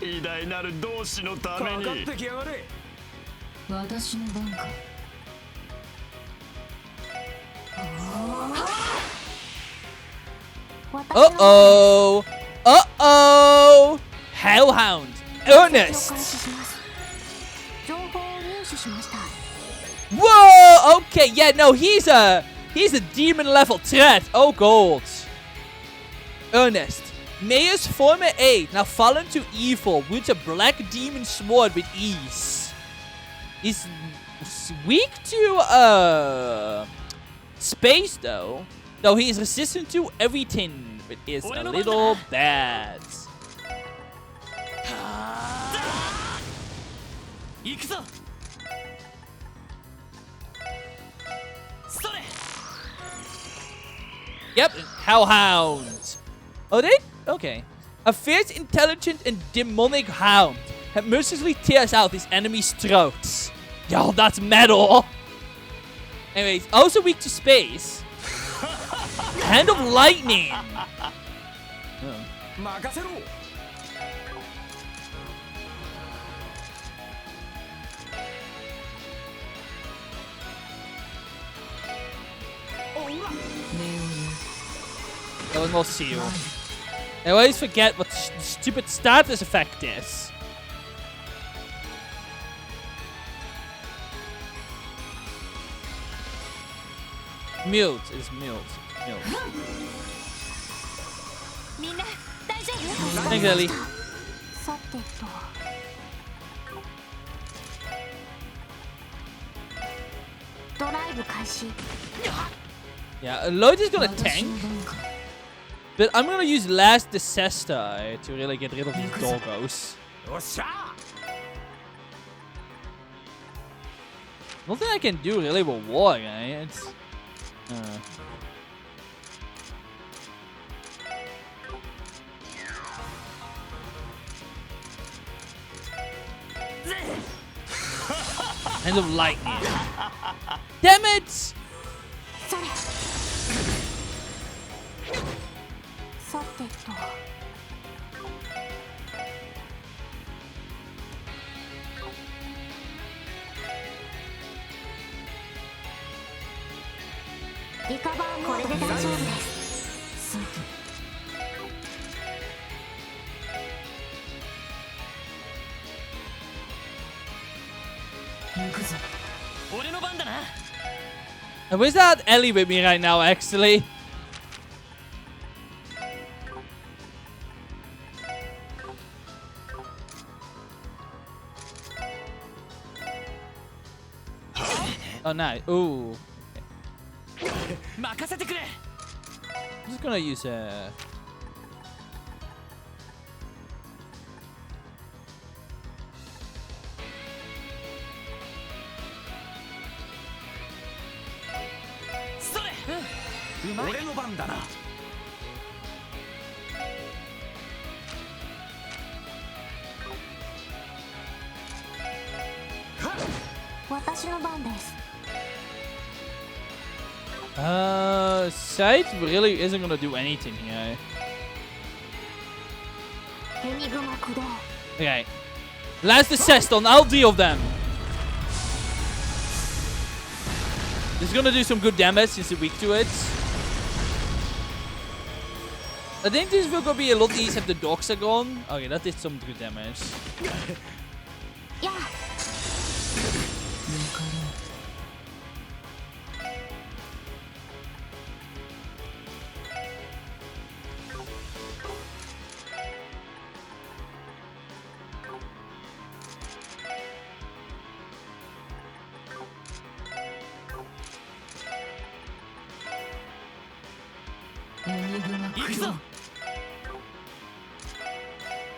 偉大なる同志のために。かかってきやがれ。私の番か。Uh-oh. Uh-oh. Hellhound. Ernest. Whoa. Okay. Yeah. No. He's a demon level threat. Oh, gold. Ernest. Mayors former aid, now fallen to evil, wields a black demon sword with ease. He's weak to space though he is resistant to everything, but is a little bad. 行くぞ。それ。 Yep, Hellhound. Oh, they? Okay. A fierce, intelligent, and demonic hound that mercilessly tears out his enemy's throats. Yo, that's metal. Anyways, also weak to space. Hand of lightning. Oh. 任せろ。No one will see you. I always forget what the stupid status effect is. Mute is mute. Mute. Thanks, Ellie. さてとドライブ開始 Yeah, Lloyd is gonna tank. But I'm gonna use Last Decester to really get rid of these doggos. よっしゃ。 Nothing I can do really with war, right? It's... Hand of lightning. Damn it! それさてとリカバーもこれで大丈夫ですさて行くぞ。俺の番だな。 And where's that Ellie with me right now, actually? Oh, nice. Ooh. 任せてくれ。 I'm just gonna use a... Hmm. 俺の番だな。私の番です Sight really isn't gonna do anything here. エニグマ駆動 Okay. Last Deceston, I'll deal them. This is gonna do some good damage since it's weak to it. I think this will gonna be a lot easier if the dogs are gone. Okay, that did some good damage. や エニグマ行くぞ。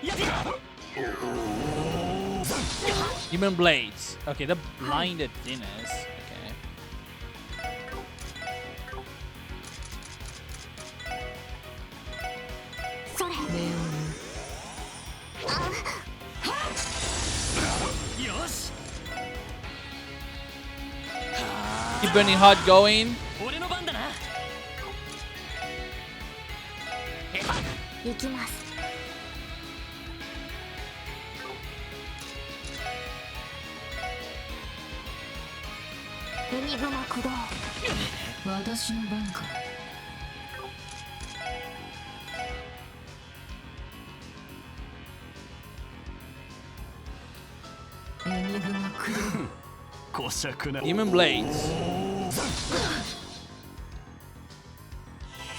やっ Demon Blades. Okay, the blinded thinners. Okay. それよし。 Keep burning hard going. 俺の番だな。行きますエニグマ駆動私の番か。エニグマ駆動。こしゃくな。 Demon Blades.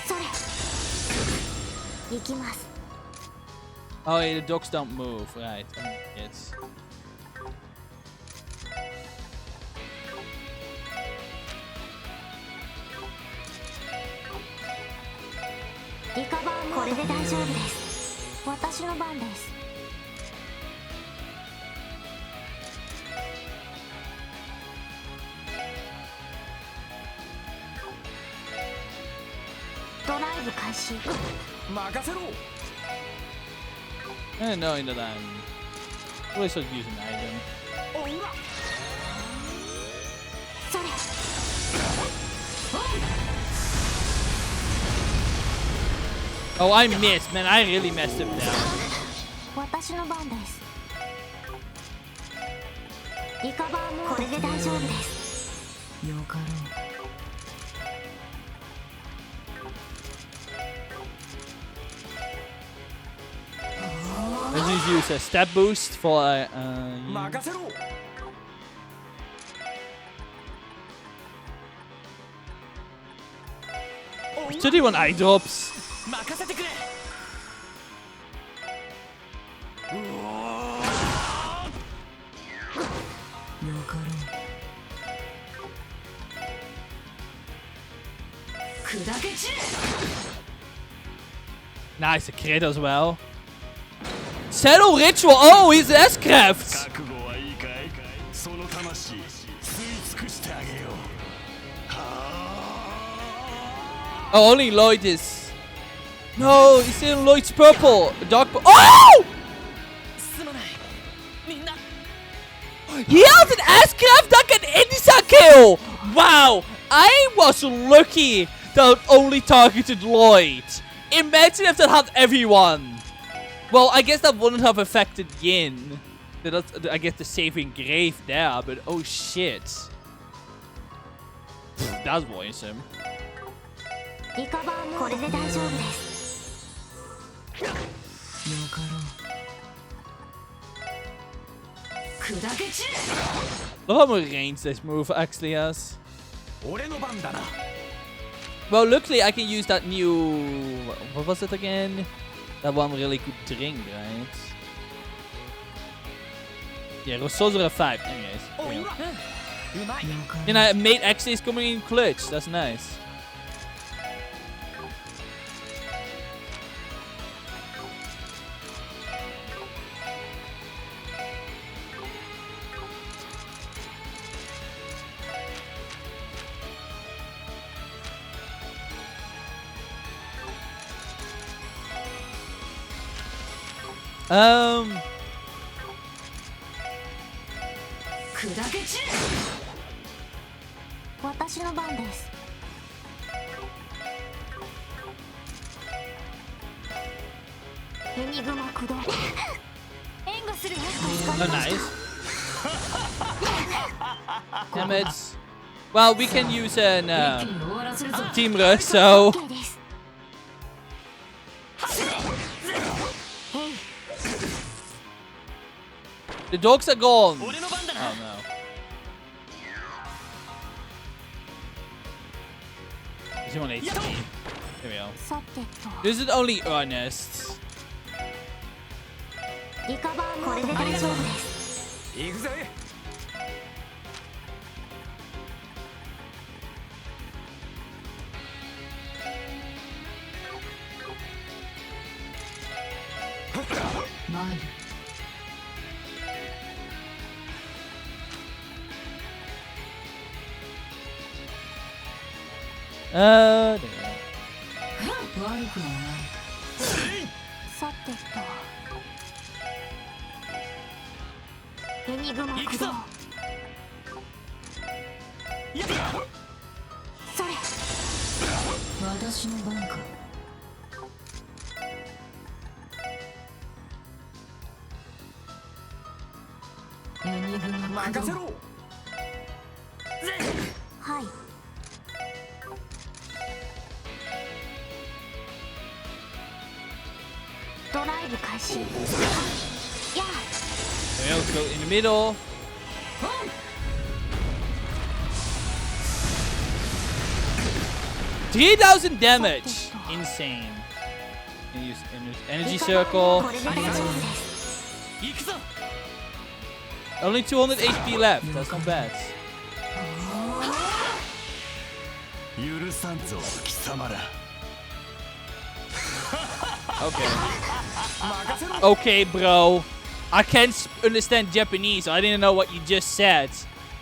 それ行きます Oh, yeah, the dogs don't move, right? It's. リカバーもこれで大丈夫です。私の番です。ドライブ開始。任せろ。 No, into that. We're still using the item. おら。それ。 Oh, I missed, man. I really messed him down. 私の番です。リカバーもこれで大丈夫です。よかろう。 Let's just use a step boost for. 任せろ。 31 eye drops. 任せてくれ。よかろう。砕け散れ。 Nice, a crit as well. Settle ritual. Oh, he's S-Craft. 覚悟はいいかい。その魂吸い尽くしてあげよう。 Oh, only Lloyd is. No, he's in Lloyd's purple. Dark. Oh! すまない。みんな。 He has an S-Craft that can Inisa kill. Wow, I was lucky that only targeted Lloyd. Imagine if that had everyone. Well, I guess that wouldn't have affected Yin. That's, I guess, the saving grave there, but oh shit. That's worrisome. リカバーもこれで大丈夫です。よかろう。砕け散れ。 Look how much range this move actually has. 俺の番だな。 Well, luckily I can use that new... What was it again? That one really good drink, right? Yeah, Sorcerer 5. Anyways. おら。うまい。 You know, mate actually is coming in clutch. That's nice. Um... 砕け散れ。私の番です。エニグマ駆動。援護するよ。 Oh, nice. Damage. Well, we can use an 一気に終わらせるぞ。 team rush, so オッケーです。 the dogs are gone. 俺の番だ Oh な。 no. Is he on HP? Here we go. さてと。 This is only Ernest. リカバーもこれで大丈夫です。行くぜ。 参る。 There we go. 悪くはない。さてと。エニグマ駆動。それ。私の番か。エニグマ駆動。任せろ。はい。ドライブ開始。やあ。 There we go. Let's go in the middle. $3,000 damage. Insane. Can use energy circle. これで大丈夫です。行くぞ Only 200 HP left. That's not bad. 許さんぞ貴様ら Okay. Okay, bro. I can't understand Japanese, so I didn't know what you just said.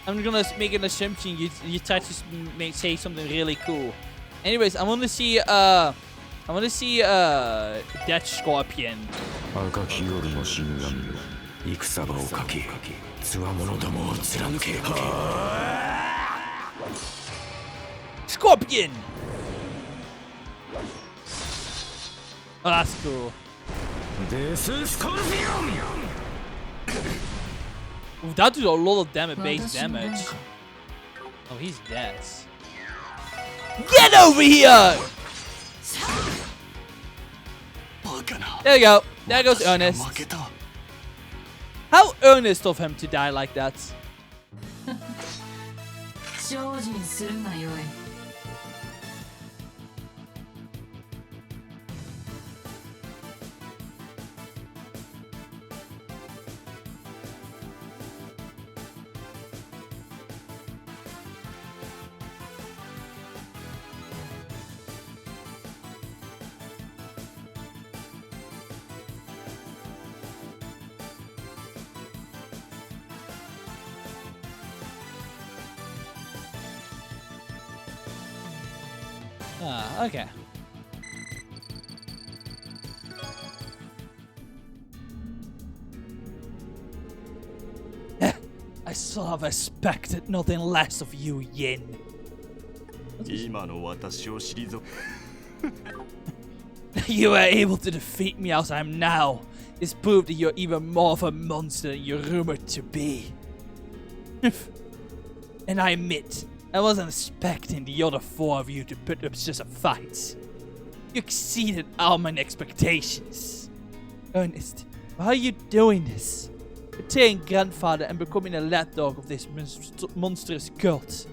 I'm gonna make an assumption you tried to say something really cool. Anyways, I want to see that Scorpion. 赤き夜の神々よ戦場をかけつわものどもを貫け Scorpion! Oh, that's cool. This is Scorpion! Ooh, that does a lot of damage, base damage. Oh, he's dead. Get over here! There you go. There goes Ernest. How earnest of him to die like that. 精進するがよい。Ah, okay. I sort of expected nothing less of you, Yin. 今の私を退く You were able to defeat me as I am now. It's proof that you're even more of a monster than you're rumored to be. And I admit, I wasn't expecting the other four of you to put up such a fight. You exceeded all my expectations. Ernest, why are you doing this? Betraying grandfather and becoming a lapdog of this monstrous cult.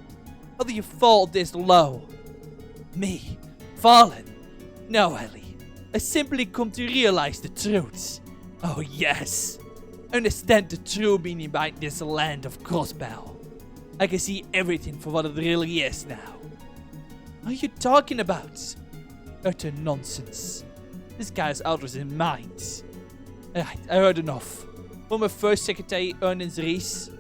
How do you fall this low? Me? Fallen? No, Ellie. I simply come to realize the truth. Oh yes. I understand the true meaning behind this land of Crossbell. I can see everything for what it really is now. What are you talking about? Utter nonsense. This guy's out of his mind. Alright, I heard enough. Former First Secretary Ernest Rees.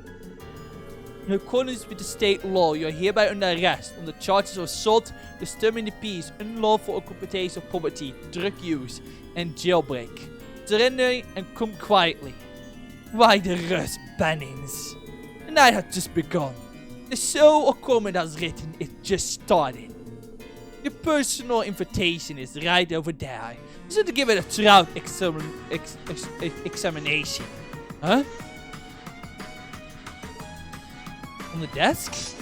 In accordance with the state law, you are hereby under arrest on the charges of assault, disturbing the peace, unlawful occupation of property, drug use, and jailbreak. Surrender and come quietly. Why the rush, Bannings? The night had just begun. The show or comment has written it just started. Your personal invitation is right over there. You should give it a thorough examination. Huh? On the desk?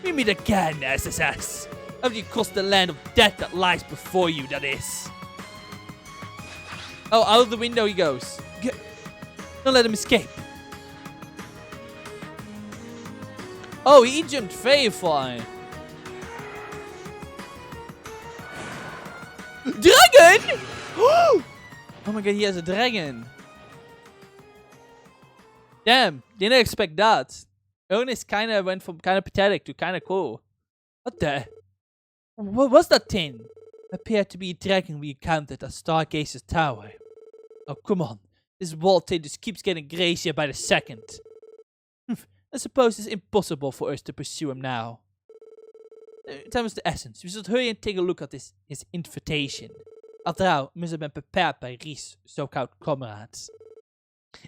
You meet again, SSS. After you cross the land of death that lies before you, that is. Oh, out of the window he goes. Don't let him escape. Oh, he jumped very far. Dragon! Oh my god, he has a dragon. Damn, didn't expect that. Ernest kind of went from kind of pathetic to kind of cool. What the? What was that thing? Appeared to be a dragon we encountered at Stargaze's tower. Oh, come on. This wall thing just keeps getting crazier by the second. I suppose it's impossible for us to pursue him now. That was the essence. We should hurry and take a look at his invitation. After all, it must have been prepared by Reese' so-called comrades.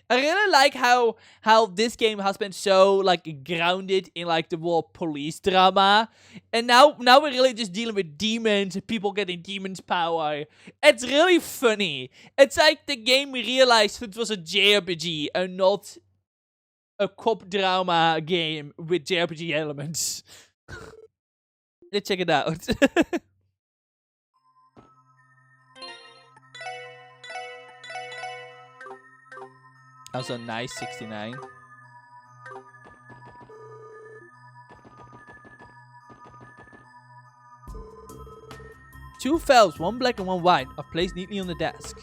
I really like how this game has been so like grounded in like the whole police drama, and now we're really just dealing with demons and people getting demons power. It's really funny. It's like the game realized it was a JRPG and not a cop drama game with JRPG elements. Let's check it out. Also nice 69. 2 files, one black and one white, are placed neatly on the desk.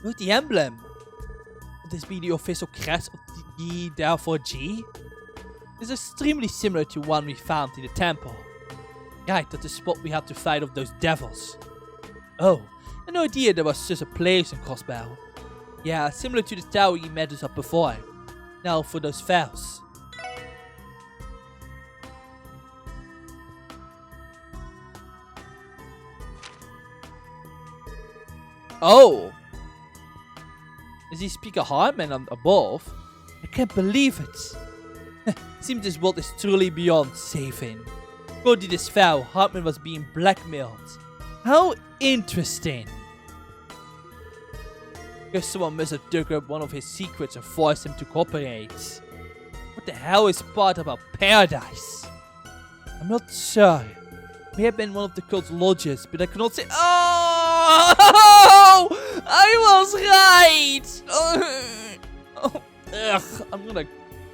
With the emblem. Would this be the official crest of the therefore G? It's extremely similar to one we found in the temple. Right, at the spot we had to fight off those devils. Oh, I had no idea there was such a place in Crossbell. Yeah, similar to the tower you met us up before. Now for those files. Oh! Is he Speaker Hartman on above? I can't believe it. Seems this world is truly beyond saving. According to this file, Hartman was being blackmailed. How interesting. Guess someone must have dug up one of his secrets and forced him to cooperate. What the hell is part about paradise? I'm not sure. May have been one of the cult's lodges, but I cannot say. Oh! I was right! Oh, ugh, I'm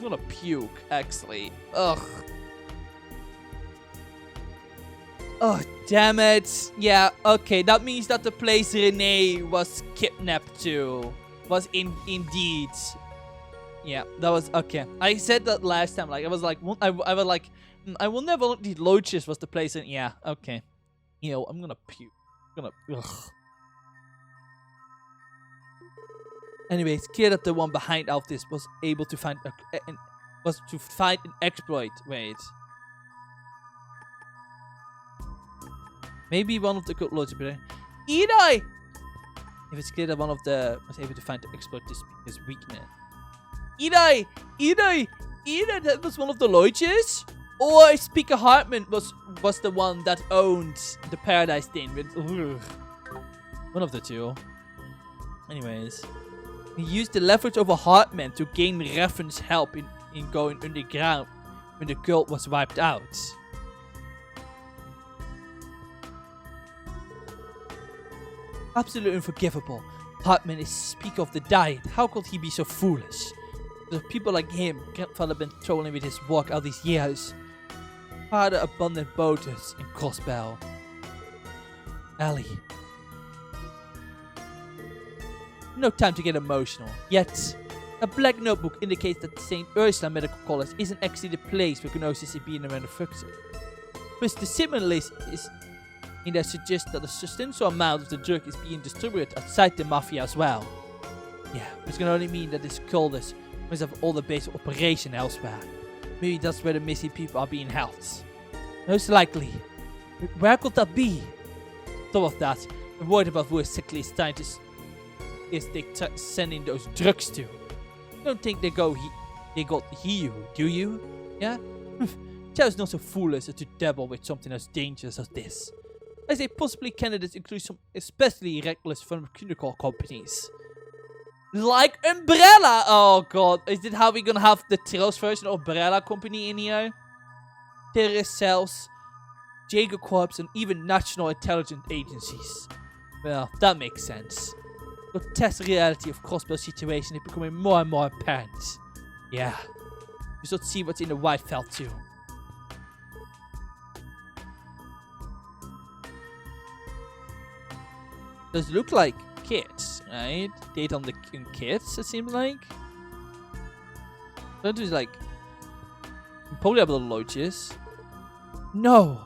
gonna puke, actually. Ugh. Oh, damn it. Yeah, okay, that means that the place Renee was kidnapped to was indeed. Yeah, that was, okay. I said that last time, like, I was like, I will never look the lodges was the place in, yeah, okay. You know, I'm gonna puke. Ugh. Anyway, it's clear that the one behind all this was able to find an exploit. Wait. Maybe one of the good lords. Edai! If it's clear that one of the was able to find the exploit this speaker's weakness. Edai! That was one of the lodges? Or Speaker Hartman was the one that owned the paradise thing. With, one of the two. Anyways. He used the leverage over Hartman to gain reference help in going underground when the cult was wiped out. Absolutely unforgivable. Hartman is Speaker of the Diet. How could he be so foolish? The people like him, grandfather been trolling with his work all these years. Father abandoned boaters in Crossbell. Ellie. No time to get emotional. Yet, a black notebook indicates that St. Ursula Medical College isn't actually the place where Gnosis is being manufactured. Plus, the shipment list is in there suggests that a substantial amount of the drug is being distributed outside the Mafia as well. Yeah, which can only mean that this college must have all the base of operation elsewhere. Maybe that's where the missing people are being held. Most likely. But where could that be? Top of that, I'm worried about where sickly scientists sending those drugs to. Don't think they got here, do you? Yeah? Chow's not so foolish as to dabble with something as dangerous as this. I say possibly candidates include some especially reckless pharmaceutical companies. Like Umbrella! Oh god, is it how we're gonna have the Trails version of Umbrella Company in here? Terrorist cells, Jaeger Corps, and even national intelligence agencies. Well, that makes sense. The test reality of Crossbell's situation is becoming more and more apparent. Yeah. We should see what's in the white felt too. Does look like kids, right? Date on the kids, it seems like. Don't do like probably have little lodges. No!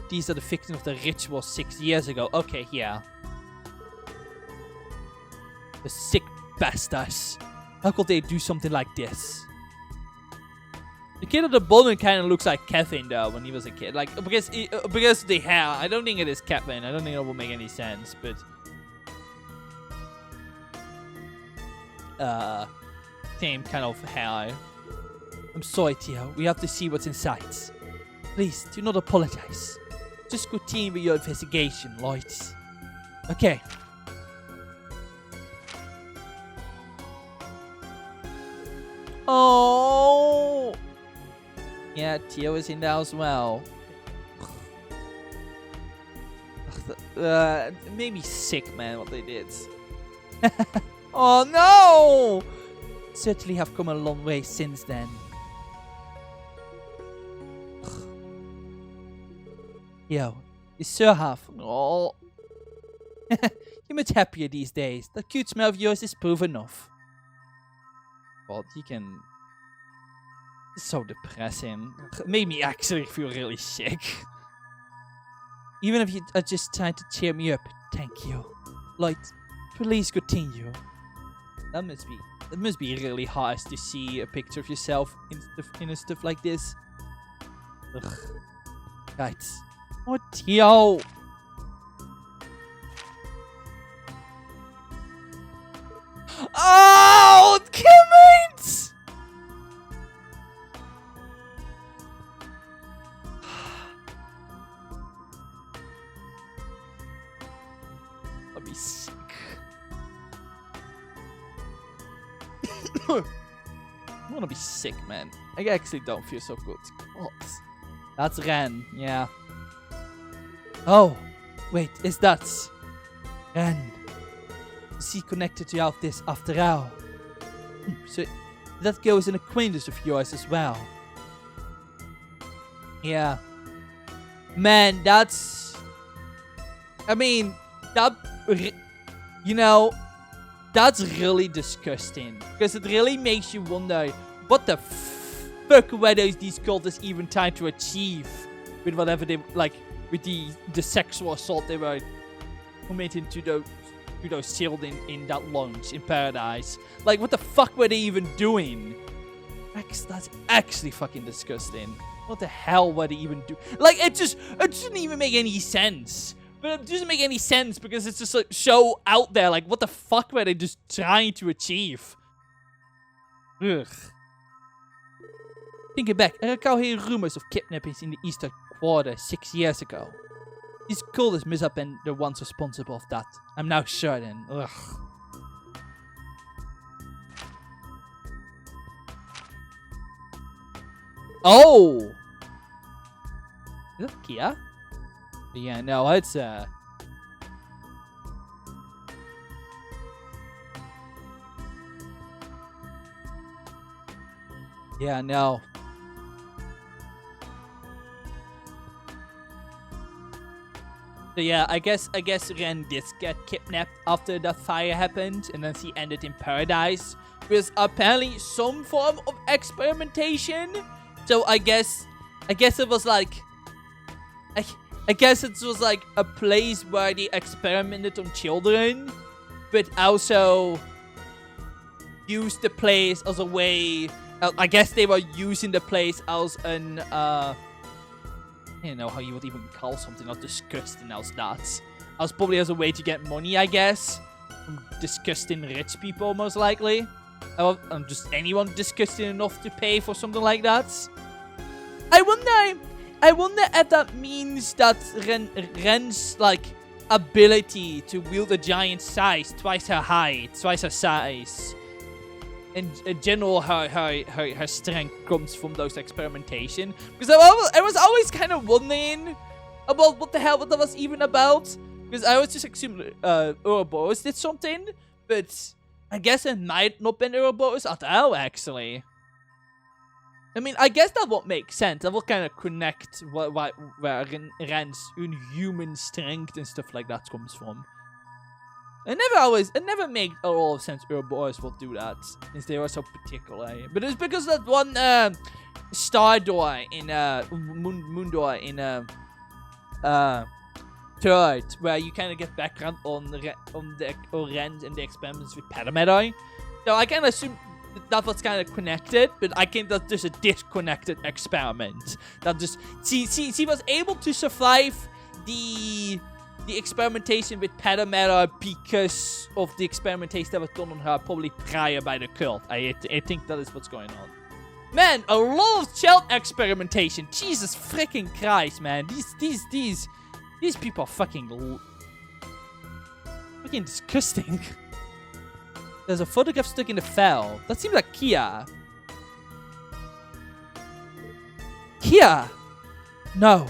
These are the victims of the ritual 6 years ago. Okay, yeah. The sick bastards. How could they do something like this? The kid at the bottom kind of looks like Kevin though when he was a kid. Like because of the hair. I don't think it is Kevin. I don't think it will make any sense. But same kind of hair. I'm sorry, Tio. We have to see what's inside. Please do not apologize. Just continue with your investigation, Lloyd. Okay. Oh. Yeah, Tio is in there as well. It made me sick, man, what they did. Oh no! Certainly have come a long way since then. Yo, you're so half. Oh. You're much happier these days. That cute smile of yours is proof enough. God, you can... It's so depressing. It made me actually feel really sick. Even if you are just trying to cheer me up, thank you. Like, please continue. That must be really hard to see a picture of yourself in stuff like this. Ugh. Right. What, yo? Oh, Kimmins! I'll be sick. I wanna be sick, man. I actually don't feel so good. What? That's Ren, yeah. Oh, wait, is that Ren? Is he connected to all this after all? So that girl is an acquaintance of yours as well. Yeah. Man, that's... I mean, that... You know, that's really disgusting. Because it really makes you wonder, what the fuck were these cultists even trying to achieve with whatever they... Like, with the sexual assault they were committing to those children in that lounge in Paradise. Like, what the fuck were they even doing? That's actually fucking disgusting. What the hell were they even doing? Like, it doesn't even make any sense. But it doesn't make any sense because it's just like so out there. Like, what the fuck were they just trying to achieve? Ugh. Thinking back, I recall hearing rumors of kidnappings in the Eastern Quarter 6 years ago. These cultists must have been the ones responsible of that. I'm now certain. Ugh. Oh! Is that Kia? Yeah, no, it's Yeah, no. So yeah, I guess Ren did get kidnapped after that fire happened, and then she ended in Paradise with apparently some form of experimentation. So I guess it was like I guess it was like a place where they experimented on children, but also used the place as a way. I guess they were using the place as an I don't know how you would even call something as disgusting as that. As probably as a way to get money, I guess, from disgusting rich people, most likely. Or just anyone disgusting enough to pay for something like that. I wonder if that means that Ren's like ability to wield a giant size, twice her height, twice her size, and in general her strength comes from those experimentation. Because I was always kind of wondering about what the hell that was even about. Because I was just assuming Ouroboros did something, but I guess it might not been Ouroboros at all, actually. I mean, I guess that would make sense. That would kind of connect where Ren's inhuman strength and stuff like that comes from. It never made a lot of sense Ouroboros would do that, since they were so particular. But it's because that one star door in moon door in third, where you kind of get background on Ren and the experiments with Parameter. So I kind of assume that was kind of connected, but I think that's just a disconnected experiment. That just she was able to survive the experimentation with Parameter because of the experimentation that was done on her probably prior by the cult. I think that is what's going on. Man, a lot of child experimentation. Jesus freaking Christ, man. These people are fucking disgusting. There's a photograph stuck in the file. That seems like Kia. Kia? No.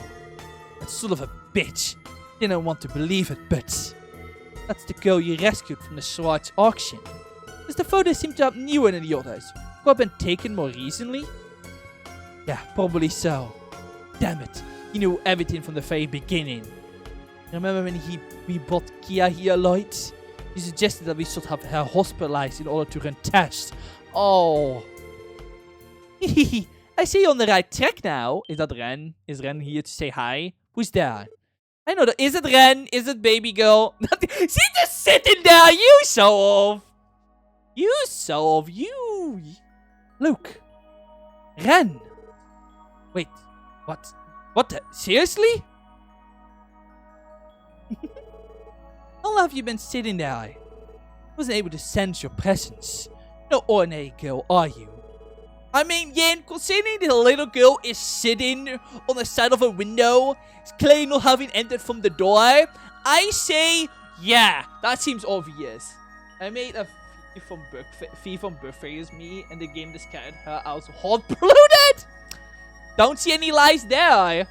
That son of a bitch. Didn't want to believe it, but that's the girl you rescued from the Schwartz auction. Does the photo seem to have newer than the others? Could have been taken more recently? Yeah, probably so. Damn it. He knew everything from the very beginning. Remember when we brought Kia here, Lloyd? He suggested that we should have her hospitalized in order to run tests. Oh. I see you on the right track now. Is that Ren? Is Ren here to say hi? Who's there? I know that. Is it Ren? Is it baby girl? She's just sitting there. You show off. You show off. You. Look. Ren. Wait. What? What the? Seriously? How long have you been sitting there? I wasn't able to sense your presence. No ordinary girl, are you? I mean, Yin, considering the little girl is sitting on the side of a window, clearly not having entered from the door, I say, yeah, that seems obvious. I made a thief from birthday as me, and the game discounted her as hot-blooded. Don't see any lies there.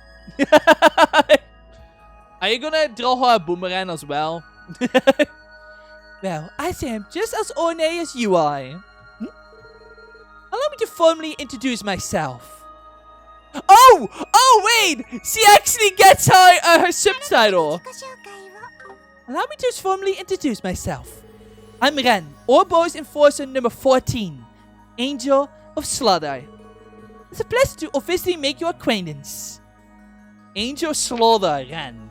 Are you gonna draw her a boomerang as well? Well, I say I'm just as ordinary as you are. Allow me to formally introduce myself. Oh, wait! She actually gets her subtitle. Allow me to formally introduce myself. I'm Ren, Ouroboros Enforcer number 14, Angel of Slaughter. It's a pleasure to officially make your acquaintance. Angel of Slaughter, Ren.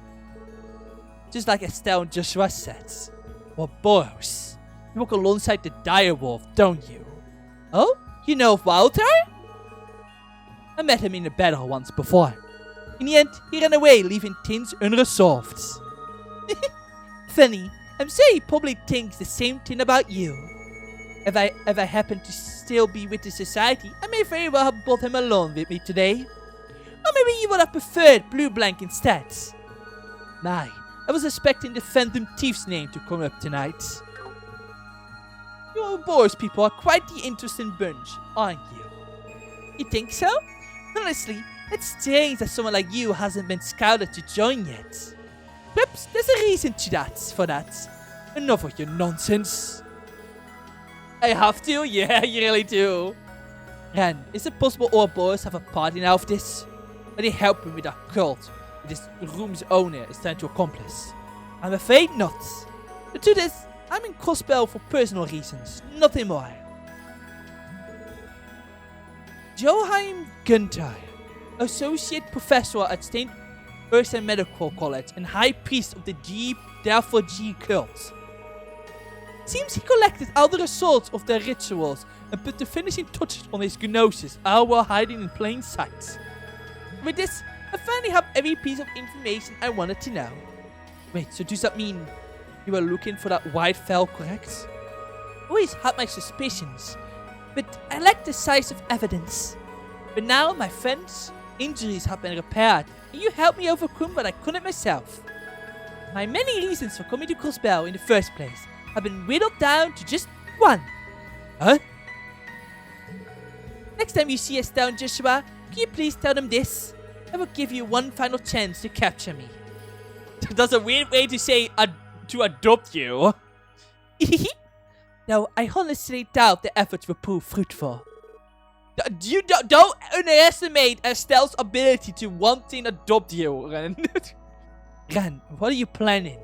Just like Estelle and Joshua said. Ouroboros. You work alongside the direwolf, don't you? Oh? You know of Walter? I met him in a battle once before. In the end, he ran away, leaving things unresolved. Funny, I'm sure he probably thinks the same thing about you. If I happen to still be with the society, I may very well have brought him along with me today. Or maybe you would have preferred Blue Blank instead. My, I was expecting the Phantom Thief's name to come up tonight. You Ouroboros people are quite the interesting bunch, aren't you? You think so? Honestly, it's strange that someone like you hasn't been scouted to join yet. Perhaps there's a reason for that. Enough of your nonsense. I have to? Yeah, you really do. Ren, is it possible Ouroboros have a part in all of this? Are they helping with our cult, with this room's owner is trying to accomplish? I'm afraid not. The truth is, I'm in Crossbells for personal reasons, nothing more. Joachim Gunther, Associate Professor at St. Ursa Medical College and High Priest of the Therefore G cult. Seems he collected all the results of their rituals and put the finishing touches on his gnosis, all while hiding in plain sight. With this, I finally have every piece of information I wanted to know. Wait, so does that mean you were looking for that white fell, correct? Always had my suspicions, but I lacked the size of evidence. But now, my friends, injuries have been repaired, and you helped me overcome what I couldn't myself. My many reasons for coming to Crossbells in the first place have been whittled down to just one. Huh? Next time you see Estelle and Joshua, can you please tell them this? I will give you one final chance to capture me. That's a weird way to say to adopt you. Now, I honestly doubt the efforts will prove fruitful. You don't underestimate Estelle's ability to wanting to adopt you, Ren. Ren, what are you planning?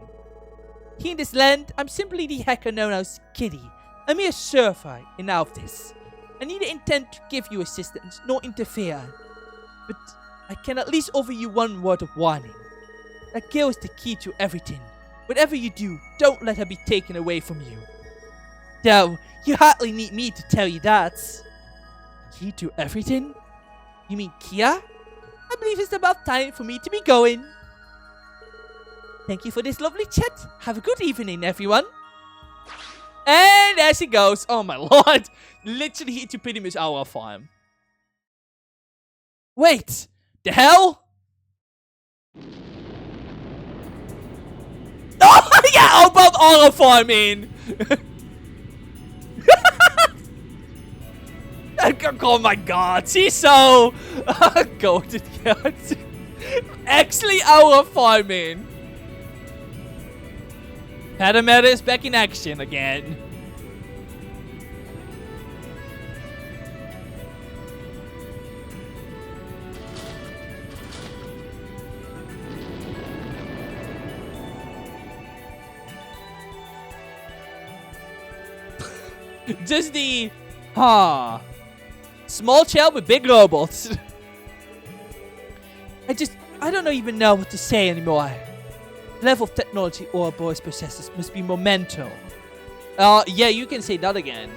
Here in this land, I'm simply the hacker known as Kitty. I'm a surfer in all of this. I neither intend to give you assistance nor interfere. But I can at least offer you one word of warning. That girl is the key to everything. Whatever you do, don't let her be taken away from you. Though, you hardly need me to tell you that. Key to everything? You mean Kia? I believe it's about time for me to be going. Thank you for this lovely chat. Have a good evening, everyone. And there she goes. Oh my lord. Literally into pretty much our farm. Wait. The hell? Oh yeah, about our farming. Oh my god, she's so goated. Actually, our farming. Padameta is back in action again. Just the... small child with big robots. I don't even know what to say anymore. The level of technology Ouroboros possesses must be monumental. Yeah, you can say that again.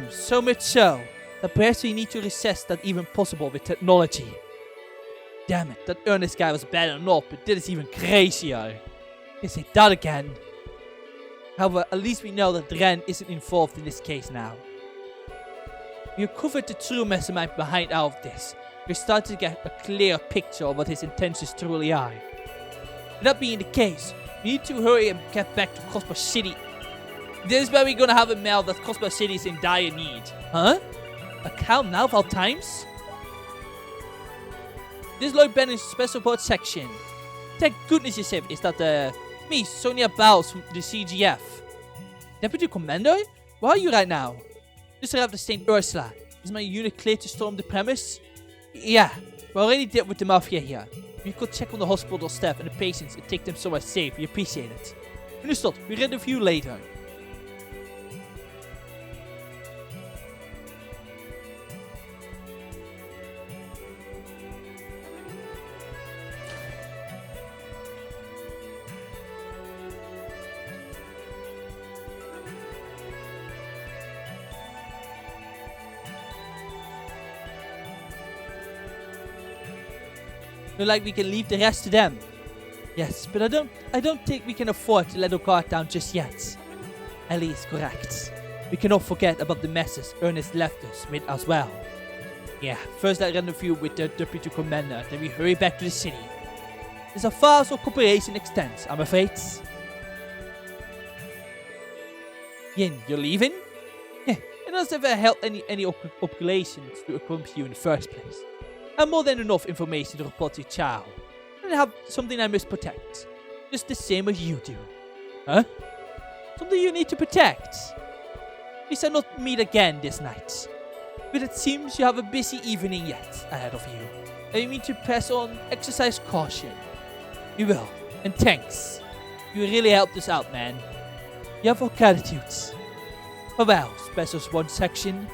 So much so that perhaps we need to assess that even possible with technology. Damn it, that Ernest guy was bad enough, but this is even crazier. You can say that again. However, at least we know that Ren isn't involved in this case now. We have covered the true mastermind behind all of this. We're starting to get a clear picture of what his intentions truly are. With that being the case, we need to hurry and get back to Crossbells City. This is where we're gonna have a mail that Crossbells City is in dire need. Huh? A cow now of all times? This is Lloyd Benning's special report section. Thank goodness you said is that me, Sonia Bowles from the CGF. Deputy Commander? Where are you right now? Just arrived at St. Ursula. Is my unit clear to storm the premise? Yeah, we already dealt with the Mafia here. If you could check on the hospital staff and the patients and take them somewhere safe, we appreciate it. Understood, we'll read with you later. Look like we can leave the rest to them. Yes, but I don't think we can afford to let our guard down just yet. Ellie is correct. We cannot forget about the messes Ernest left us with as well. Yeah, first I rendezvous with the Deputy Commander, then we hurry back to the city. This is as far as our cooperation extends, I'm afraid. Yin, you're leaving? Yeah, it doesn't ever help any populations to accompany you in the first place. I have more than enough information to report to Chow. And I have something I must protect. Just the same as you do. Huh? Something you need to protect? We shall not meet again this night. But it seems you have a busy evening yet ahead of you. And you need to press on, exercise caution. You will. And thanks. You really helped us out, man. You have our gratitude. Farewell, Special One section.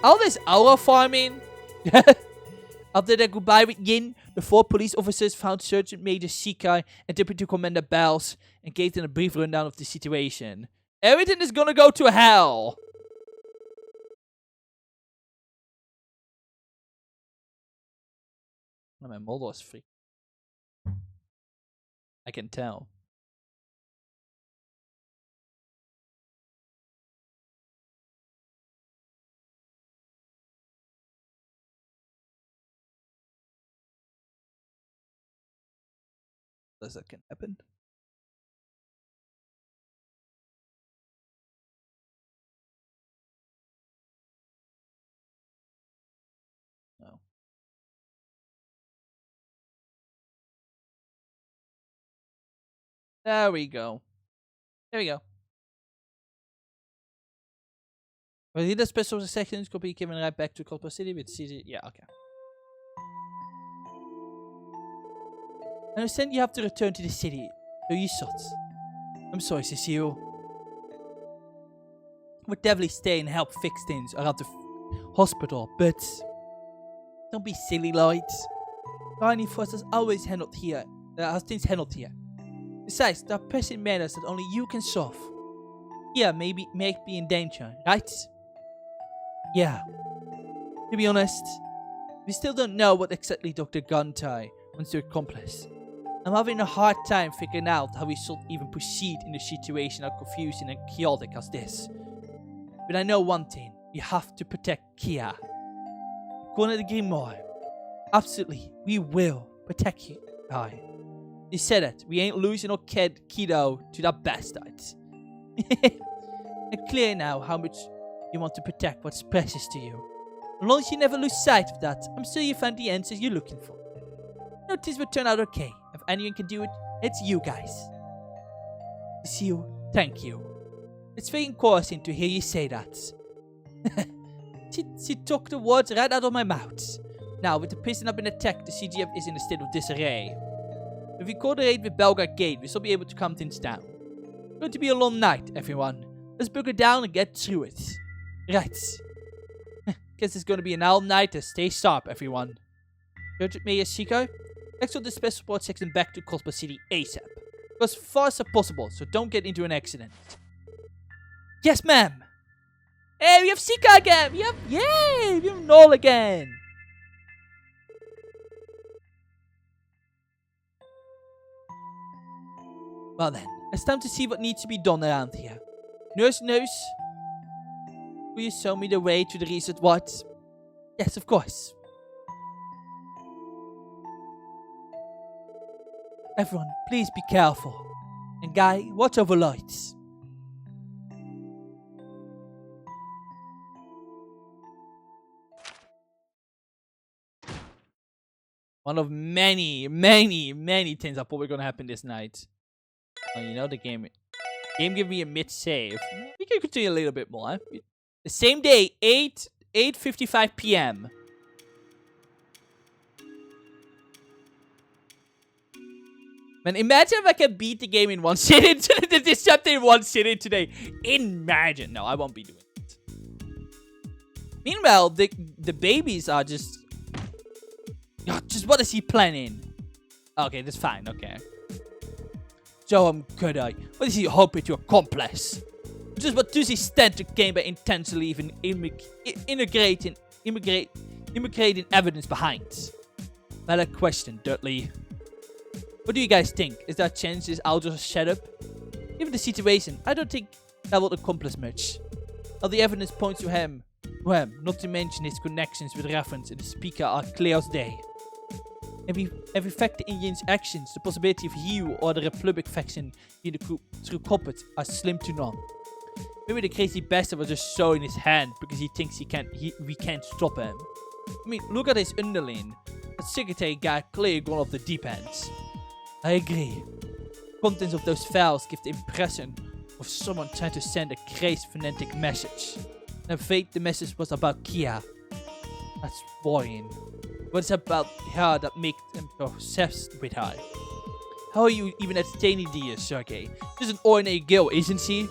All this hour farming. After their goodbye with Yin, the 4 police officers found Sergeant Major Shikai and Deputy Commander Bells and gave them a brief rundown of the situation. Everything is gonna go to hell. Oh, my model is free. I can tell. That can happen. No. There we go. There we go. Well, the special sections could be given right back to Crossbells City with CG. Yeah, okay. I understand you have to return to the city. So you should. I'm sorry, Cecile. We'll definitely stay and help fix things around the hospital, but don't be silly, Lloyd. Barney Frost has always handled here. Has things handled here. Besides, there are pressing matters that only you can solve. Yeah, maybe may be in danger, right? Yeah. To be honest, we still don't know what exactly Dr. Guntai wants to accomplish. I'm having a hard time figuring out how we should even proceed in a situation as confusing and chaotic as this. But I know one thing, we have to protect Kia. According to the Grimoire, absolutely, we will protect you. You said it, we ain't losing our kid Kido to that bastard. It's clear now how much you want to protect what's precious to you. As long as you never lose sight of that, I'm sure you found the answers you're looking for. No, this will turn out okay. If anyone can do it, it's you guys. You, thank you. It's very encouraging to hear you say that. she took the words right out of my mouth. Now, with the prison have been attacked, the CGF is in a state of disarray. If we coordinate with Belgrade Gate, we shall be able to calm things down. It's going to be a long night, everyone. Let's bunker down and get through it. Right. Guess it's going to be an all-nighter. Stay sharp, everyone. Sergeant Mayor Chico, exfil the special support section back to Crossbells City ASAP. Go as fast as possible, so don't get into an accident. Yes, ma'am. Hey, we have Chico again. We have Noel again. Well then, it's time to see what needs to be done around here. Nurse, will you show me the way to the reset ward? Yes, of course. Everyone, please be careful. And Guy, watch over lights. One of many things that are probably going to happen this night. Oh, you know, the game gave me a mid-save. We can continue a little bit more. The same day, 8:55 p.m. Man, imagine if I can beat the game in one sitting. This chapter in one sitting today. Imagine. No, I won't be doing it. Meanwhile, the babies are just... Oh, just what is he planning? Okay, that's fine. Okay. So good eye. What is he hoping to accomplish? Just what does he stand to gain by intensely even integrating evidence behind? Valid question, Dudley. What do you guys think? Is there a chance this I'll just shut up? Given the situation, I don't think that will accomplish much. All the evidence points to him. Not to mention his connections with reference in the speaker are clear as day. Every fact the Indians' actions, the possibility of you or the Republic faction being the true culprits are slim to none. Maybe the crazy bastard was just showing his hand because he thinks we can't stop him. I mean, look at his underling. That secretary guy clearly gone off the deep ends. I agree. Contents of those files give the impression of someone trying to send a crazy phonetic message. And I'm afraid the message was about Kia. That's worrying. What's about her that makes them obsessed with her? How are you even entertaining the Sergei? Just an ordinary girl, isn't she?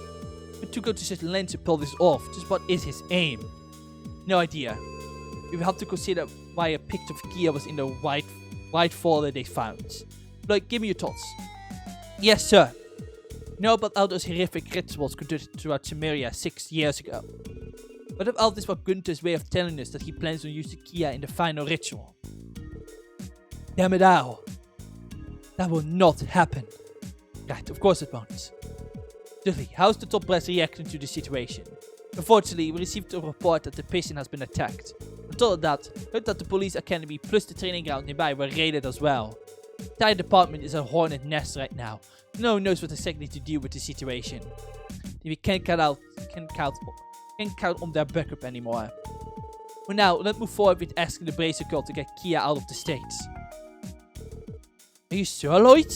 It took her to such lengths to pull this off. Just what is his aim? No idea. We will have to consider why a picture of Kia was in the white folder they found. Like, give me your thoughts. Yes, sir. You know about all those horrific rituals conducted throughout Sumeria 6 years ago? What if all this was Gunther's way of telling us that he plans on using Kia in the final ritual? Damn it all. That will not happen. Right, of course it won't. Dudley, how's the top brass reacting to the situation? Unfortunately, we received a report that the prison has been attacked. On top of that, heard that the police academy plus the training ground nearby were raided as well. The entire department is a hornet nest right now. No one knows what exactly to do with the situation. We can't count on their backup anymore. For now, let's move forward with asking the Bracer Cult to get Kia out of the States. Are you sure, Lloyd?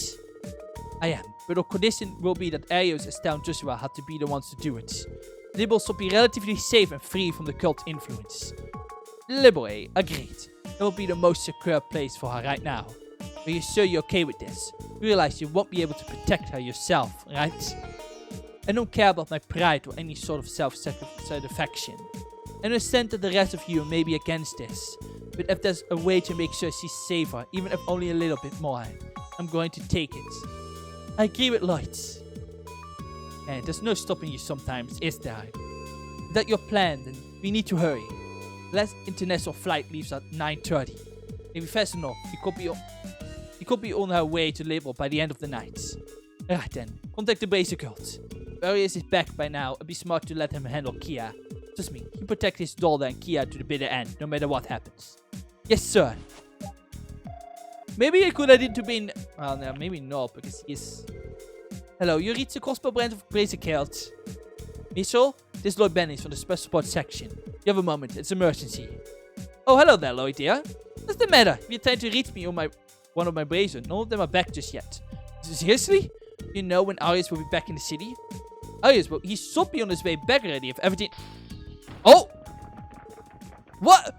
I am, but our condition will be that Arios and Town Joshua had to be the ones to do it. The liberals will be relatively safe and free from the cult influence. Liberal, agreed. That will be the most secure place for her right now. Are you sure you're okay with this? Realize you won't be able to protect her yourself, right? I don't care about my pride or any sort of self-satisfaction. I understand that the rest of you may be against this, but if there's a way to make sure she's safer, even if only a little bit more, I'm going to take it. I agree with Lloyd. And there's no stopping you sometimes, is there? Is that your plan? Then we need to hurry. The last international flight leaves at 9:30. Maybe fast enough. We could be on our way to Liberal by the end of the night. Alright then, contact the Bracer Cult. If Arias is back by now, it'd be smart to let him handle Kia. Trust me, he protects his daughter and Kia to the bitter end, no matter what happens. Yes, sir. Maybe I could add it to be... Well, no, maybe not, because he's... Hello, you reached the Crossbells branch of Bracer Cult. Mitchell, this is Lloyd Bennings from the Special Support section. You have a moment, it's an emergency. Oh, hello there, Lloyd, dear. What's the matter? If you're trying to reach me on one of my Bracer, none of them are back just yet. Seriously? You know when Arias will be back in the city? Arias, well, he should be on his way back already if everything... Oh! What?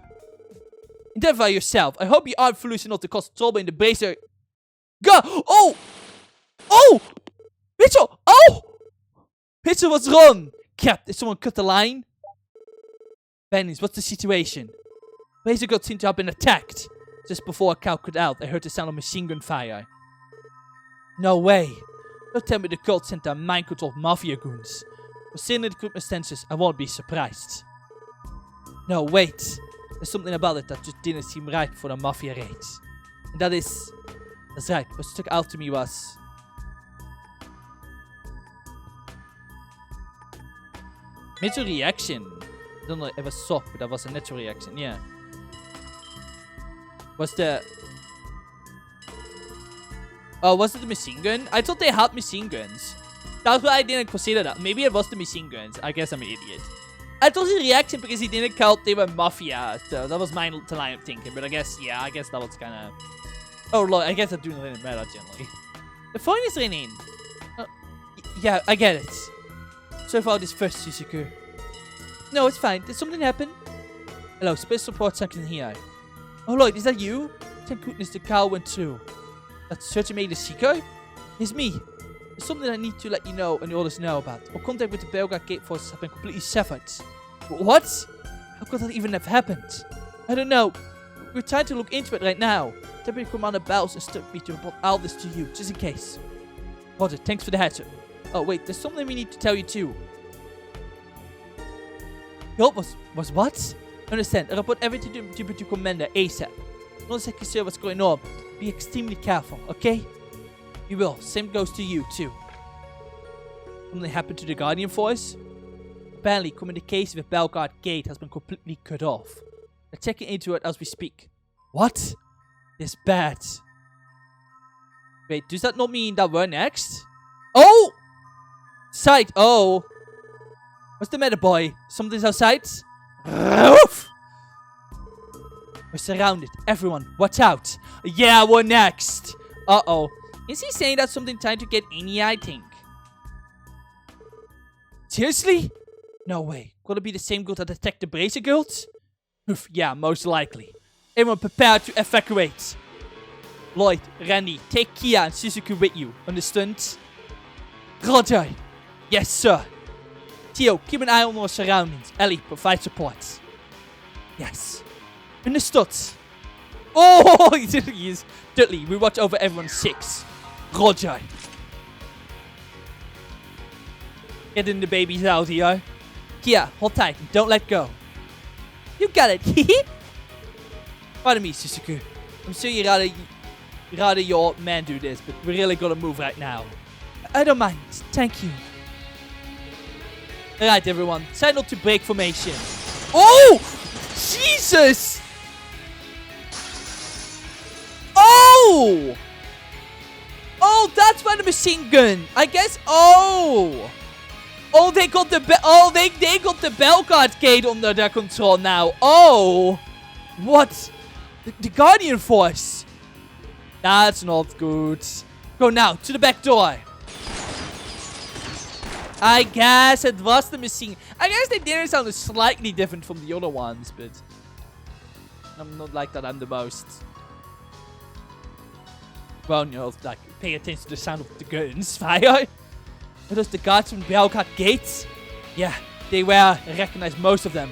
In Identify yourself. I hope you aren't foolish enough to cause trouble in the bracer. Go! Oh! Oh! Mitchell! Oh! Mitchell, what's wrong? Crap, did someone cut the line? Benny's, what's the situation? Bracer girls seem to have been attacked. Just before a cow cut out, I heard the sound of machine gun fire. No way. Don't tell me the cult sent their mind-controlled mafia goons. Considering the equipment census, I won't be surprised. No, wait. There's something about it that just didn't seem right for the mafia raids. And that's right. What stuck out to me was... Natural reaction. I don't know if it was soft, but that was a natural reaction, yeah. Was it the machine gun? I thought they had machine guns. That's why I didn't consider that. Maybe it was the machine guns. I guess I'm an idiot. I thought his reaction because he didn't count they were mafia. So that was my line of thinking. But I guess, yeah, I guess that was kind of... Oh, Lord, I guess that didn't really matter generally. The phone is ringing. Yeah, I get it. So far this first, Shizuku. No, it's fine. Did something happen? Hello, space support section here. Oh, Lloyd, is that you? Thank goodness the cow went through. That's certainly made a seeker? It's me. There's something I need to let you know and the others know about. Our contact with the Belgrade Gate forces have been completely severed. What? How could that even have happened? I don't know. We're trying to look into it right now. Deputy Commander Bells instructed me to report all this to you, just in case. Roger, thanks for the heads up. Oh, wait, there's something we need to tell you too. Yo, was what? Understand, I report everything to Deputy Commander ASAP. Not exactly sure what's going on, but be extremely careful, okay? You will. Same goes to you, too. Something happened to the Guardian Force? Apparently, communication with Belgrade Gate has been completely cut off. They're checking into it as we speak. What? This bad. Wait, does that not mean that we're next? Oh! Sight! Oh! What's the matter, boy? Something's outside? We're surrounded. Everyone, watch out. Yeah, we're next. Uh-oh. Is he saying that's something trying to get in here, I think? Seriously? No way. Could it be the same guild that attacked the Bracer Guild? Oof, yeah, most likely. Everyone prepare to evacuate. Lloyd, Randy, take Kia and Shizuku with you. Understood? Roger. Yes, sir. Theo, keep an eye on our surroundings. Ellie, provide support. Yes. Understood. Oh, he is. Dudley, we watch over everyone's six. Roger. Getting the babies out here. Kia, hold tight and don't let go. You got it. Pardon me, Shizuku. I'm sure you'd rather your man do this, but we really gotta move right now. I don't mind. Thank you. Alright, everyone. Try not to break formation. Oh! Jesus! Oh! Oh, that's why the machine gun. I guess. Oh! Oh, they got the they got the Belgrade Gate under their control now. Oh! What? The Guardian Force. That's not good. Go now to the back door. I guess it was the machine. I guess they did sound slightly different from the other ones, but I'm not like that. I'm the most. Well, you know, like pay attention to the sound of the guns fire. Are those the guards from Belgrade Gates? Yeah, they were. I recognize most of them.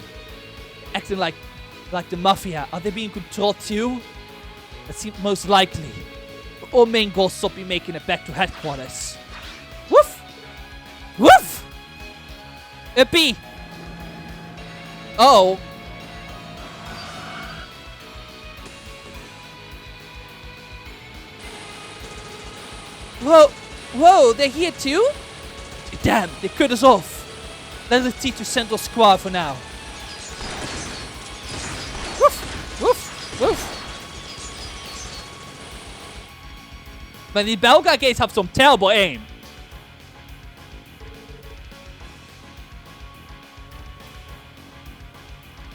Acting like the mafia. Are they being controlled too? That seems most likely. But all main goals stop me making it back to headquarters. Woof! Woof! B. Oh. Whoa! Whoa! They're here too? Damn! They cut us off. Let's retreat to Central Square for now. Woof! Woof! Woof! Man, the Belgrade Gates have some terrible aim.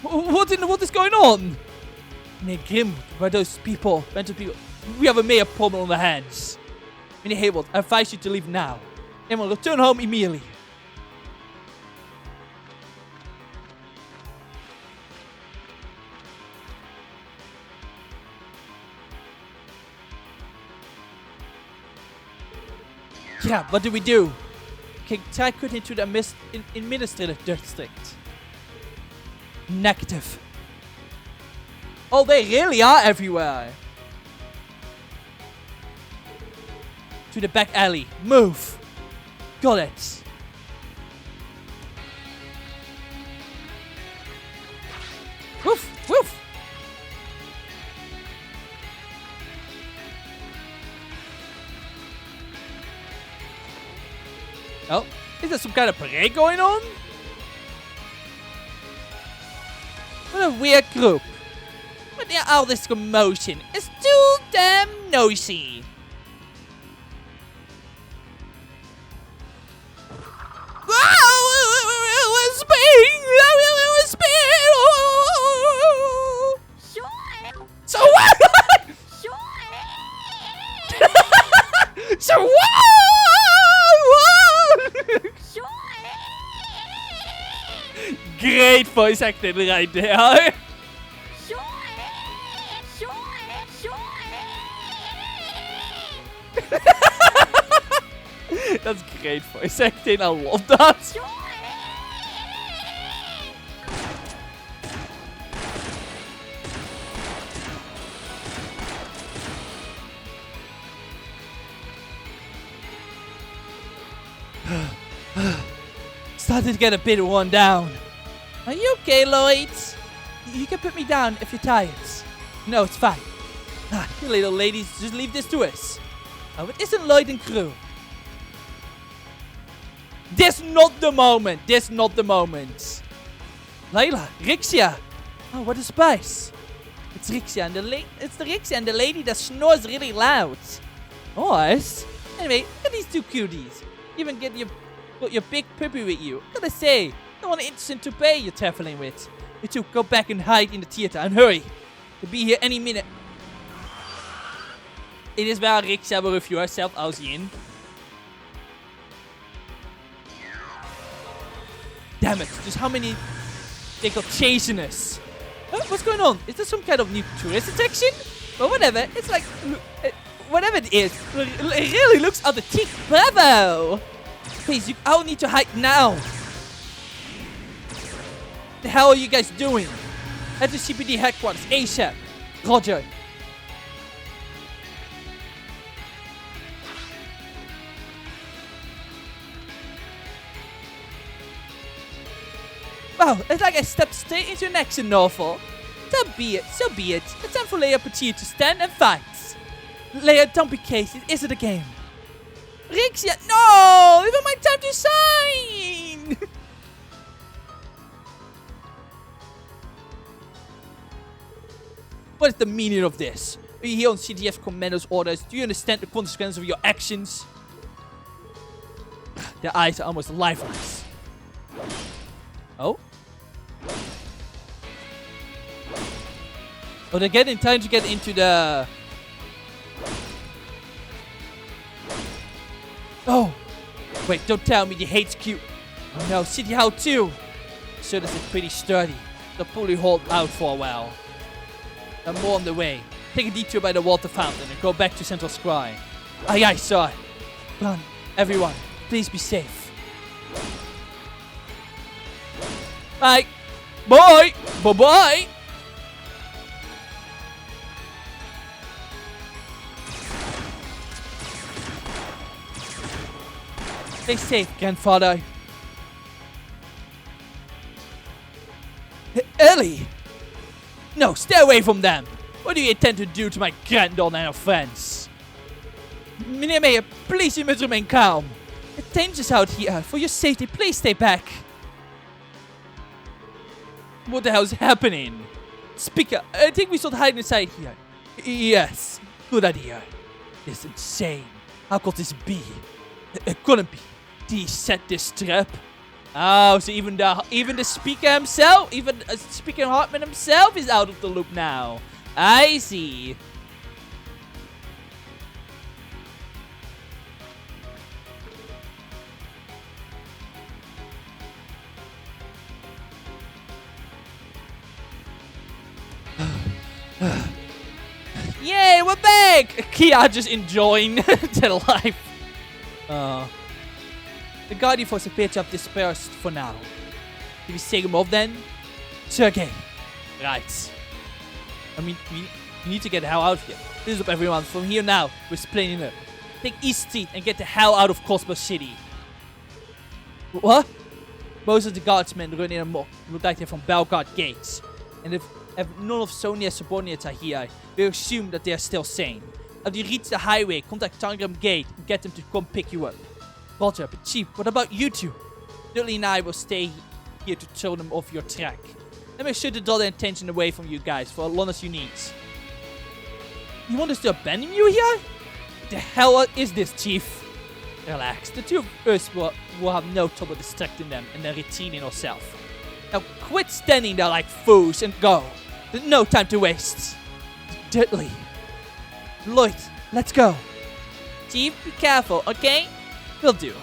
What is going on? Near Grim, where those people, mental people, we have a major problem on our hands. Mini Hayward, I advise you to leave now. And we'll return home immediately. Crap, what do we do? Okay, try cutting to the administrative district. Negative. Oh, they really are everywhere. To the back alley. Move. Got it. Woof, woof. Oh, is there some kind of parade going on? What a weird group. But yeah, all this commotion is too damn noisy. So what? So what? Great voice acting right there. That's great voice acting. I love that. Starting to get a bit worn down. Are you okay, Lloyd? You can put me down if you're tired. No, it's fine. You little ladies, just leave this to us. Oh, it isn't Lloyd and crew. This not the moment. This not the moment. Layla, Rixia. Oh, what a surprise. It's Rixia and the Rixia and the lady that snores really loud. Nice. Anyway, look at these two cuties. Even got your big puppy with you. Gotta say, no one interesting to pay you're traveling with. You two go back and hide in the theater and hurry. We'll be here any minute. Het is waar Rixia will review herself als in. Damn it, just how many they got chasing us. Oh, what's going on? Is there some kind of new tourist attraction? Well, whatever. It's like, whatever it is, it really looks authentic. Bravo! Please, you all need to hide now. The hell are you guys doing? At the CPD headquarters, ASAP. Roger. Wow, it's like I stepped straight into an action novel. So be it, so be it. It's time for Leia Petit to stand and fight. Leia, don't be cagey, it isn't a game. Rixia, no! Even my time to sign! What is the meaning of this? Are you here on CDF Commando's orders? Do you understand the consequences of your actions? Their eyes are almost lifeless. Oh? Oh, they're getting time to get into the... Oh! Wait, don't tell me the HQ. Oh no, City Hall too! So this is pretty sturdy. They'll probably hold out for a while. I'm more on the way. Take a detour by the water fountain and go back to Central Square. Aye aye, sir. Run, everyone. Please be safe. Bye! Bye! Bye-bye! Stay safe, grandfather. Ellie! No, stay away from them! What do you intend to do to my granddaughter and her friends? Meneer Mayor, please, you must remain calm. It's dangerous out here. For your safety, please stay back. What the hell is happening? Speaker, I think we should hide inside here. Yes, good idea. It's insane. How could this be? It couldn't be. Did he set this trap? Oh, so even the speaker himself, even Speaker Hartman himself is out of the loop now. I see. Yay, we're back! Kia just enjoying their life. The Guardian Force appears to have dispersed for now. Did we take them off then? Sergey. Right. I mean, we need to get the hell out of here. Listen up, everyone. From here now, we're splitting up. Take East Street and get the hell out of Crossbells City. What? Most of the guardsmen running amok look like they're from Belgard Gates. And if none of Sonia's subordinates are here, we assume that they are still sane. After you reach the highway, contact Tangram Gate and get them to come pick you up. Roger, but Chief, what about you two? Dudley and I will stay here to throw them off your track. And make sure to draw their attention away from you guys for as long as you need. You want us to abandon you here? What the hell is this, Chief? Relax, the two of us will have no trouble distracting them and then retreating ourselves. Now quit standing there like fools and go. There's no time to waste. Dudley. Lloyd, let's go. Chief, be careful, okay? Will do.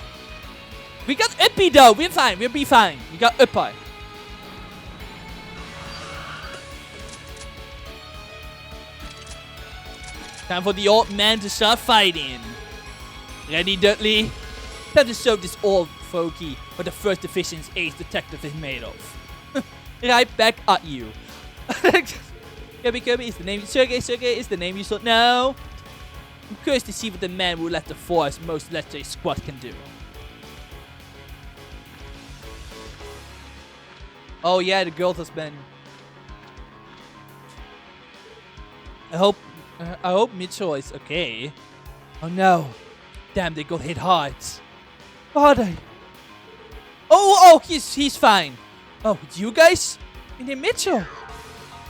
We got Uppy though, we're fine, we'll be fine. We got Uppy. Time for the old man to start fighting. Ready, Dudley? Time to show this old fogey what the 1st Division's ace detective is made of. Right back at you. Kirby is the name. Sergey is the name you should know. I'm curious to see what the man who led the force most legendary squad can do. Oh yeah, the girl has been. I hope Mitchell is okay. Oh no. Damn, they got hit hard. How are they? Oh, he's fine. Oh, it's you guys? And then Mitchell.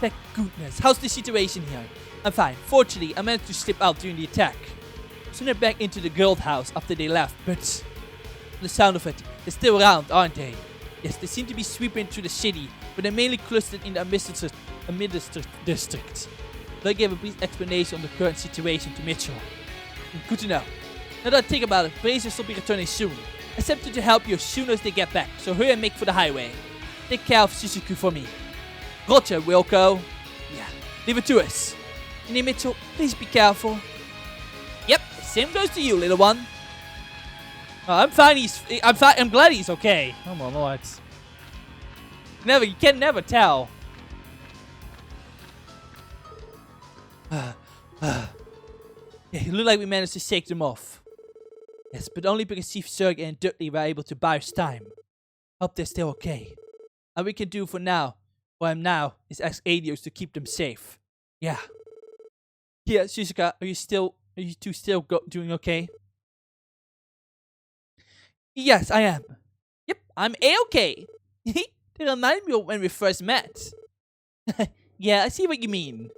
Thank goodness. How's the situation here? I'm fine. Fortunately, I managed to slip out during the attack. Soon they're back into the girl house after they left, but from the sound of it, they're still around, aren't they? Yes, they seem to be sweeping through the city, but they're mainly clustered in the administrative district. They gave a brief explanation on the current situation to Mitchell. Good to know. Now that I think about it, Blazers will be returning soon. Accepted to help you as soon as they get back, so hurry and make for the highway. Take care of Shizuku for me. Roger, Wilco. Yeah, leave it to us. And then Mitchell, please be careful. Yep, same goes to you, little one. Oh, I'm fine. I'm glad he's okay. Oh my lord. You can never tell. Yeah, it looked like we managed to shake them off. Yes, but only because Chief Sergey and Dudley were able to buy us time. Hope they're still okay. All we can do for now, is ask Adios to keep them safe. Yeah. Yeah, Shizuka, are you two still doing okay? Yes, I am. Yep, I'm A-okay. They remind me of when we first met. Yeah, I see what you mean.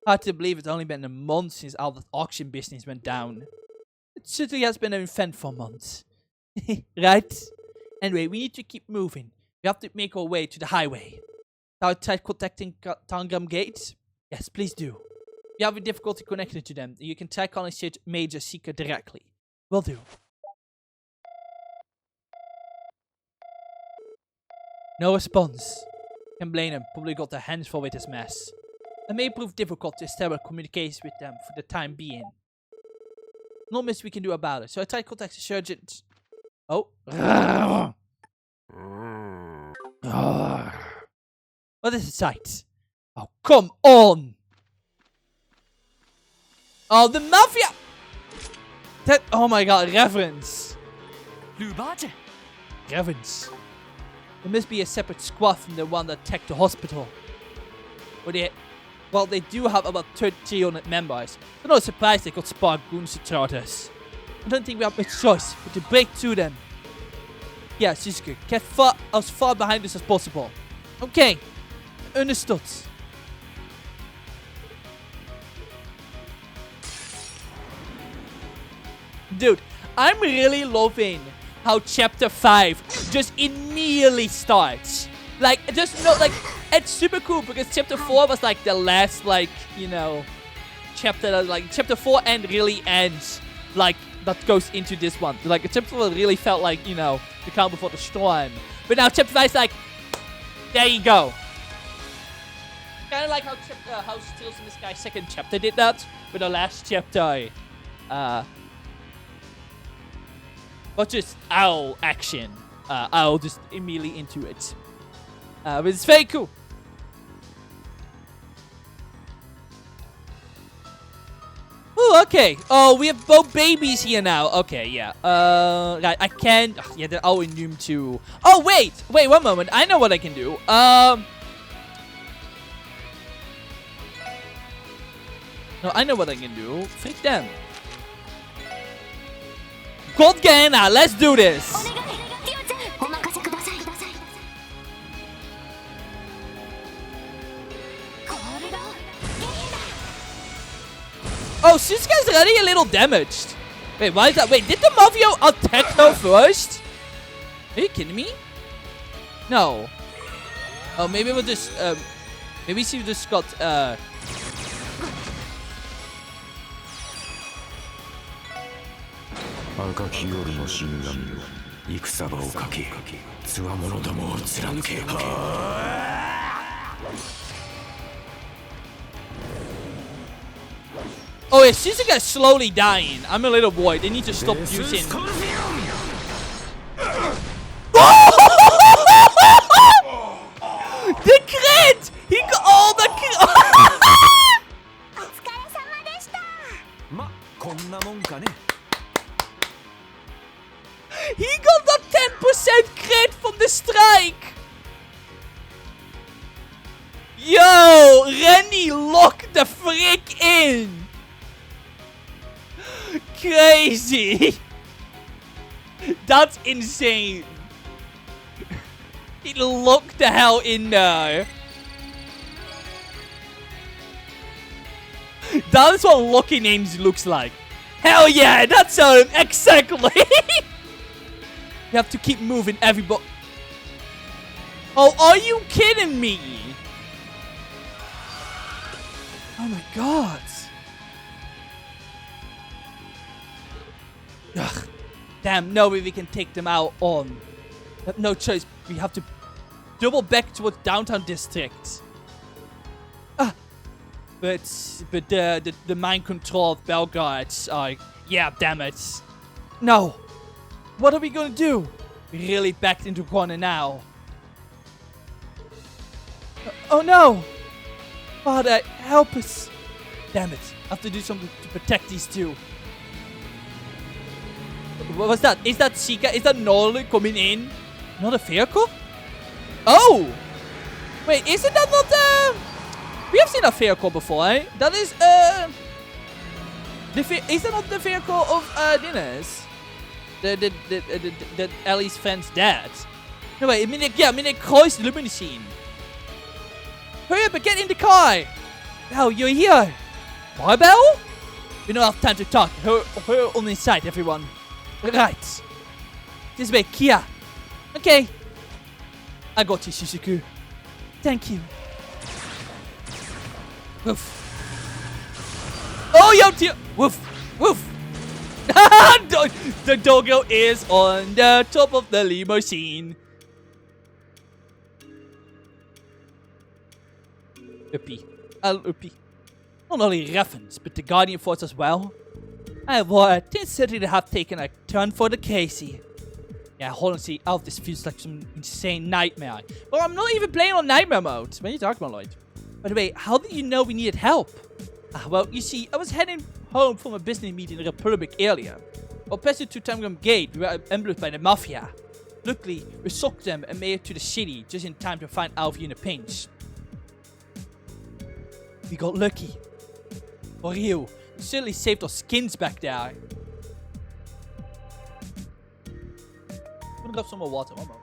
Hard to believe it's only been a month since all the auction business went down. It certainly has been an eventful month. Right? Anyway, we need to keep moving. We have to make our way to the highway. Shall I try contacting Tangram Gates? Yes, please do. If you have difficulty connecting to them, you can try calling Major Seeker directly. Will do. No response. Can't blame them. Probably got their hands full with this mess. It may prove difficult to establish communication with them for the time being. Not much we can do about it, so I tried to contact the sergeant. Oh. What is the sight? Oh, come on! Oh, the mafia! Oh my god, reverence. Reverence. There must be a separate squad from the one that attacked the hospital. Well, they do have about 300 members. I'm not surprised they got spark goons to throw at us. I don't think we have much choice but to break through them. Yeah, Shizuku, get as far behind us as possible. Okay, understood. Dude, I'm really loving how chapter 5 just immediately starts. Like, it's super cool because chapter 4 was like the last, chapter that, chapter 4 really ends, that goes into this one. Like, chapter 4 really felt like, the calm before the storm. But now chapter 5 is like, there you go. Kind of like how Steals in the Sky second chapter did that, but the last chapter, But just owl action. Owl just immediately into it. But it's very cool. Oh, okay. Oh, we have both babies here now. Okay, yeah. Right, I can't. Yeah, they're all in room 2. Oh, wait. Wait, one moment. I know what I can do. No, I know what I can do. Freak them. God Gana, let's do this. Oh, Suzuka's already a little damaged. Wait, why is that? Wait, did the Mafia attack her first? Are you kidding me? No. Oh, maybe we'll just, maybe she just got, 赤き夜の神々よ、戦場をかけ、つわものどもを貫け。Oh, yeah, Shizuka's slowly dying. I'm a little worried. They need to stop using... The crit! He got all the crit! お疲れ様でした。ま、こんなもんかね。 He got the 10% crit from the strike! Yo! Rennie locked the frick in! Crazy! That's insane! He locked the hell in there! That's what locking in looks like! Hell yeah! That's exactly! You have to keep moving, everybody. Oh, are you kidding me? Oh my god. Ugh. Damn, no way we can take them out on. We have no choice. We have to double back towards downtown district. But the mind control of Belgrade are... Yeah, damn it. No. What are we gonna do? We really backed into corner now. Oh no! Father, help us! Damn it. I have to do something to protect these two. What was that? Is that Shika? Is that Nolan coming in? Not a vehicle? Oh! Wait, isn't that not we have seen a vehicle before, eh? That is is that not the vehicle of Dennis? The Ellie's friend's dad. No wait, I mean it closed the machine. Hurry up and get in the car! Oh, you're here! Barbell? We don't have time to talk. Hurry on inside, everyone. Right. This way, Kia. Okay. I got you, Shizuku. Thank you. Woof. Oh, yo, dear. Woof. Woof. The doggo is on the top of the limousine. Uppie. Uppie. Not only Raffens, but the Guardian Force as well. Things certainly have taken a turn for the Casey. Yeah, honestly, this feels like some insane nightmare. Well, I'm not even playing on nightmare mode. What are you talking about, Lloyd? By the way, how did you know we needed help? Well, you see, I was heading home from a business meeting in the Republic earlier. While passing through Tangram Gate, we were ambushed by the Mafia. Luckily, we socked them and made it to the city just in time to find Alfie in a pinch. We got lucky. For real. We certainly saved our skins back there. I'm gonna grab some more water, one more.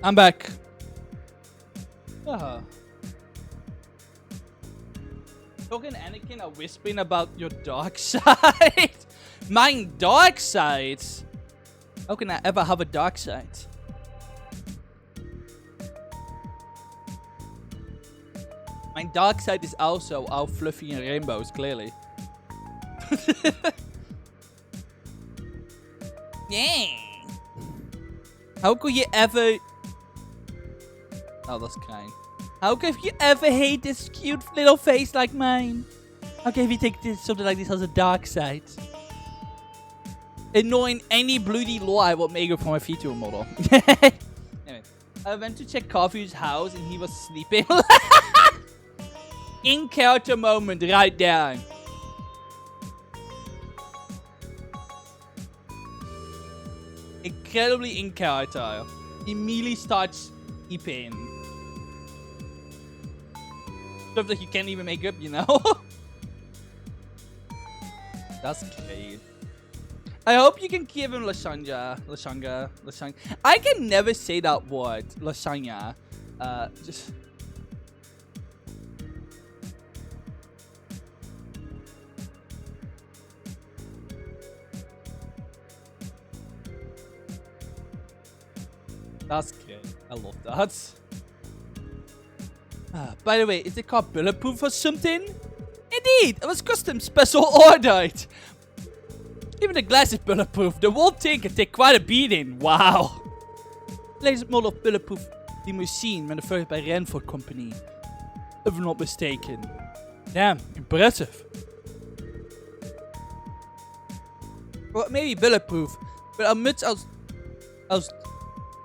I'm back. Talking Anakin are whispering about your dark side. Mine dark side? How can I ever have a dark side? My dark side is also all fluffy and rainbows, clearly. Yeah. How could you ever... Oh, that's kind. How could you ever hate this cute little face like mine? How can you take this, something like this as a dark side? Ignoring any bloody law I would make it for my feature model. Anyway, I went to check Coffee's house and he was sleeping. In character moment right there. Incredibly in character. Immediately starts sleeping. Stuff that you can't even make up, you know? That's great. I hope you can give him lasagna. Lasagna. I can never say that word. Lasagna. Just... That's great. I love that. By the way, is the car bulletproof or something? Indeed, it was custom special ordered. Even the glass is bulletproof. The whole thing can take quite a beating. Wow. Latest model of bulletproof limousine manufactured by Renford Company. If I'm not mistaken. Damn, impressive. Well, maybe bulletproof, but I'm much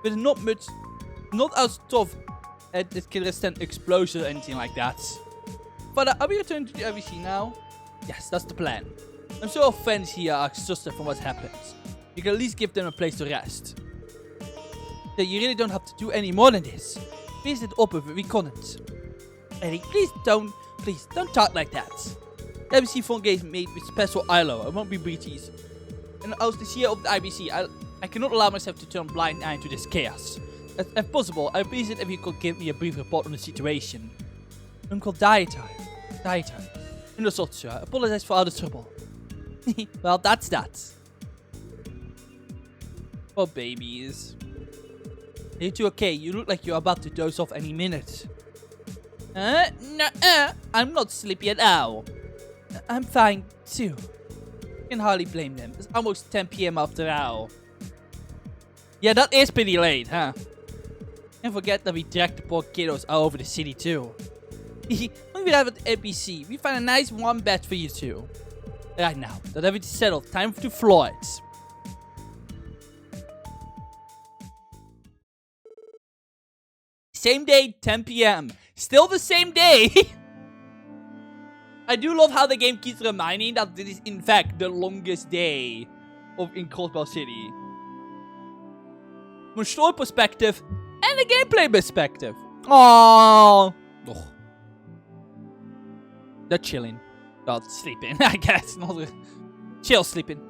but not as tough as it can withstand explosion or anything like that. But are we returning to the RVC now? Yes, that's the plan. I'm sure our friends here are exhausted from what happened. You can at least give them a place to rest. So you really don't have to do any more than this. Please it up if we couldn't. Eddie, please don't talk like that. RBC phone game is made with special ILO. I won't be breaches. And as the CEO of the IBC, I cannot allow myself to turn a blind eye to this chaos. If possible, I'd appreciate if you could give me a brief report on the situation. Uncle Dieter. Understood, sir. Apologize for all the trouble. Well, that's that. Oh, babies. Are you two okay? You look like you're about to doze off any minute. I'm not sleepy at all. I'm fine, too. You can hardly blame them. It's almost 10 PM after all. Yeah, that is pretty late, huh? And forget that we dragged the poor kiddos all over the city, too. When we arrive at the NPC, we find a nice warm bed for you two. Right now, that everything's settled, time to floor it. Same day, 10 PM. Still the same day. I do love how the game keeps reminding that this is in fact the longest day in Crossbells City. From a story perspective and a gameplay perspective. Aww. Oh. They're chilling. Well, sleeping, I guess. Not chill sleeping.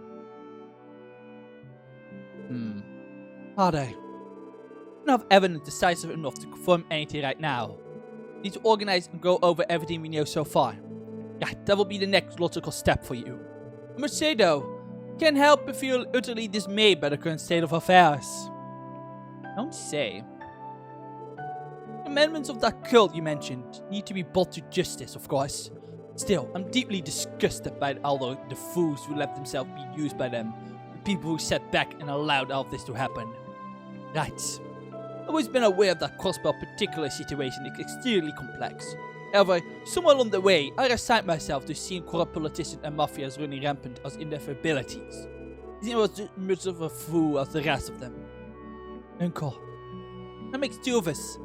Are they? I don't have evidence decisive enough to confirm anything right now. We need to organize and go over everything we know so far. Yeah, that will be the next logical step for you. I must say though, can't help but feel utterly dismayed by the current state of affairs. Don't say. The amendments of that cult you mentioned need to be brought to justice, of course. Still, I'm deeply disgusted by all the fools who let themselves be used by them. The people who sat back and allowed all this to happen. Right. I've always been aware of that Crossbell particular situation is extremely complex. However, somewhere along the way, I resigned myself to seeing corrupt politicians and mafias running rampant as in their abilities. He was just much of a fool as the rest of them. Uncle, that makes two of us.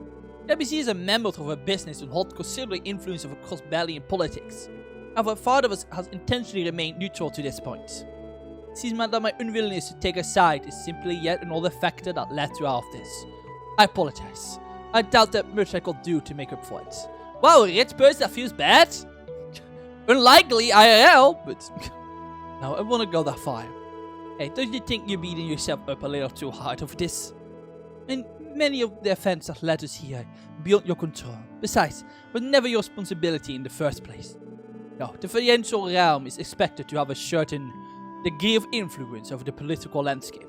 WC is a member of a business and holds considerable influence over Crossbellian politics. However, father has intentionally remained neutral to this point. It seems that my unwillingness to take a side is simply yet another factor that led to all of this. I apologize. I doubt that much I could do to make up for it. Wow, a rich person that feels bad? Unlikely IRL, but no, I won't go that far. Hey, don't you think you're beating yourself up a little too hard over this? And many of the events that led us here beyond your control. Besides, it was never your responsibility in the first place. No, the financial realm is expected to have a certain degree of influence over the political landscape.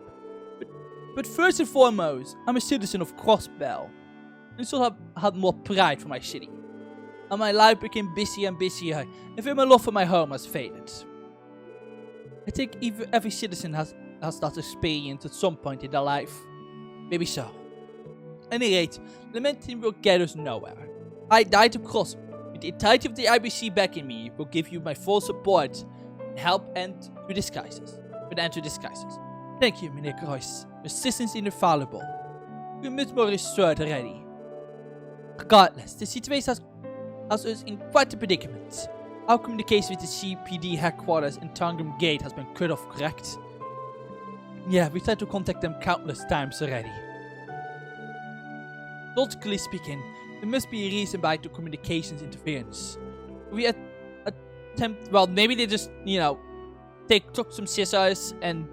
But first and foremost, I'm a citizen of Crossbell, and should have had more pride for my city. And my life became busier and busier, and my love for my home has faded. I think every citizen has that experience at some point in their life. Maybe so. At any rate, lamenting will get us nowhere. I died of course. With the entirety of the IBC backing me, will give you my full support and help end to disguises. Thank you, Meneer Kruis. Your assistance is infallible. We're much more restored already. Regardless, the situation has us in quite a predicament. Our communication with the CPD headquarters in Tangram Gate has been cut off, correct? Yeah, we tried to contact them countless times already. Logically speaking, there must be a reason behind the communications interference. We attempt, well, maybe they just, took some scissors and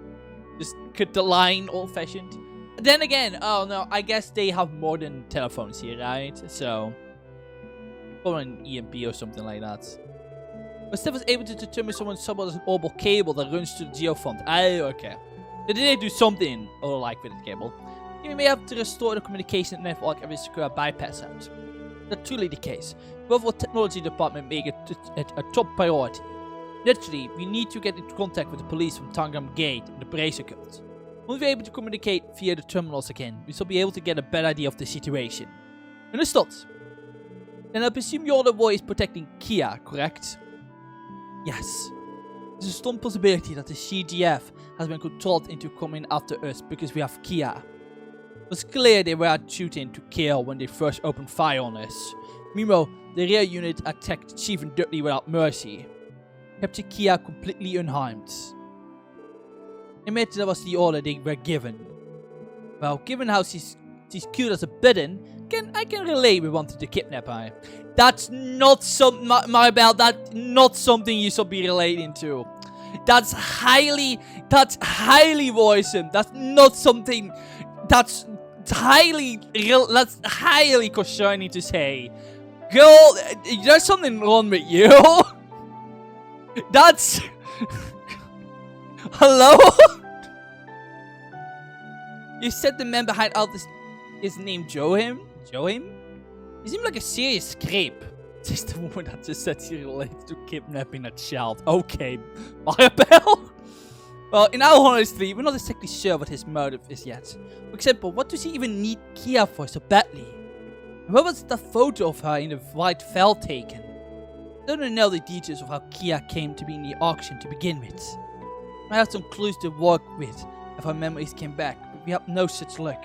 just cut the line old-fashioned. Then again, oh no, I guess they have modern telephones here, right? So, or an EMP or something like that. But Steph was able to determine someone's as an orbital cable that runs to the geofront. Okay. They did do something like with the cable. You may have to restore the communication network every secure bypass out. That's truly the case. The overall technology department make it a top priority. Naturally, we need to get into contact with the police from Tangram Gate and the Bracer Cult. Once we're able to communicate via the terminals again, we shall be able to get a better idea of the situation. Understood? Then I presume your other boy is protecting Kia, correct? Yes. There's a strong possibility that the CGF has been controlled into coming after us because we have Kia. It was clear they were shooting to kill when they first opened fire on us. Meanwhile, the rear unit attacked Chief and Dudley without mercy. Kept Kia completely unharmed. Imagine that was the order they were given. Well, given how she's cute as a button, I can relate we wanted to kidnap her. That's not something, Maribel, that's not something you should be relating to. That's highly worrisome. That's not something, that's highly concerning to say. Girl, there's something wrong with you. That's... Hello? You said the man behind all this is named Joachim? He seemed like a serious scrape. Just the woman that just said she relates to kidnapping a child. Okay, Maribel? Well, in all honesty, we're not exactly sure what his motive is yet. For example, what does he even need Kia for so badly? And what was the photo of her in the white felt taken? I don't know the details of how Kia came to be in the auction to begin with. I have some clues to work with if our memories came back, but we have no such luck.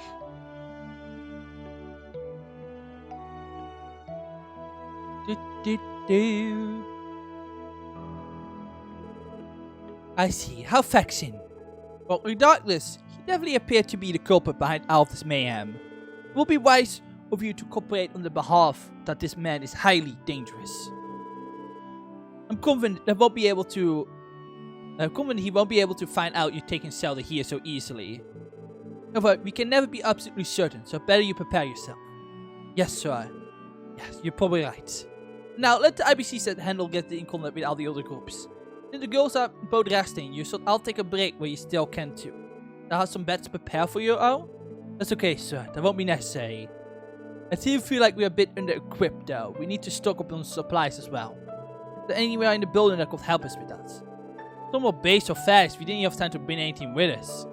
I see. How vexing. Well, regardless, he definitely appeared to be the culprit behind all of this mayhem. It will be wise of you to cooperate on the behalf that this man is highly dangerous. I'm confident he won't be able to find out you're taking shelter here so easily. However, we can never be absolutely certain, so better you prepare yourself. Yes, sir. Yes, you're probably right. Now, let the IBC set handle get in contact with all the other groups. Since the girls are both resting, you should all take a break where you still can too. I have some beds prepared for you all? That's okay, sir. That won't be necessary. I still feel like we're a bit under-equipped though. We need to stock up on supplies as well. Is there anywhere in the building that could help us with that? Some more base or fast, we didn't have time to bring anything with us.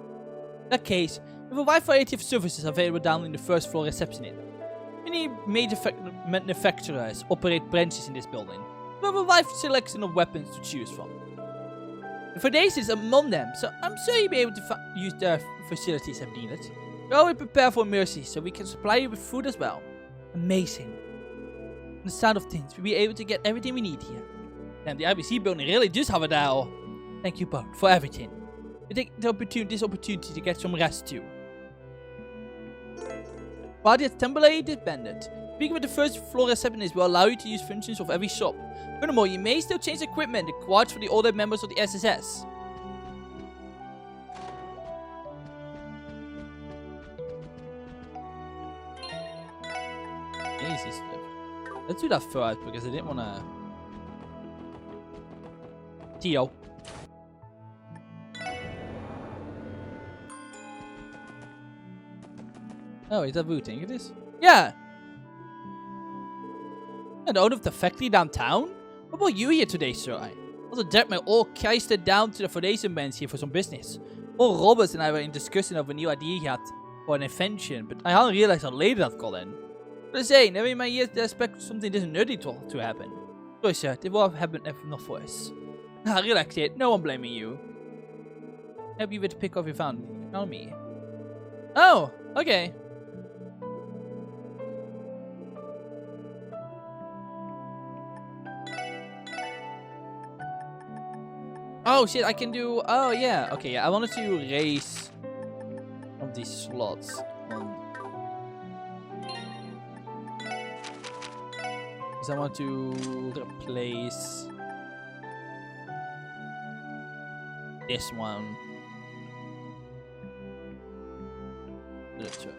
In that case, we have a wide variety of services available down in the first floor reception area. Many major manufacturers operate branches in this building. We have a wide selection of weapons to choose from. And for days is among them, so I'm sure you'll be able to use their facilities if needed. We always prepare for mercy, so we can supply you with food as well. Amazing. On the sound of things, we'll be able to get everything we need here. And the IBC building really does have a dial. Thank you both for everything. We take this opportunity to get some rest too. While the assembly is disbanded, speaking with the first floor receptionist will allow you to use functions of every shop. Furthermore, you may still change equipment required for the older members of the SSS. this live? Let's do that first because I didn't want to. Tio. Oh, is that booting? It is. Yeah. And out of the factory downtown? What about you here today, sir? I also dragged my old keister down to the foundation bench here for some business. Old Roberts and I were in discussion of a new idea he had for an invention, but I hadn't realized how late that got in. But I say, never in my years did I expect something this nerdy to happen. Sorry, sir, it won't happen enough for us. Relax, kid. No one blaming you. Help you with the pick of your found me. Oh, okay. Oh shit, I can do. Oh yeah, okay. Yeah, I wanted to raise one of these slots. Because I want to replace this one. That's right.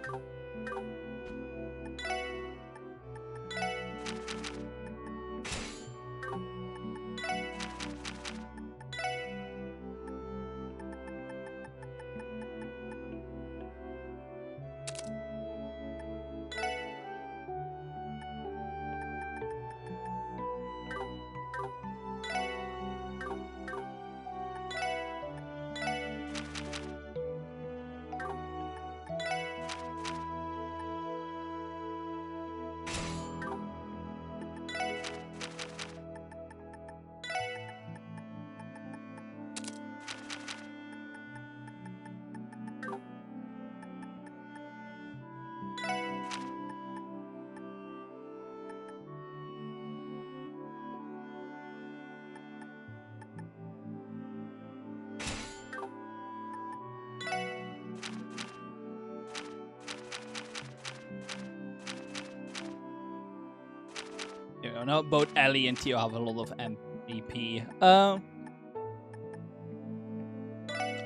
Now both Ellie and Tio have a lot of MP.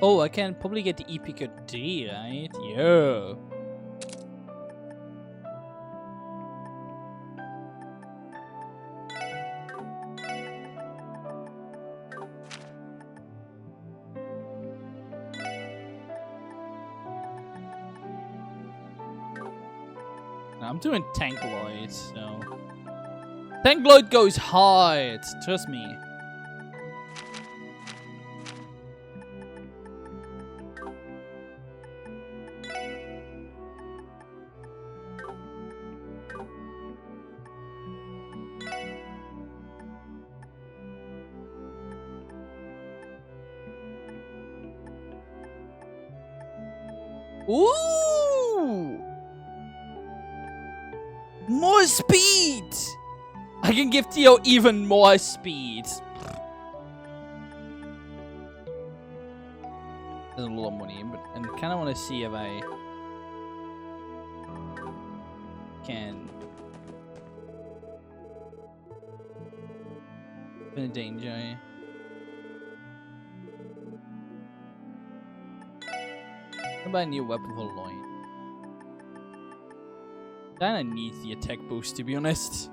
Oh, I can probably get the EP code 3, right? Yeah. I'm doing Tank Lloyd, so. Tank Lloyd goes hard, trust me. Ooh! More speed! I can give Tio even more speed. That's a lot of money, but I kind of want to see if I can. Been in danger. How about a new weapon for Lloyd? Kinda needs the attack boost, to be honest.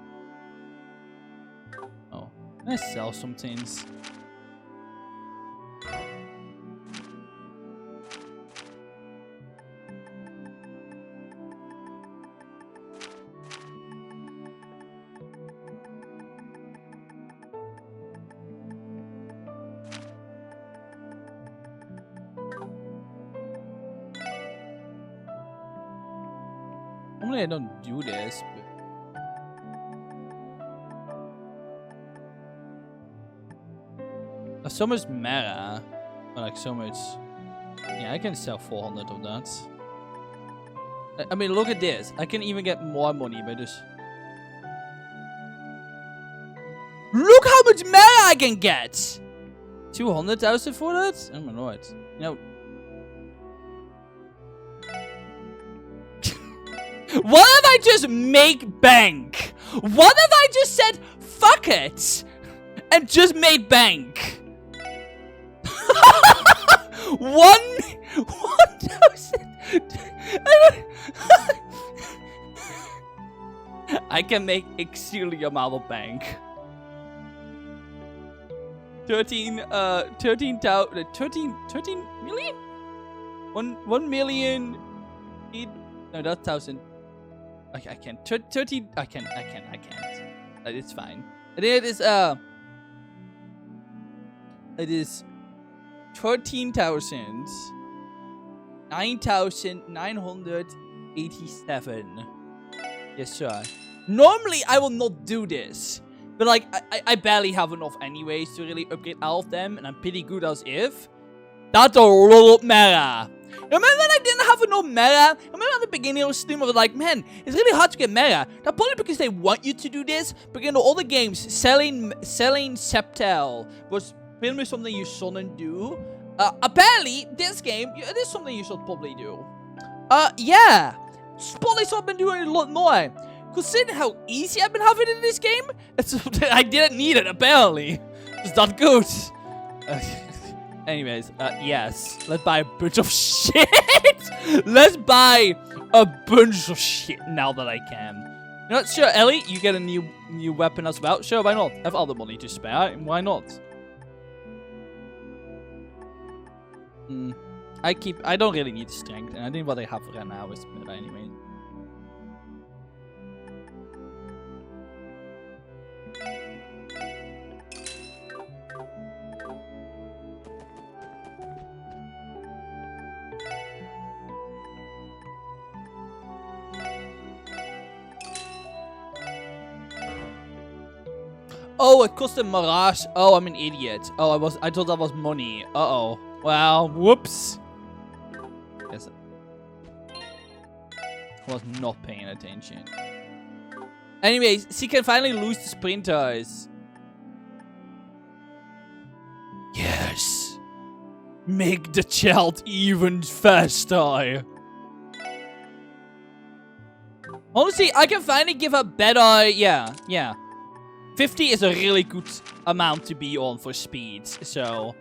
Oh, can I sell some things? Normally I don't do this, but so much meta, or like so much. Yeah, I can sell 400 of that. I mean, look at this. I can even get more money by just. Look how much meta I can get. 200,000 for that? Oh my lord! You know. What if I just make bank? What if I just said fuck it and just made bank? 1,000. I can make extremely amount of bank. 13 million? 1 million. No, that's 1,000. Okay, I can't. 13. I can't. It's fine. And it is 13,000. 9,987. Yes, sir. Normally, I will not do this. But, like, I barely have enough anyways to really upgrade all of them. And I'm pretty good as if. That's a lot of meta. Remember when I didn't have enough meta? Remember at the beginning of the stream, I was like, man, it's really hard to get meta. That's probably because they want you to do this. But in all the games, selling Septel was pretty much something you shouldn't do. Apparently, this game, it is something you should probably do. Yeah. Probably so I've been doing it a lot more. Considering how easy I've been having it in this game, I didn't need it, apparently. It's not good. Anyways, yes. Let's buy a bunch of shit. Let's buy a bunch of shit now that I can. You know what? Sure, Ellie, you get a new weapon as well. Sure, why not? I have other money to spare. Why not? I don't really need strength, and I think what I have right now is better anyway. Oh, it cost a Mirage. Oh, I'm an idiot. Oh, I thought that was money. Uh-oh. Well, whoops. Yes. I was not paying attention. Anyways, she can finally lose the sprinters. Yes. Make the child even faster. Honestly, I can finally give her better... Yeah. 50 is a really good amount to be on for speed, so...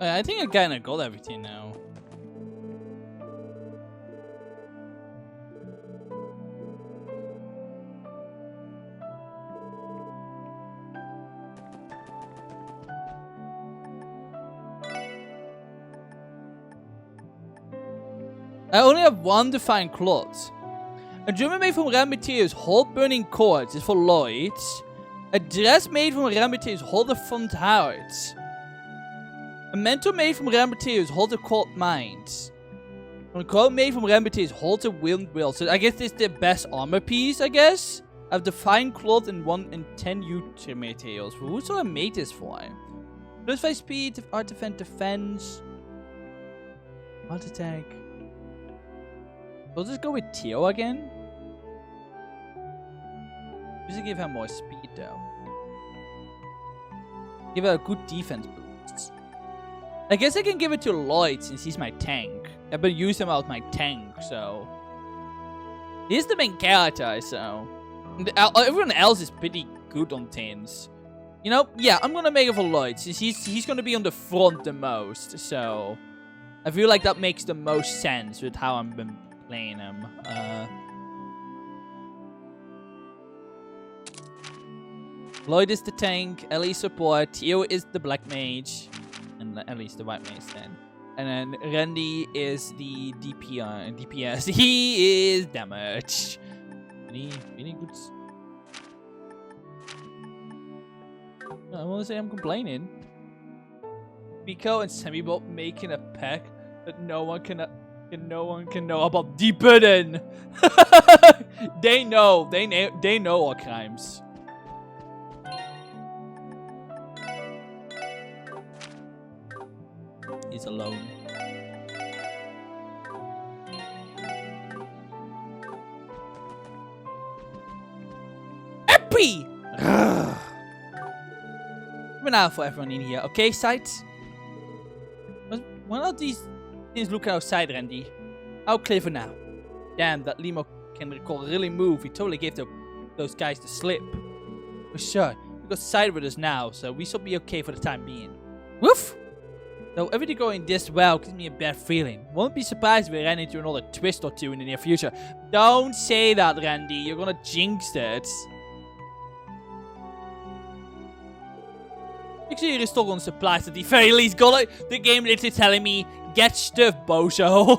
I think I kinda got everything now. I only have one defined cloth. A jumper made from rare materials, hold burning cords, is for Lloyd. A dress made from rare materials, hold the front heart. A mantle made from rare materials, hold a cold mind. A coat made from rare materials, hold a wind will. So I guess this is the best armor piece, I guess. I have defined cloth and 1 in 10 utility materials. Who should I make this for? Plus 5 speed, art defense, art attack. We'll just go with Tio again. Just give her more speed though. Give her a good defense boost. I guess I can give it to Lloyd since he's my tank. I've been using him as my tank, so. He's the main character, so. Everyone else is pretty good on tins. You know, yeah, I'm gonna make it for Lloyd since he's gonna be on the front the most, so. I feel like that makes the most sense with how I've been playing him. Lloyd is the tank, Ellie support, Tio is the black mage, and at least the white mage then. And then Randy is the DPS. He is damage. Really good. I want to say I'm complaining. Pico and Semibot making a pack that no one can know about deeper than. They know. They know our crimes. He's alone. Epi! We're out for everyone in here, okay, sight? Why not these things look outside, Randy? How clever now. Damn, that Limo can really move. He totally gave those guys the slip. For sure. We got side with us now, so we should be okay for the time being. Woof! Though everything going this well gives me a bad feeling. Won't be surprised if we ran into another twist or two in the near future. Don't say that, Randy. You're gonna jinx it. Ik zie hier is toch on supplies at the very least. Got the game literally telling me, get stuff, bozo.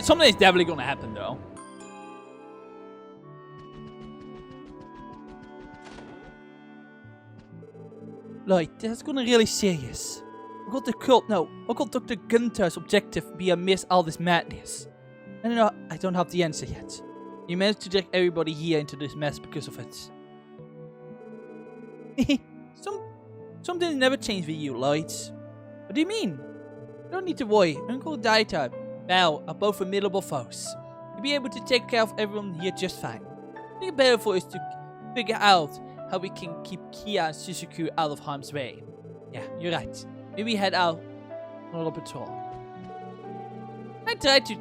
Something is definitely gonna happen though. Like, that's gonna really serious. I got the cult now. I got Dr. Gunter's objective be amidst all this madness. I don't have the answer yet. You managed to drag everybody here into this mess because of it. Something never changed with you, Lloyd. What do you mean? You don't need to worry. Uncle Daita and Bell are both formidable foes. You'll be able to take care of everyone here just fine. I think it's better for us to figure out how we can keep Kia and Suzuku out of harm's way. Yeah, you're right. Maybe head out on a little patrol. I tried to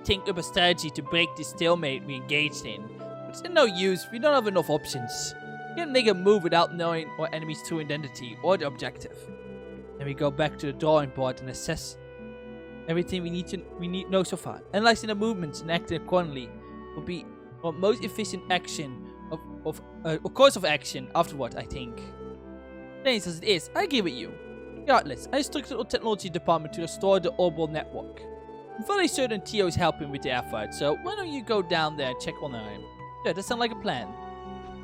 think up a strategy to break this stalemate we engaged in. But it's no use. We don't have enough options. We can't make a move without knowing our enemy's true identity or the objective. Then we go back to the drawing board and assess everything we need to know so far. Analyzing the movements and acting accordingly will be our most efficient action of course of action afterward, I think. Thanks as it is, I agree with you. Regardless, I instructed our technology department to restore the orbital network. I'm fairly certain Tio is helping with the effort, so why don't you go down there and check on him? Yeah, that sounds like a plan.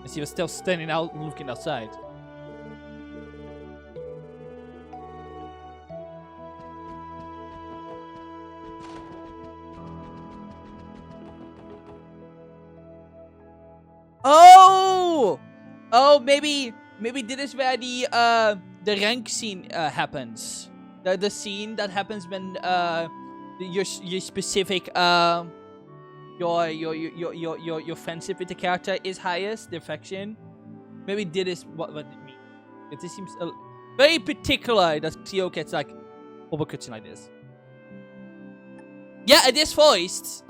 As he was still standing out and looking outside. Oh, maybe this is where the rank scene happens. The scene that happens when your specific your friendship with the character is highest, the affection. Maybe this is what it means. It seems very particular that Tio gets like overcutsing like this. Yeah, it is voiced.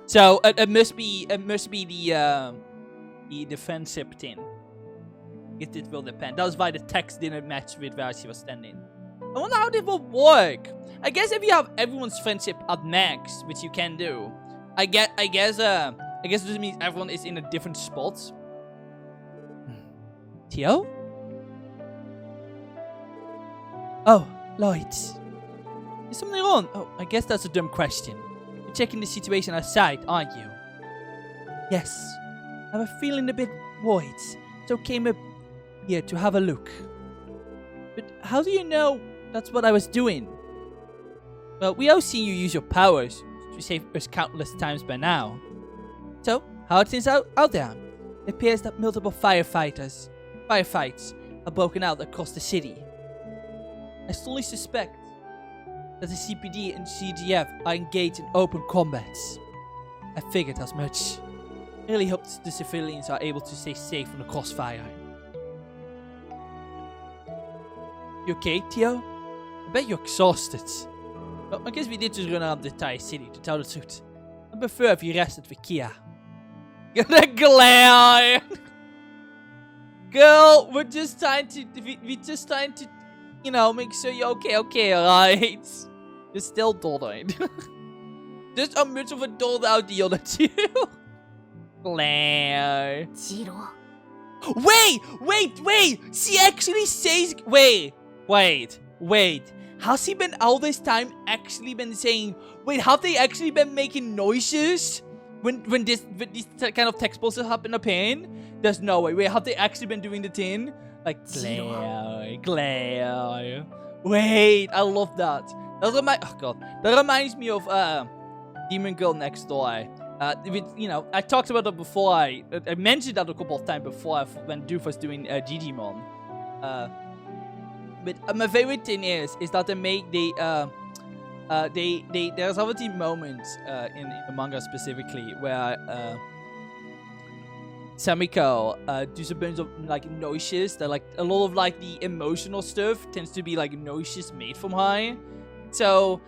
So it must be the friendship thing. It will depend. That was why the text didn't match with where she was standing. I wonder how this will work. I guess if you have everyone's friendship at max, which you can do, I guess this means everyone is in a different spot. Tio? Oh, Lloyd. Is something wrong? Oh, I guess that's a dumb question. You're checking the situation outside, aren't you? Yes. I have a feeling a bit worried, so came up here to have a look. But how do you know that's what I was doing? Well, we all seen you use your powers. we saved us countless times by now. So, how are things out there? It appears that multiple firefights have broken out across the city. I strongly suspect that the CPD and CGF are engaged in open combats. I figured as much. I really hope the civilians are able to stay safe from the crossfire. You okay, Theo? I bet you're exhausted. Well, I guess we did just run around the entire city, to tell the truth. I prefer if you rested with Kia. The glare! Girl, we're just trying to, you know, make sure you're okay, alright? You're still dolled. Just how much of a dolled out the other two. Glare. Jiro. Wait! She actually says, wait. Has he been all this time actually been saying, wait, have they actually been making noises? When these kind of text boxes have been appearing? There's no way. Wait, have they actually been doing the thing? Like, glare. Wait, I love that. That reminds me of Demon Girl Next Door. You know, I talked about that before. I mentioned that a couple of times before when Doof was doing Digimon. But my favorite thing is that there's obviously moments in the manga specifically where Samiko does a bunch of like noises that like a lot of like the emotional stuff tends to be like noises made from her. So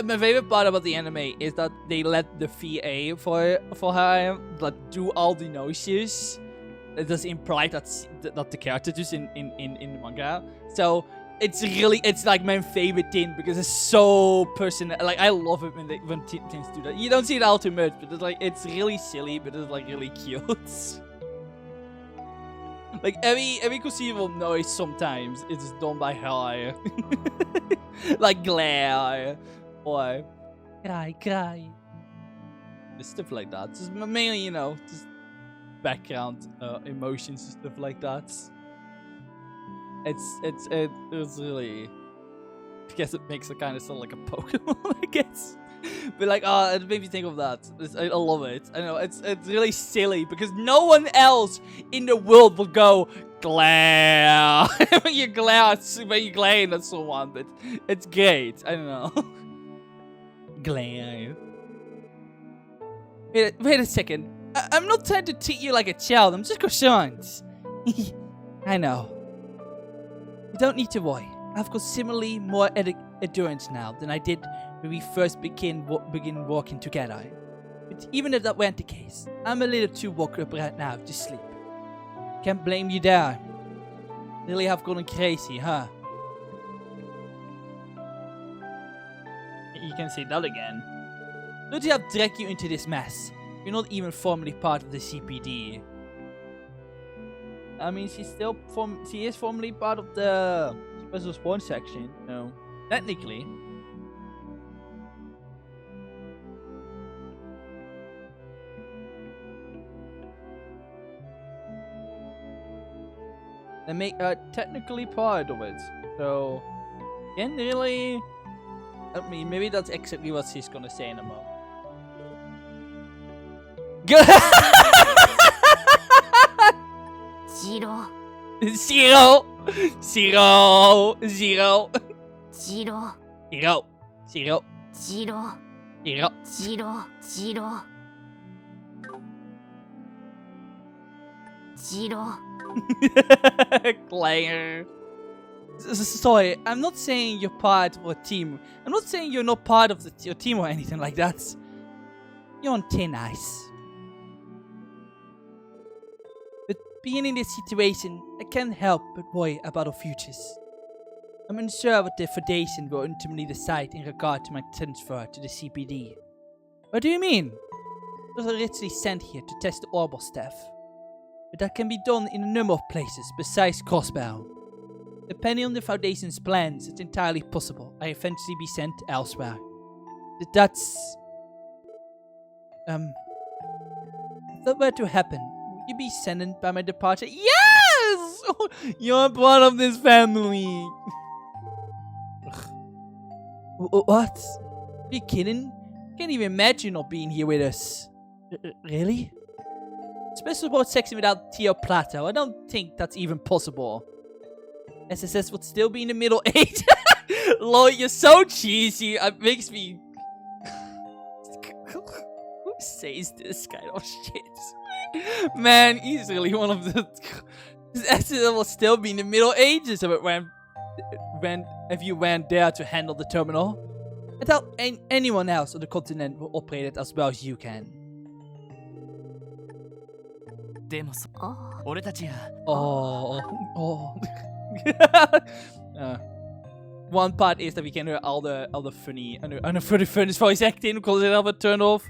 my favorite part about the anime is that they let the VA for her like do all the noises. It does imply that the character does in the manga. So it's like my favorite thing because it's so personal. Like I love it when things do that. You don't see it all too much, but it's really silly, but it's like really cute. Like every conceivable noise sometimes it's done by her. Like glare or cry. Stuff like that. Just mainly, you know, just background emotions and stuff like that. It's really, I guess it makes it kind of sound like a Pokemon, I guess. But like, it made me think of that. I love it. I know it's really silly because no one else in the world will go glare when you glare at someone. But it's great. I don't know. Glare. Wait a second. I'm not trying to treat you like a child. I'm just concerned. I know. You don't need to worry. I've got similarly more endurance now than I did when we first begin walking together. But even if that weren't the case, I'm a little too woke up right now to sleep. Can't blame you there. Really have gone crazy, huh? You can say that again. Don't you have dragged you into this mess? You're not even formally part of the CPD. I mean, she is formally part of the special sports section, no. Technically. They make her technically part of it. So, can't really. I mean, maybe that's exactly what she's gonna say in a moment. Jiro. Zero. Jiro. Jiro. Jiro. Jiro. Claire. Sorry, I'm not saying you're part of a team. I'm not saying you're not part of your team or anything like that. You're on thin ice. But being in this situation, I can't help but worry about our futures. I'm unsure what the Foundation will ultimately decide in regard to my transfer to the CPD. What do you mean? I was originally sent here to test the orbital staff. But that can be done in a number of places besides Crossbells. Depending on the Foundation's plans, it's entirely possible I eventually be sent elsewhere. But that's... If that were to happen, would you be saddened by my departure? Yes! You're part of this family! What? Are you kidding? Can't even imagine not being here with us. Really? Special support section without Tio Plato. I don't think that's even possible. SSS would still be in the Middle Age. Lol, you're so cheesy. It makes me... Who says this kind of shit? Man, he's really one of the... SSS will still be in the Middle Ages if you went there to handle the terminal. I doubt anyone else on the continent will operate it as well as you can. でも俺たちが Oh. One part is that we can hear all the funny and the funny voice acting because it have a turn off.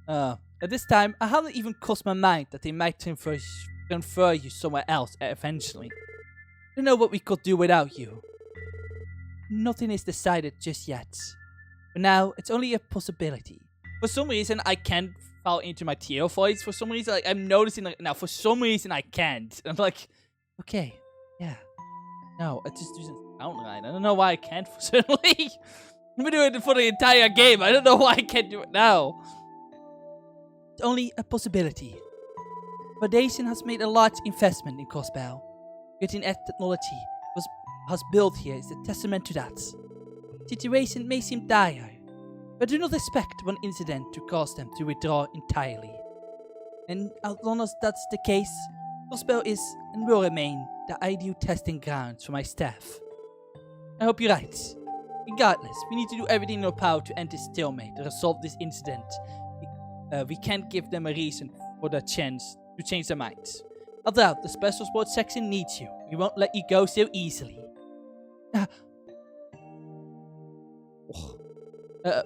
At this time, I haven't even crossed my mind that they might transfer you somewhere else eventually. I don't know what we could do without you. Nothing is decided just yet. For now, it's only a possibility. For some reason, I can't fall into my Tio voice. For some reason, like, I'm noticing like, now. For some reason, I can't. I'm like, okay, yeah. No, it just doesn't sound right. I don't know why I can't. Certainly, I've been doing it for the entire game. I don't know why I can't do it now. It's only a possibility. Foundation has made a large investment in Crossbell. Getting edge technology was built here is a testament to that. The situation may seem dire, but do not expect one incident to cause them to withdraw entirely. And as long as that's the case, Crossbell is and will remain the ideal testing grounds for my staff. I hope you're right. Regardless, we need to do everything in our power to end this stalemate to resolve this incident. We can't give them a reason for the chance to change their minds. I doubt the special sports section needs you. We won't let you go so easily.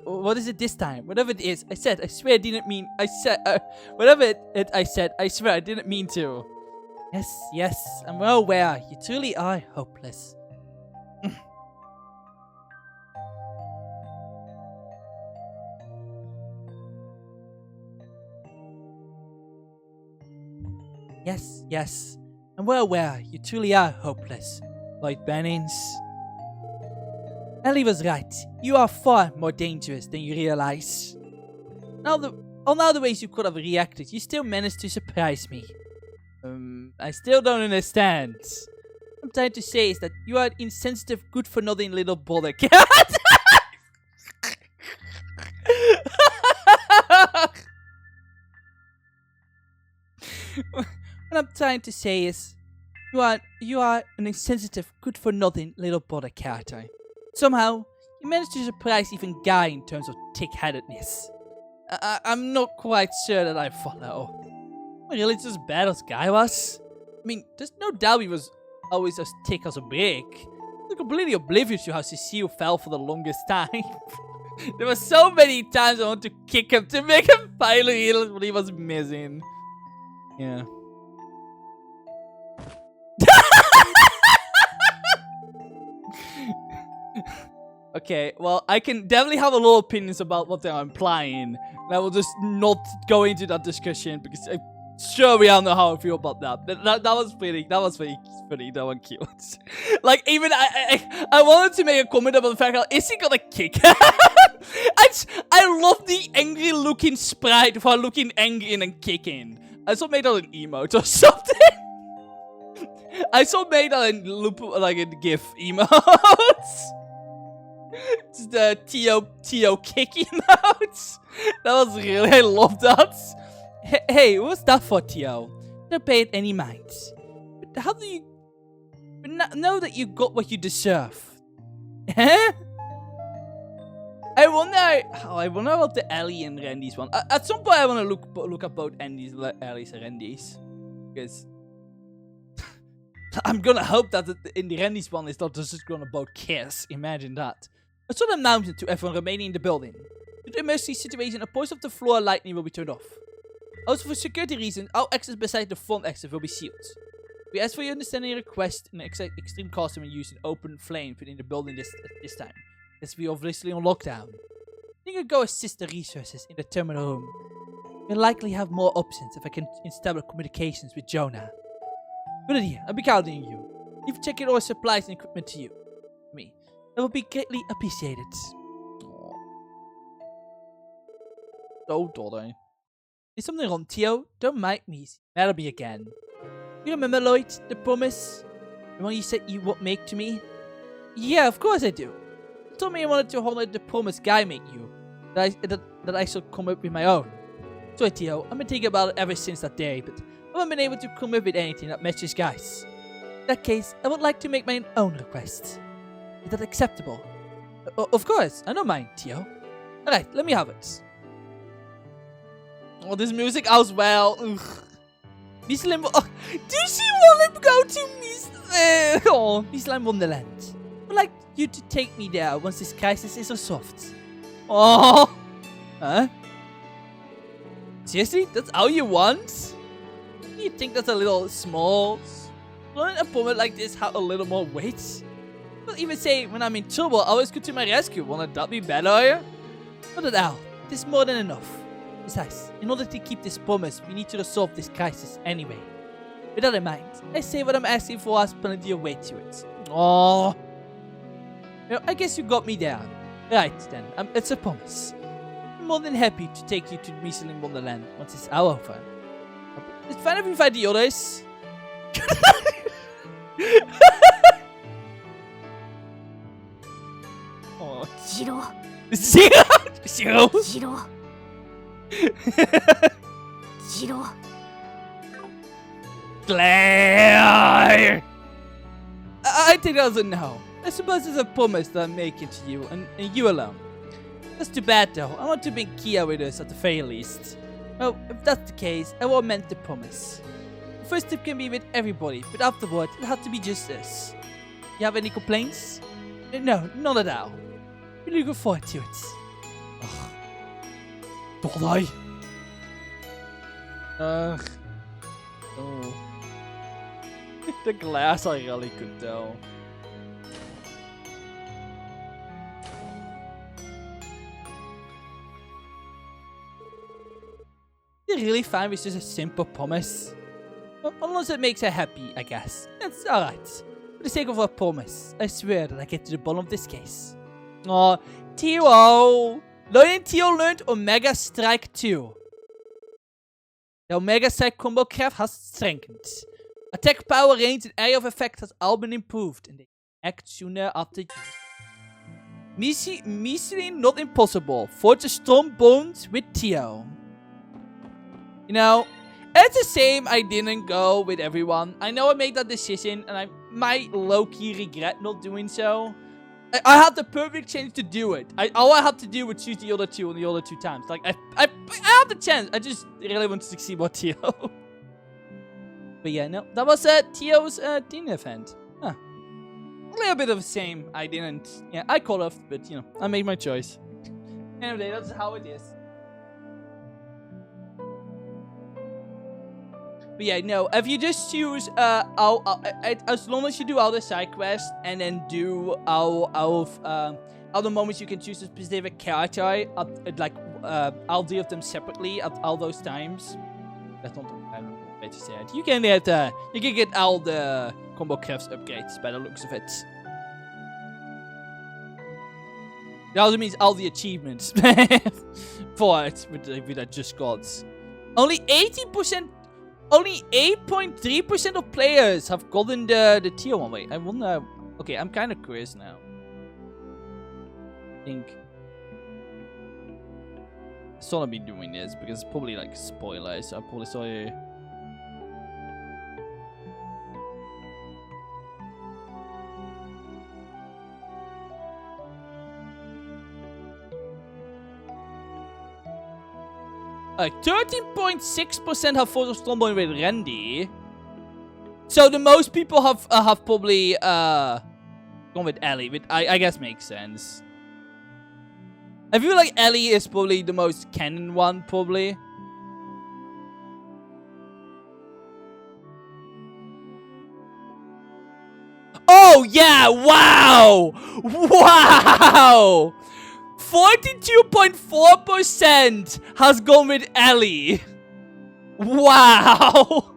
What is it this time? Whatever it is, I swear I didn't mean, whatever I said, I swear I didn't mean to. Yes, I'm well aware. You truly are hopeless. Yes, I'm well aware. You truly are hopeless, Lloyd Bennings. Ellie was right. You are far more dangerous than you realize. All the ways you could have reacted, you still managed to surprise me. I still don't understand. What I'm trying to say is that you are an insensitive, good-for-nothing little bother cat. What I'm trying to say is, you are an insensitive, good-for-nothing little bother character. Somehow, you managed to surprise even Guy in terms of thick-headedness. I'm not quite sure that I follow. Really, it's as bad as Guy was? I mean, there's no doubt he was always as thick as a brick. He's completely oblivious to how Cecile fell for the longest time. There were so many times I wanted to kick him to make him finally realize what he was missing. Yeah. Okay, well, I can definitely have a lot of opinions about what they're implying. And I will just not go into that discussion because I'm sure we all know how I feel about that. But that was pretty funny. That one cute. Like, even I wanted to make a comment about the fact that is he gonna kick her? I love the angry looking sprite for looking angry and then kicking. I saw made that an emote or something. I saw made that in like a GIF emotes. It's the Tio kicking emotes. That was really, I love that. Hey, what's that for, Tio? Don't pay it any mind. But how do you know that you got what you deserve? Huh? I wonder about the Ellie and Randy's one. At some point, I want to look up both Ellie's and Randy's. Because I'm gonna hope that in the Randy's one, it's not just gonna both kiss. Imagine that. I saw them announcement to everyone remaining in the building. Due to the emergency situation, a portion of the floor lighting will be turned off. Also, for security reasons, all access beside the front exit will be sealed. We ask for your understanding and request an extreme caution when using open flame within the building this time, as we are obviously on lockdown. You can go assist the resources in the terminal room. We'll likely have more options if I can establish communications with Jonah. Good idea. I'll be counting on you. If checking all supplies and equipment to me. That would be greatly appreciated. Aww. Oh, daughter. Is something wrong, Tio? Don't mind me. Mad at me again. You remember, Lloyd, the promise? The one you said you would make to me? Yeah, of course I do. You told me you wanted to honor the promise Guy made you. That I should come up with my own. Sorry, Tio. I've been thinking about it ever since that day, but I haven't been able to come up with anything that matches Guy's. In that case, I would like to make my own request. Is that acceptable? Of course. I don't mind, Tio. Alright, let me have it. Oh, this music as well. Miesland. Oh, does she want to go to Miesland Wonderland? I'd like you to take me there once this crisis is resolved. Oh. Huh? Seriously? That's all you want? You think that's a little small? Wouldn't a moment like this have a little more weight? I'll even say when I'm in trouble, always go to my rescue. Wouldn't that be better? Not at all. It is more than enough. Besides, in order to keep this promise, we need to resolve this crisis anyway. With that in mind, I say what I'm asking for has plenty of weight to it. Oh. Well, I guess you got me there. Right then, it's a promise. I'm more than happy to take you to Miesland Wonderland once it's all over. It's fine if we find the others. Oh. Zero. Zero. Zero. Claire! I think that was a no. I suppose it's a promise that I'm making to you, and you alone. That's too bad though. I want to bring Kia with us at the very least. Well, if that's the case, I will amend the promise. The first trip can be with everybody, but afterward, it'll have to be just us. You have any complaints? No, not at all. Really looking forward to it. Ugh. Don't I? Ugh. Oh. The glass I really could tell. You're really fine with just a simple promise? Well, unless it makes her happy, I guess. It's alright. For the sake of our promise, I swear that I get to the bottom of this case. Oh, Tio! Lloyd and Tio learned Omega Strike 2. The Omega Strike combo craft has strengthened. Attack power, range, and area of effect has all been improved, and they act sooner after use. Miesland not impossible. Forge a strong bond with Tio. You know, it's a shame I didn't go with everyone. I know I made that decision, and I might low-key regret not doing so. I had the perfect chance to do it. All I had to do was choose the other two on the other 2 times. Like, I had the chance. I just really wanted to see more Tio. But yeah, no. That was Tio's dinner event. Huh. A little bit of the same. I didn't. Yeah, I called off, but, you know, I made my choice. Anyway, that's how it is. But yeah, no, if you just choose, as long as you do all the side quests and then do all the moments you can choose a specific character, I'll deal with them separately at all those times. That's not the way to say it. You can get all the combo crafts upgrades by the looks of it. That also means all the achievements for it, which I just got. Only 18%. Only 8.3% of players have gotten the tier 1. Wait, I wonder. Okay, I'm kind of curious now. I think I saw me doing this because it's probably like spoilers. So I probably saw you. Like 13.6% have Force of Stormborn with Randy. So the most people have probably gone with Ellie, which I guess makes sense. I feel like Ellie is probably the most canon one, probably. Oh yeah! Wow! Wow! 42.4% has gone with Ellie. Wow.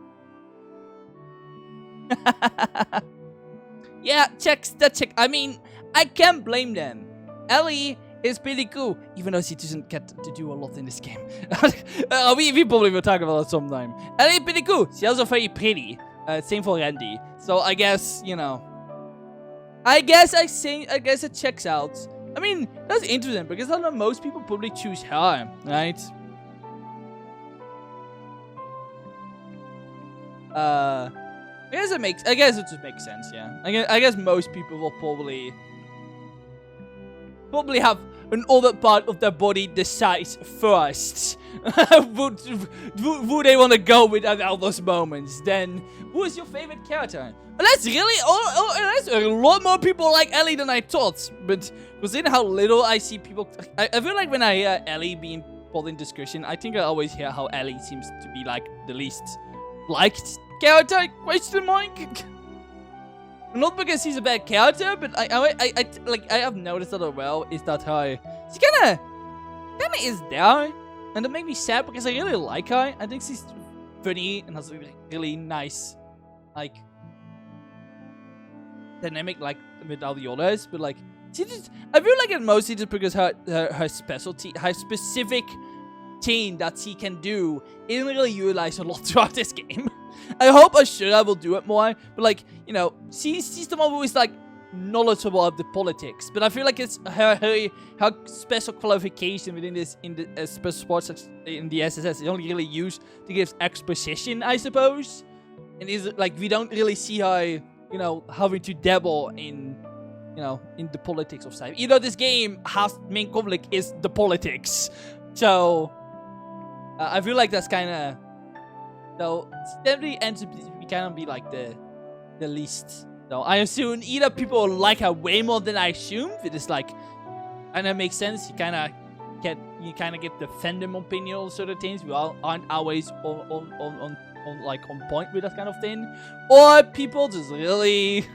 Yeah, check. I mean, I can't blame them. Ellie is pretty cool, even though she doesn't get to do a lot in this game. We probably will talk about it sometime. Ellie is pretty cool. She's also very pretty. Same for Randy. So I guess, you know, I guess it checks out. I mean, that's interesting because I know most people probably choose her, right? I guess it just makes sense, yeah. I guess most people will probably have another part of their body decide first who they want to go with at all those moments. Then, who is your favorite character? Well, that's really, that's a lot more people like Ellie than I thought. But considering how little I see people, I feel like when I hear Ellie being pulled in discussion, I think I always hear how Ellie seems to be like the least liked character, question mark. Not because he's a bad character, but I have noticed that as well, is that she kinda is there. And that makes me sad because I really like her. I think she's funny and has a really nice, like, dynamic, like, with all the others. But, like, I feel like it's mostly just because her specialty, her specific thing that she can do isn't really utilized a lot throughout this game. I hope I will do it more, but like, you know, she's the one who is like knowledgeable of the politics. But I feel like it's her special qualification within this in the special sports in the SSS is only really used to give exposition, I suppose. And is like we don't really see her, you know, having to dabble in, you know, in the politics of cyber. You know, this game has main conflict is the politics, so I feel like that's kind of. So, definitely ends up kind of be like the least. So, I assume either people like her way more than I assumed. It is like, and that makes sense. You kind of get the fandom opinion on certain things. We all aren't always on point with that kind of thing. Or people just really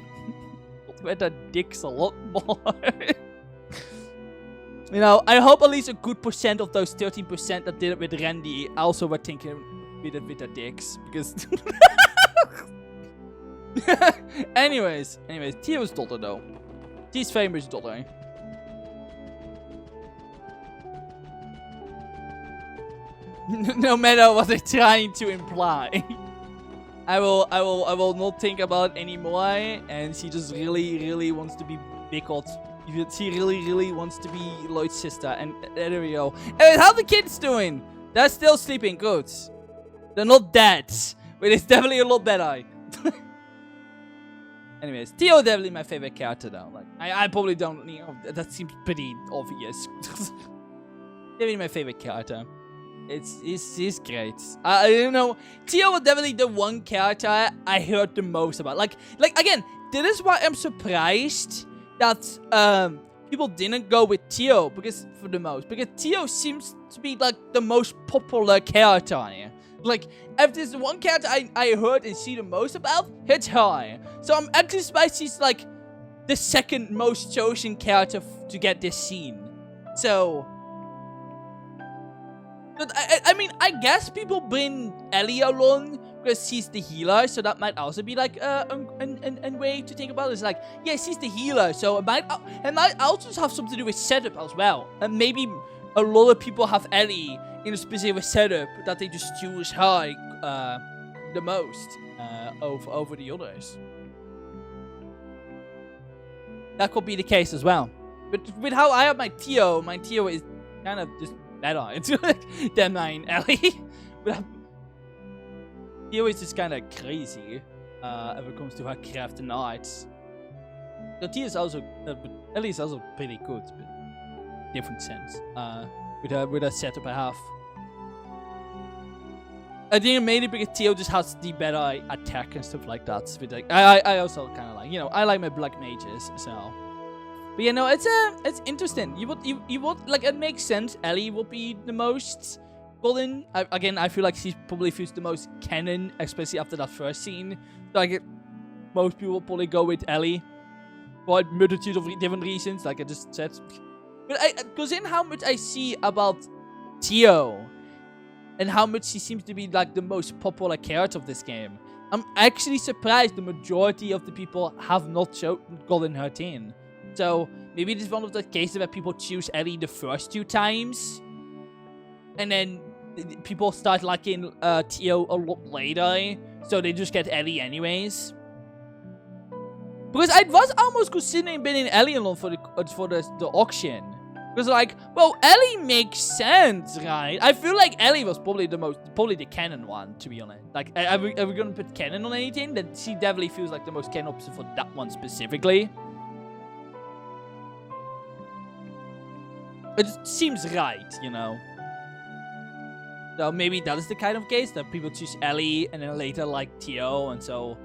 with their dicks a lot more. You know, I hope at least a good percent of those 13% that did it with Randy also were thinking with their dicks, because anyways, Tio's daughter though. Tio's famous daughter. No matter what they're trying to imply. I will not think about it anymore, and she just really wants to be Bickot. She really wants to be Lloyd's sister, and there we go. And how the kids doing? They're still sleeping, good. They're not dead, but it's definitely a lot better. Anyways, Tio is definitely my favorite character though. Like, I probably don't, you know, that seems pretty obvious. Definitely my favorite character. It's great. I don't know. Tio was definitely the one character I heard the most about. Like again, this is why I'm surprised that people didn't go with Tio because Tio seems to be like the most popular character here. Like, if there's one character I heard and see the most about, it's her. So I'm actually surprised she's like the second most chosen character to get this scene. So, but I mean, I guess people bring Ellie along because she's the healer, so that might also be like a way to think about it. It's like, yeah, she's the healer, so it might also have something to do with setup as well. And maybe a lot of people have Ellie in a specific setup that they just choose her the most over the others. That could be the case as well. But with how I have my Tio is kind of just better than mine Ellie. But Tio is just kind of crazy if it comes to her craft and arts. So Tio is also, Ellie is also pretty good, but different sense. With a setup I have. I think maybe because Tio just has the better attack and stuff like that. But like, I also kind of like, you know, I like my black mages, so. But you know, it's interesting. You would like, it makes sense. Ellie would be the most golden. Again, I feel like she probably feels the most canon, especially after that first scene. Like, most people will probably go with Ellie for a multitude of different reasons, like I just said. But because in how much I see about Tio and how much she seems to be like the most popular character of this game, I'm actually surprised the majority of the people have not gotten her team. So maybe it is one of the cases where people choose Ellie the first 2 times. And then people start liking Tio a lot later. So they just get Ellie anyways. Because I was almost considering being Ellie alone for the auction. Because like, well, Ellie makes sense, right? I feel like Ellie was probably the canon one, to be honest. Like, are we gonna put canon on anything? Then she definitely feels like the most canon option for that one specifically. It just seems right, you know. So maybe that is the kind of case that people choose Ellie and then later like Tio, and so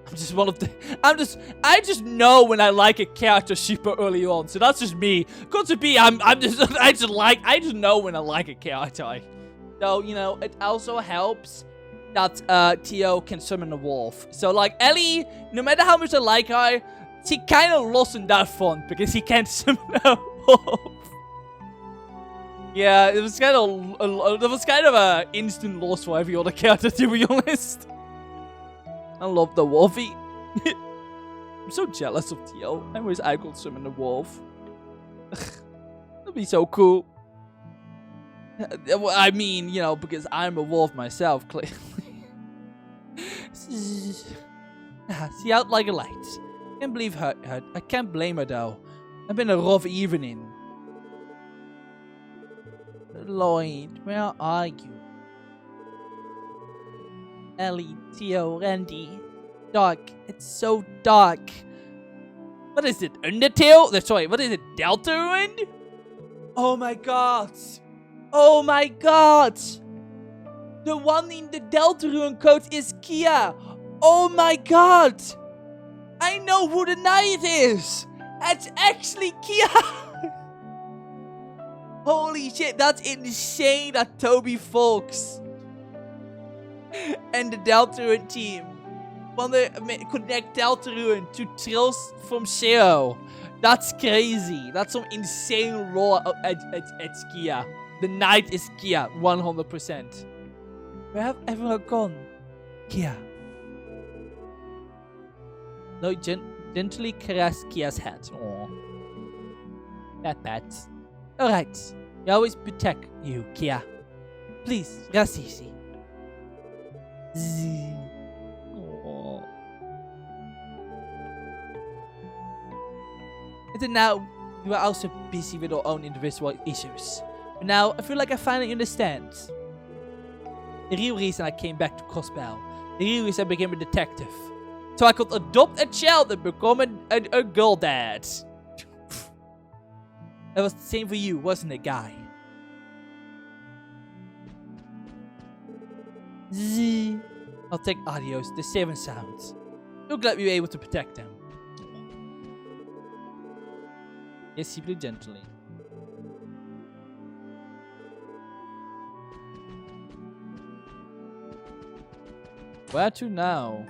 I'm just one of the. I just know when I like a character super early on, so that's just me. Because to be, I just know when I like a character. So you know, it also helps that Tio can summon a wolf. So like Ellie, no matter how much I like her, she kind of lost in that front because he can't summon a wolf. Yeah, it was kind of a instant loss for every other character, to be honest. I love the wolfie. I'm so jealous of Tio. I wish I could summon a wolf. That'd be so cool. I mean, you know, because I'm a wolf myself, clearly. See out like a light. Can't believe her. I can't blame her though. It's been a rough evening. Lloyd, where are you? Ellie, Tio, Randy. Dark. It's so dark. What is it? Undertale? Sorry, what is it? Deltarune? Oh my god. Oh my god. The one in the Deltarune coat is Kia. Oh my god. I know who the knight is. It's actually Kia. Holy shit, that's insane that Toby Fox and the Deltarune team want to connect Deltarune to Trills from Zero. That's crazy. That's some insane lore at Kia. The knight is Kia, 100%. Where have everyone gone? Kia. No, gently caress Kia's head. Aww. Pat. Alright. I always protect you, Kia. Please, rest easy. Aww. And then now, you are also busy with your own individual issues. But now, I feel like I finally understand. The real reason I came back to Crossbell. The real reason I became a detective. So I could adopt a child and become a girl dad. That was the same for you, wasn't it, guy? I'll take adios, the 7 sounds. So glad we were able to protect them. Yes, he blew gently. Where to now?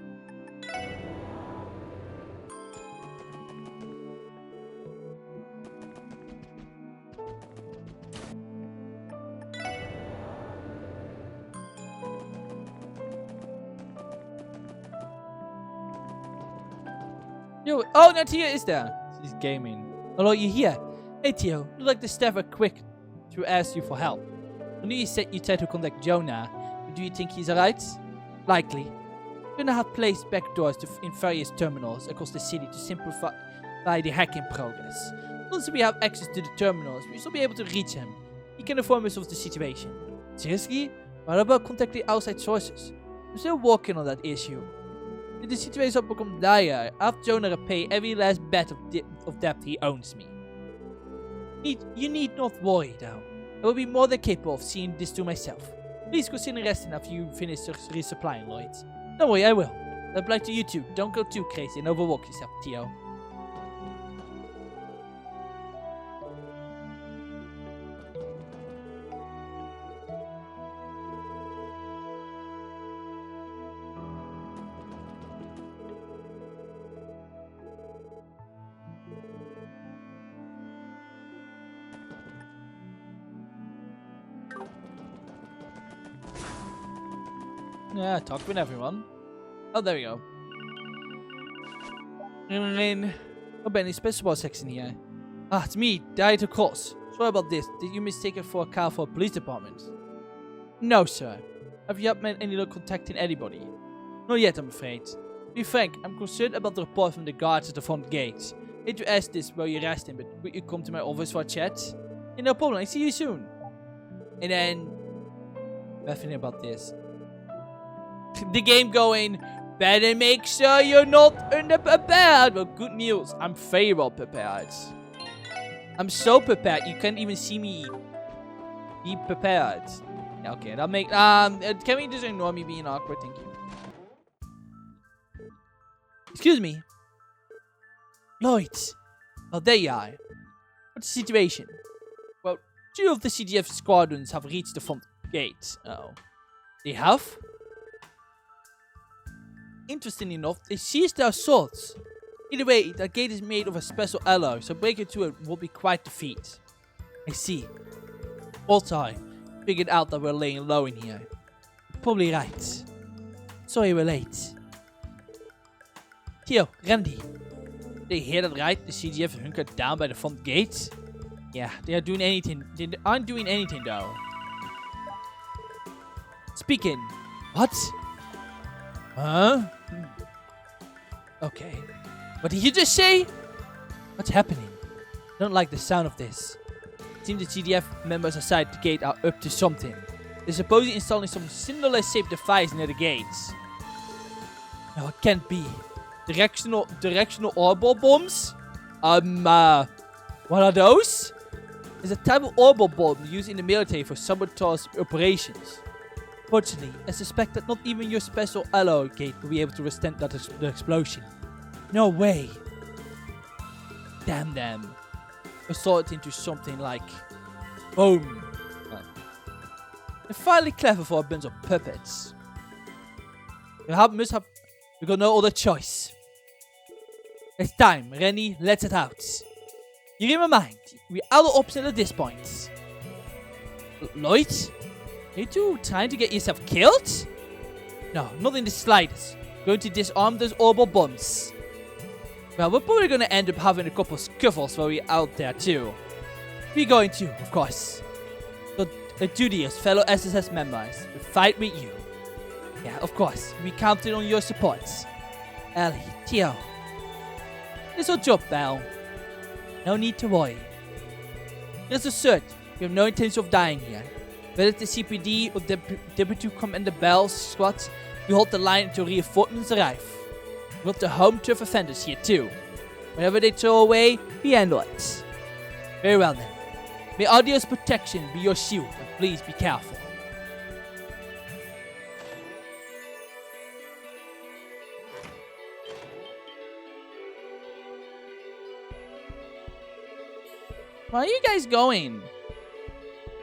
Yo, oh, no, Tio is there. She's gaming. Hello, you here? Hey, Tio. Look like the staff are quick to ask you for help. I knew you said you tried to contact Jonah, but do you think he's alright? Likely. Jonah have placed backdoors in various terminals across the city to simplify the hacking progress. Once we have access to the terminals, we shall be able to reach him. He can inform us of the situation. Seriously? What about contacting outside sources? I'm still working on that issue. If the situation becomes dire, I'll have Jonah repay every last bit of debt he owes me. You need not worry, though. I will be more than capable of seeing this to myself. Please consider resting after you finish resupplying, Lloyd. Don't worry, I will. That applies to you too. Don't go too crazy and overwork yourself, Tio. Yeah, talk with everyone. Oh, there we go. Ik ben in special section hier. Ah, it's me, Director Cross. Sorry about this. Did you mistake it for a car for a police department? No, sir. Have you made any luck contacting anybody? Not yet, I'm afraid. To be frank, I'm concerned about the report from the guards at the front gate. I hate to ask this while you're resting, but will you come to my office for a chat? Yeah, no problem. I see you soon. And then, nothing about this. The game going, better make sure you're not underprepared. Well, good news. I'm very well prepared. I'm so prepared, you can't even see me be prepared. Yeah, okay, that'll make, can we just ignore me being awkward? Thank you. Excuse me. Lloyd. Well, there you are. What's the situation? Well, 2 of the CDF squadrons have reached the front gate. Oh. They have? Interesting enough, they seized their swords. Either way, that gate is made of a special alloy, so breaking through it will be quite the feat. I see. Also, I figured out that we're laying low in here. You're probably right. Sorry we're late. Theo, Randy. Did you hear that right? The CGF hunkered down by the front gate? Yeah, they are doing anything. They aren't doing anything though. Speaking. What? Huh? Okay. What did you just say? What's happening? I don't like the sound of this. It seems the CDF members outside the gate are up to something. They're supposedly installing some cylinder-shaped device near the gates. No, it can't be. Directional orbital bombs? What are those? It's a type of orbital bomb used in the military for sabotage operations. Fortunately, I suspect that not even your special alloy gate will be able to withstand the explosion. No way. Damn them. I saw it into something like boom. They're finally clever for a bunch of puppets. We got no other choice. It's time, Rennie, let's head out. You read my mind. We're out of options at this point. Lloyd? Are you two trying to get yourself killed? No, not in the slightest. Going to disarm those orbital bombs. Well, we're probably going to end up having a couple of scuffles while we're out there too. We're going to, of course. So, a duty as fellow SSS members to fight with you. Yeah, of course. We counted on your support. Ellie, Theo. It's our job, Belle. No need to worry. Rest assured, we have no intention of dying here. Whether it's the CPD or Deputy Commander Bell's squad, we hold the line until reinforcements arrive. We got the home turf offenders here too. Whatever they throw away, we handle it. Very well then. May Audio's protection be your shield, and please be careful. Where are you guys going?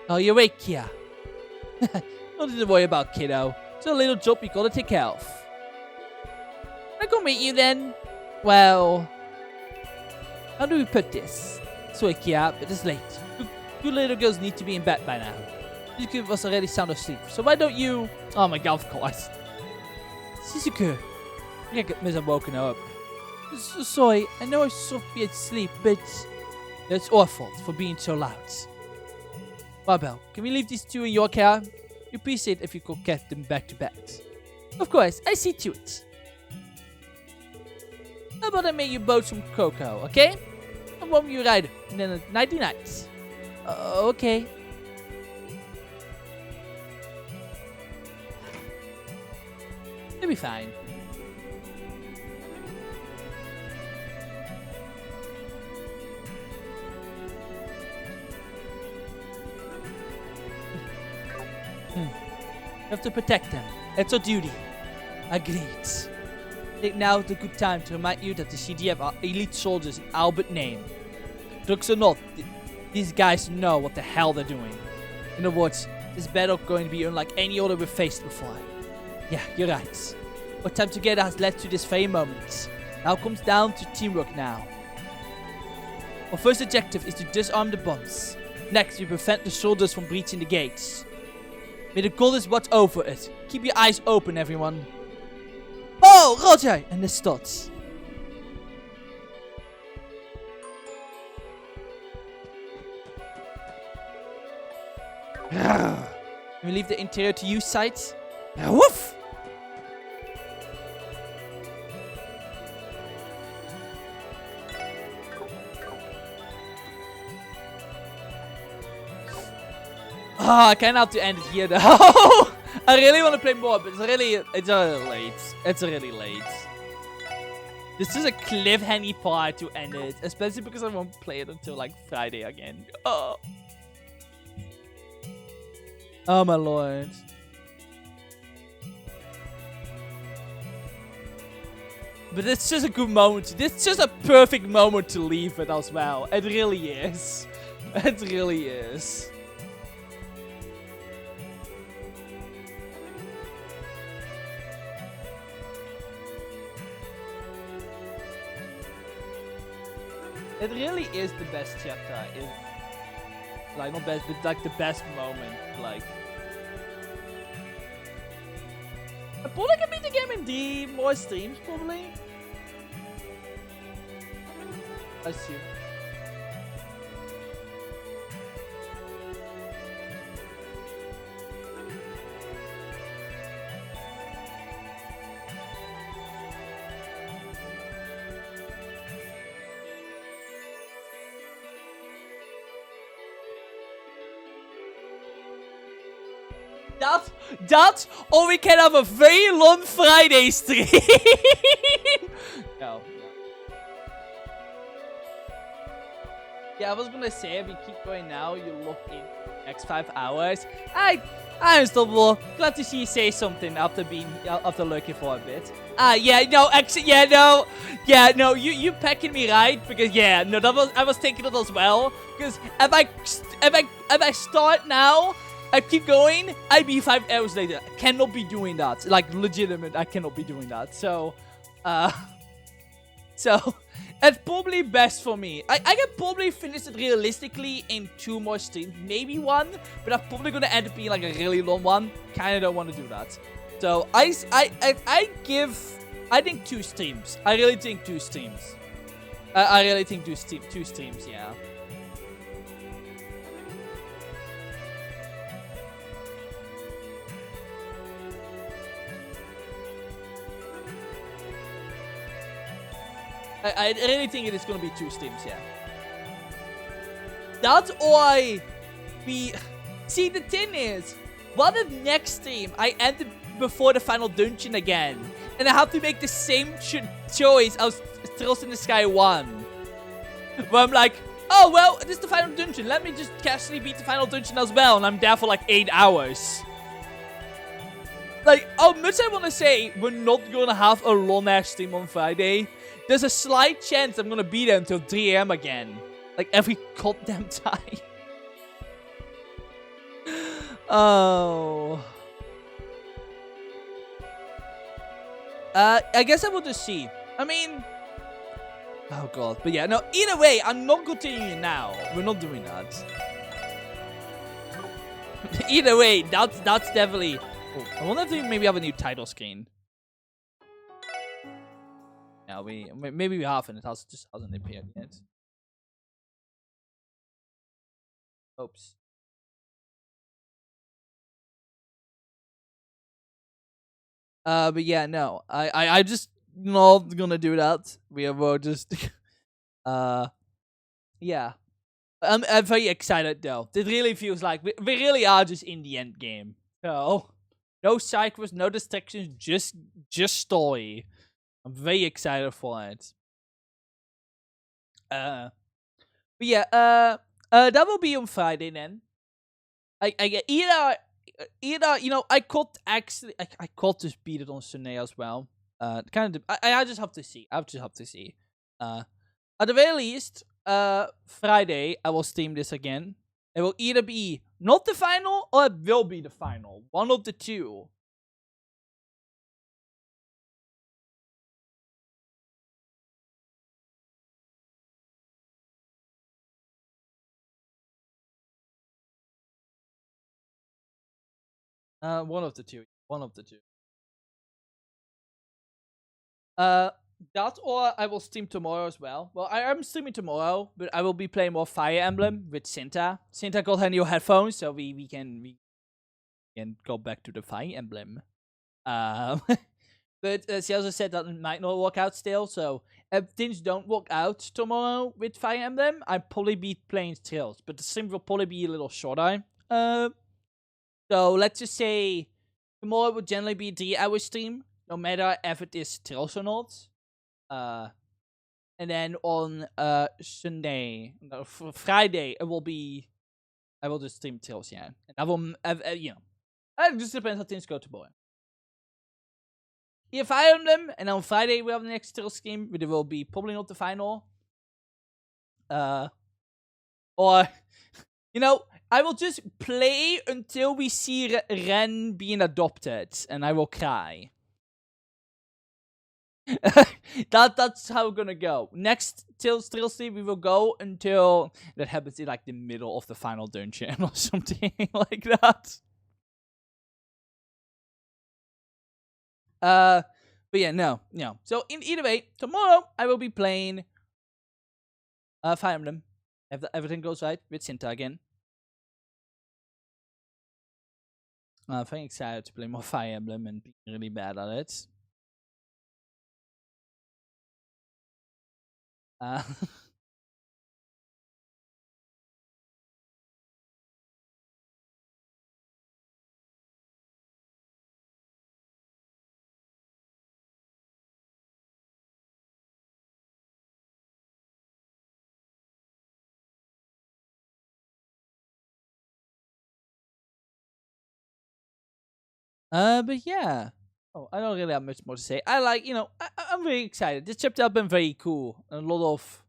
Oh, you're awake, Kia. Nothing to worry about, kiddo. It's a little job we gotta take care of. I go meet you then. Well, how do we put this? Sorry, Kia, but it's late. You little girls need to be in bed by now. You give us already sound asleep, so why don't you? Oh my god, of course. Shizuku, I miss I'm woken up. Sorry, I know I should be asleep, but that's our fault for being so loud. Barbell, can we leave these two in your car? You appreciate if you could get them back to bed. Of course, I see to it. How about I make you both some cocoa, okay? I'll warm you right up, and then a nighty night. Okay. It'll be fine. We have to protect them. It's our duty. Agreed. I think now is a good time to remind you that the CDF are elite soldiers in Albert name. Drugs or not, these guys know what the hell they're doing. In other words, this battle is going to be unlike any other we've faced before. Yeah, you're right. Our time together has led to this very moment. Now it comes down to teamwork now. Our first objective is to disarm the bombs. Next, we prevent the soldiers from breaching the gates. May the goddess watch over it. Keep your eyes open, everyone. Oh, Roger! And the studs. Can we leave the interior to you sites? Woof! I kind of have to end it here though. I really want to play more, but it's really late. It's really late. This is a cliffhanger part to end it, especially because I won't play it until like Friday again. Oh my lord. But it's just a good moment. It's just a perfect moment to leave it as well. It really is. It really is. It really is the best chapter. Like, not best, but like the best moment. Like, I probably can beat the game in the more streams, probably. I assume. That, or we can have a very long Friday stream. No. Yeah, I was gonna say, if you keep going now, you look in the next 5 hours. I'm unstoppable. Glad to see you say something after lurking for a bit. Yeah, no, actually, yeah, no, you pecking me right, because yeah, no, I was thinking it as well, because if I start now, I keep going, I'd be 5 hours later. I cannot be doing that. Like, legitimate, I cannot be doing that. So, it's probably best for me. I can probably finish it realistically in 2 more streams. Maybe 1, but I'm probably going to end up being like a really long one. Kind of don't want to do that. So, I think 2 streams. I really think 2 streams. I really think 2 streams, yeah. I really think it is going to be 2 streams, yeah. That's why we... See, the thing is, what if next stream I end before the final dungeon again? And I have to make the same choice as Thrills in the Sky 1. Where I'm like, oh, well, this is the final dungeon. Let me just casually beat the final dungeon as well. And I'm there for like 8 hours. Like, how much I want to say we're not going to have a long-ass stream on Friday. There's a slight chance I'm going to be there until 3 AM again. Like, every goddamn time. Oh. I guess I will just see. I mean... Oh, God. But yeah, no, either way, I'm not continuing now. We're not doing that. Either way, that's definitely... Oh, I wonder if we maybe have a new title screen. Yeah, maybe we have, and it just hasn't appeared yet. Oops. But yeah, no, I just not gonna do that. We are just, yeah. I'm very excited though. It really feels like we really are just in the end game. So, no side quests, no distractions, just story. I'm very excited for it. But yeah, that will be on Friday then. I get either you know, I could actually I could just beat it on Sunday as well. Kind of I just have to see. At the very least, Friday I will stream this again. It will either be not the final or it will be the final. One of the two. One of the two. One of the two. that or I will stream tomorrow as well. Well, I am streaming tomorrow, but I will be playing more Fire Emblem with Cinta. Cinta got her new headphones, so we can go back to the Fire Emblem. But she also said that it might not work out still, so if things don't work out tomorrow with Fire Emblem, I'll probably be playing Trails, but the stream will probably be a little shorter. So let's just say tomorrow will generally be a 3-hour stream, no matter if it is Trails or not. And then on Friday, I will just stream Trails, yeah. And I will, it just depends how things go tomorrow. Here, Fire Emblem, and on Friday we have the next Trails game, but it will be probably not the final. Or, I will just play until we see Ren being adopted, and I will cry. That's how we're gonna go. Next Trails stream, we will go until that happens in like the middle of the final dungeon or something like that. But yeah, no. So in either way, tomorrow I will be playing Fire Emblem. If everything goes right with Cinta again. I'm very excited to play more Fire Emblem and be really bad at it. But yeah. Oh, I don't really have much more to say. I'm very excited. This chapter has been very cool. A lot of,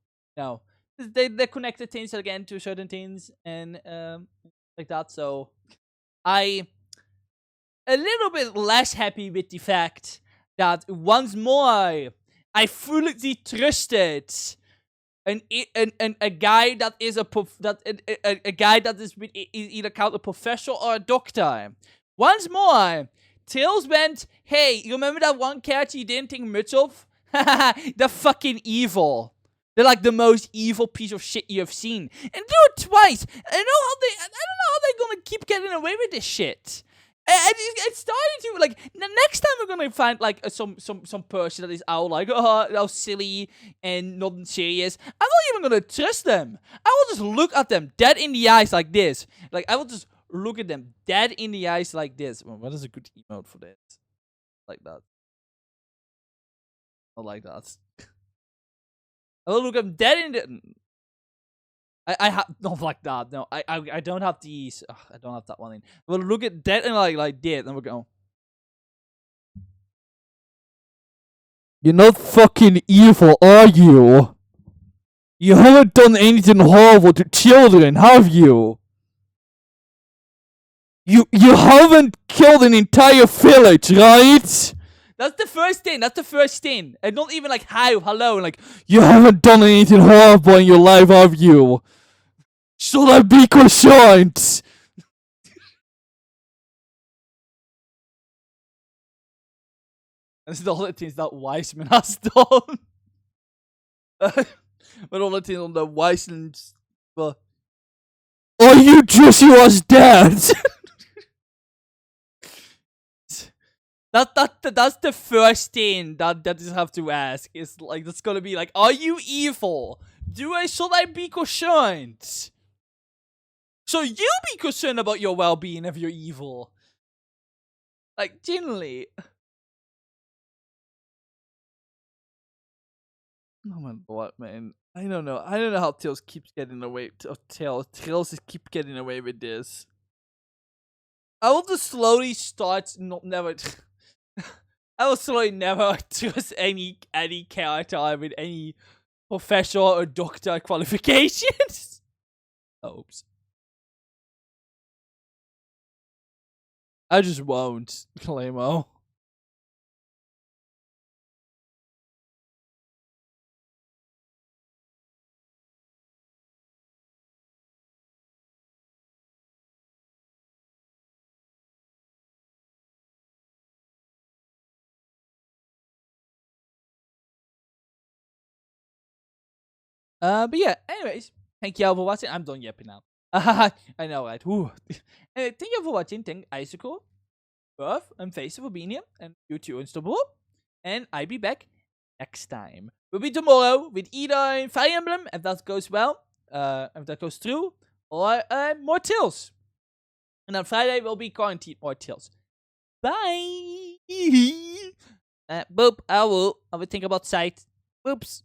they connected things again to certain things and like that. So I a little bit less happy with the fact that once more I fully trusted a guy that is a guy that is either called a professor or a doctor. Once more, Tails went, hey, you remember that one character you didn't think much of? They're fucking evil. They're like the most evil piece of shit you have seen. And do it twice. I don't know how they're gonna keep getting away with this shit. And it's starting to, like, next time we're gonna find, like, some person that is all like, oh, silly and not serious. I'm not even gonna trust them. I will just look at them dead in the eyes like this. Like, I will just look at them dead in the eyes like this. Well, what is a good emote for this? Like that. Not like that. I will look at them dead in the... I have not like that. No, I don't have these. I don't have that one in. We'll look at that and like this, and we'll go. You're not fucking evil, are you? You haven't done anything horrible to children, have you? You haven't killed an entire village, right? That's the first thing. And not even like, hi, hello, like, you haven't done anything horrible in your life, have you? Should I be concerned? That's the only things that Wiseman has done. But all the things on the Wiseman... Well, are you Joshua's dad? That's the first thing that you have to ask. Is like, that's gonna be like, are you evil? Should I be concerned? So you be concerned about your well-being if you're evil. Like, genuinely. Oh my god, man. I don't know how Tails keeps getting away. Tails just keep getting away with this. I will just slowly start I will slowly never trust any character with any professor or doctor qualifications. Oops. I just won't, Clamo. But yeah, anyways, thank you all for watching. I'm done yapping now. I know, right? Anyway, thank you all for watching. Thank Icicle, Buff, and Face for being here, and you too, Unstoppable. And I'll be back next time. We'll be tomorrow with either Fire Emblem, if that goes well, if that goes through, or more Tales. And on Friday, we'll be quarantined more Tales. Bye! Boop, I will think about sight. Boops.